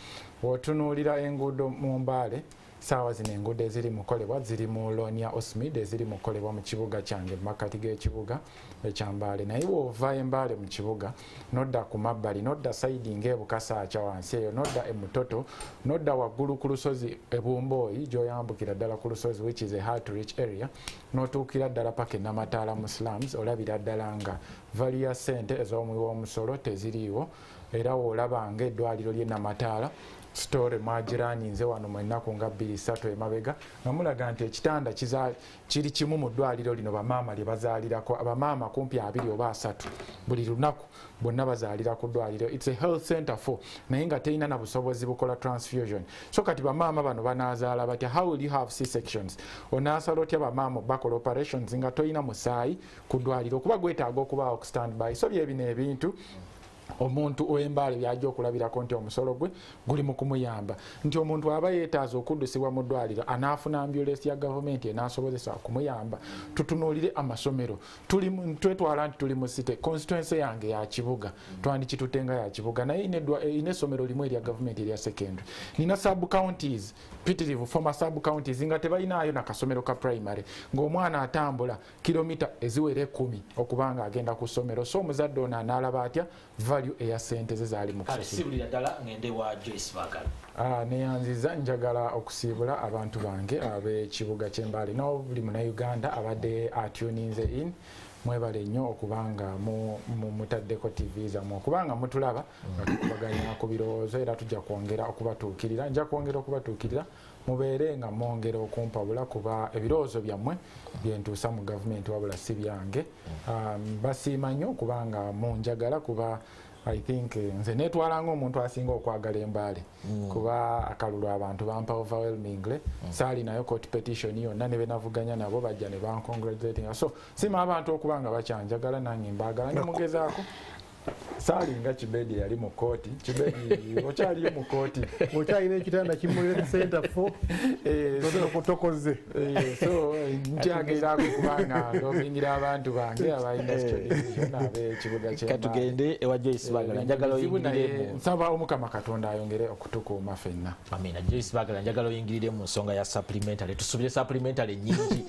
C: Bw'otunuulira enguudo mu mbaale saawa zino enguudo eziri mukolebwa ziri mu Lonia Osmid eziri mukolebwa mu kibuga kyange mu makkati g'ekibuga ekyambaale. Naye bw'ova embaale mu kibuga nodda ku mabbali nodda sayidi ng'ebukasaaca wansi eyo nodda emutoto nodda waggulu ku lusozi ebumbooyi gy'oyambukira ddala ku lusozi which is a hard to reach area n'otuukira ddala paka e Namataala mu slums olabira ddala nga value ya ssente ez'omuwi w'omusolo teziriiwo era woolaba ng'eddwaliro ly'e Namataala store mwagiraaninze wano mu ennaku nga 2-3 emabega nga mulaga nti ekitanda kiri kimu mu ddwaliro lino bamaama lye bazaalirako. Abamaama kumpi 2 oba 3 buli lunaku bonna bazaalira ku ddwaliro. It's a health center for naye nga terina na busobozi bukola transfusion. So kati bamaama bano banaazaala batya? How will you have C-sections? Onaasala otya bamaama bakola operations nga toyina musaayi ku ddwaliro kuba gwetaaga okubaawo ku standby. So byebino ebintu omuntu ow'embaale byajja okulabirako nti omusolo gwe guli mu kumuyamba nti omuntu aba yeetaaza okuddusibwa mu ddwaliro anaafuna ambulance ya gavumenti enaasobozesa okumuyamba. Tutunuulire amasomero twetwala nti tuli mu city constituency yange ya kibuga twandikitutenga ya kibuga naye ine essomero limu erya gavumenti erya secondary. Nina sub counties pitirivu former sub counties nga tebalinayo nakasomero ka primary ng'omwana atambula kilomita eziwera 10 okubanga agenda ku ssomero. So omuzadde ono anaalaba atya value eya sente ze zaali mu
A: kusibulira ddala ngende wa Joyce Bagala.
C: Neyanziza njagala okusiibula abantu bange ab'ekibuga ky'Embaale no buli Munnayuganda abadde atuninze in mwebale nnyo okubanga mutaddeko TV zammwe okubanga mutulaba nga tukubaganya ku birowoozo era tujja kwongera okubatuukirira. Nja kwongera okubatuukirira mubeere nga mwongera okumpabula kuba ebirowoozo byammwe byentuusa mu gavumenti wabula si byange. Basiima nnyo kubanga munjagala kuba I think nze netwalanga omuntu asinga okwagala Embaale kuba akalulu abantu bampa overwhelmingly saali nayo court petition yonna ne benavuganya nabo bajja ne bancongratulating. So sima abantu okubanga bakyanjagala nange mbagala ne mugezaako saali nga Kibedi yali mu kooti Kibedi okyaliyo mu kooti
D: okyalina ekitanda kimulira center for tokoze
C: so ntyageraako kubanga ndoomingira abantu bange aba industry division ab'ekibuga ky'Embaale.
A: Katugende ewa Joyce Bagala njagala oyingirire
C: nsaba Omukama Katonda ayongere okutukuuma ffenna.
A: Amina. Joyce Bagala njagala oyingirire mu nsonga ya supplementary tusubire supplementary nyingi.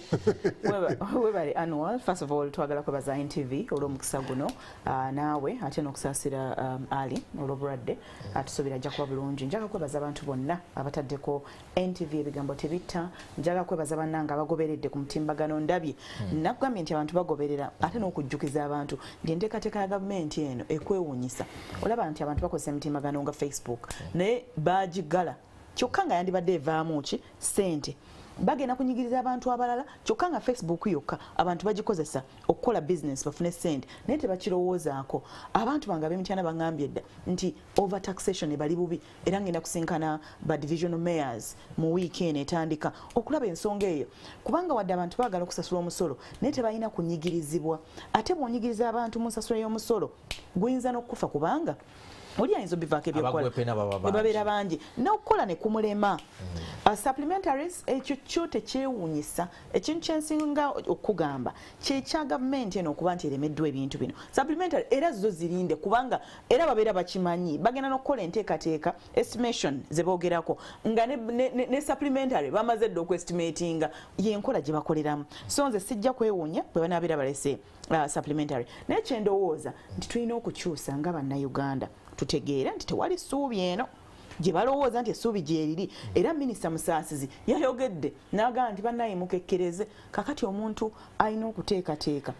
B: Webale annual first of all twagala kwebaza NTV olw'omukisa guno naawe ate n'okusaasira Ali olw'obulwadde atusuubira ajja kuba bulungi. Njaga kwebaza abantu bonna abataddeko NTV ebigambo tebitta. Njaga kwebaza bannanga abagoberedde ku mutimbagano ndabye nakugambye nti abantu bagoberera ate n'okujjukiza abantu nti enteekateeka ya gavumenti eno ekwewuunyisa. Olaba nti abantu bakozesa emitimbagano nga Facebook naye baagigala kyokka nga yandibadde evaamu ki ssente bagenda kunyigiriza abantu abalala kyokka nga Facebook yokka abantu bagikozesa okukola business bafune ssente naye tebakirowoozaako. Abantu bange ab'emityana baŋŋambye edda nti overtaxation ebali bubi era ngenda kusinkana ba divisional mayors mu wiiki eno etandika okulaba ensonga eyo kubanga wadde abantu baagala okusasula omusolo naye tebalina kunyigirizibwa. Ate bw'onyigiriza abantu mu nsasula y'omusolo guyinza n'okufa kubanga oli ayinza obivaako ebyokukola babeera bangi n'okukola ne kumulema. Supplementaries ekyo kyo tekyewuunyisa. Ekintu kyensinga okugamba kyekya gavumenti eno okuba nti eremeddwa ebintu bino supplementary era zo zirinde kubanga era babeera bakimanyi bagenda n'okukola enteekateeka estimation ze boogerako nga ne supplementary bamaze dda okuestimatinga yenkola gye bakoleramu. So nze sijja kwewuunya bwe banaabeera balese supplementary naye kyendowooza nti tulina okukyusa nga bannayuganda tutegeera nti tewali ssuubi eno gye balowooza nti essuubi gyeriri era minisita Musaasizi yayogedde n'agamba nti bannaye mukekkereze kakati omuntu alina okuteekateeka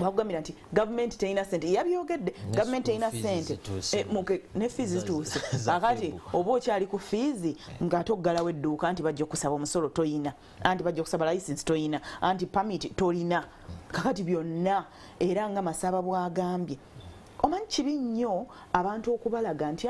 B: wakugambira nti gavumenti terina ssente yabyogedde gavumenti terina ssente ne fiizi zituuse kakati oba okyali ku fiizi ng'ate oggalawo edduuka anti bajja okusaba omusolo toyina anti bajja okusaba layisinsi toyina anti pamiti tolina kakati byonna era nga Masaba bw'agambye omanyi kibi nnyo abantu okubalaga nti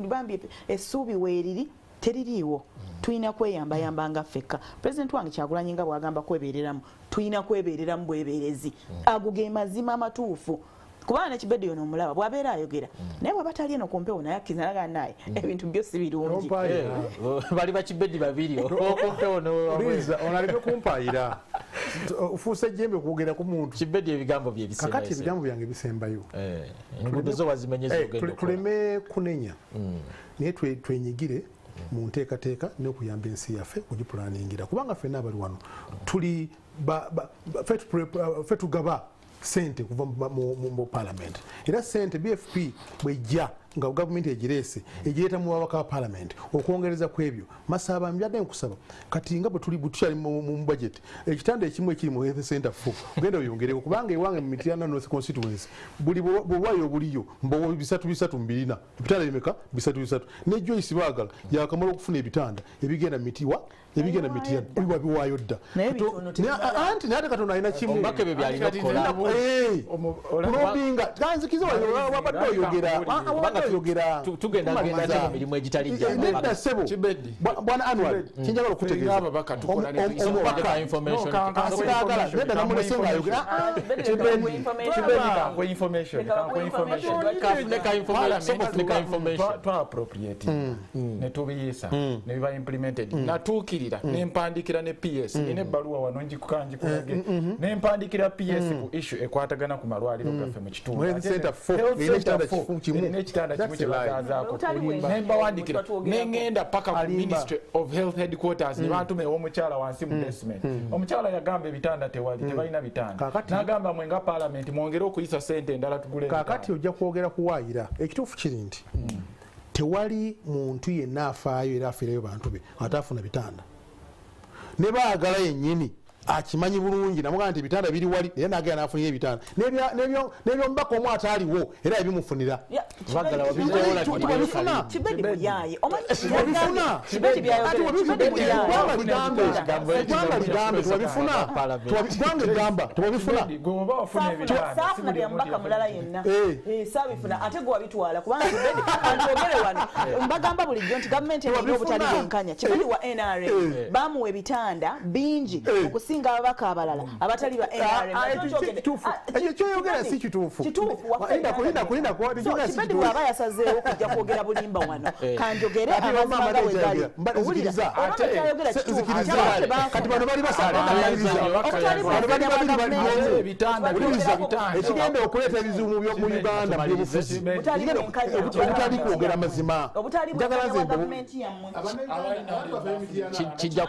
B: bambi essuubi weeriri teririiwo. Tulina kweyambayamba nga ffekka. Pulezidenti wange Kyagulanyi nga bw'agamba kwebeereramu tulina kwebeereramu bwebeerezi ago ge mazima amatuufu kubanga ne Kibedi ono omulaba bw'abeera ayogera naye bw'aba tali eno ku mpewo naye akkiriza naga naye ebintu byo si birungi
A: bali ba Kibedi babiri
D: onaleke kumpaayira ofuuse ejjembe okwogera ku muntu.
A: Kibedi ebigambo bye bisembayo
D: kakati ebigambo byange bisembayo
A: enguudo zo wazimenyeza ogenda
D: tuleme kunenya naye twenyigire mu nteekateeka n'okuyamba ensi yaffe kugipulaningira kubanga ffenna abali wano tuli ffe tugaba sente kuva mu parliament era sente BFP bwejja nga gavumenti egireese egireeta mu babaka ba parliament okwongereza ku ebyo Masaba mbyadde nkusaba kati nga bwe tuli butukyali mu budget ekitanda ekimu ekiri mu health center fo genda oyongereko kubanga ewange mu Mityana North constituency buli bulwayo obuliyo mbowo 3 ebitanda bimeka 3 ne Joyce Bagala yakamala okufuna ebitanda ebigenda mitiwa ebigenda Mityana biba biwayo dda anti nate Katonda alina kimu
A: ombake bye byalina okukola
D: kulobinga kanzikiza wabadde oyogera tuyogera
A: tugenda mu mirimu egitali
D: nedda ssebo bwana Anwar kinjagala okutegeeza omubaka nedda namulese ng'ayogera
C: netubiyisa nebiba implemented natuukirira nempandikira ne PS nebbaluwa wano njikukanjikulage nempandikira PS ku issue ekwatagana ku malwaliro gaffe mu kitundu n'ekitanda kimu kyebagaazaako nembawandikira nengenda paka ku Ministry of Health Headquarters ne bantuma ew'omukyala wansi mu basement omukyala yagamba ebitanda tewali tebalina bitanda n'agamba mwe nga Parliament mwongere okuyisa ssente endala tugule
D: kaakati ojja kwogera kuwaayira ekituufu kiri nti tewali muntu yenna afaayo era afiirayo bantu be ataafuna bitanda ne baagala yennyini akimanyi bulungi namugamba nti ebitanda biri wali era nagenda nafunira ebitanda n'ebyomubaka omu ataaliwo era yabimufunira
B: saafuna byamubaka mulala yenna saabifuna ate gwe wabitwala kubanga antogere wano mbagamba bulijjo nti gavumenti erina obutali bwenkanya kibali wa NRA bamuwa ebitanda bingi okusinga ababaka abalala abatali ba NRA
D: ekyo kyoyogera si kituufu
B: kibali bw'aba yasazeewo kujja kwogera bulimba wano kanjogere amazima ga bwe gali
D: nzikiriza kati bano bali ekigenda okuleeta ebizibu mu Uganda mu byobufuzi obutali kwogera mazima
B: obutali bwa gavumenti yammwe
A: kijja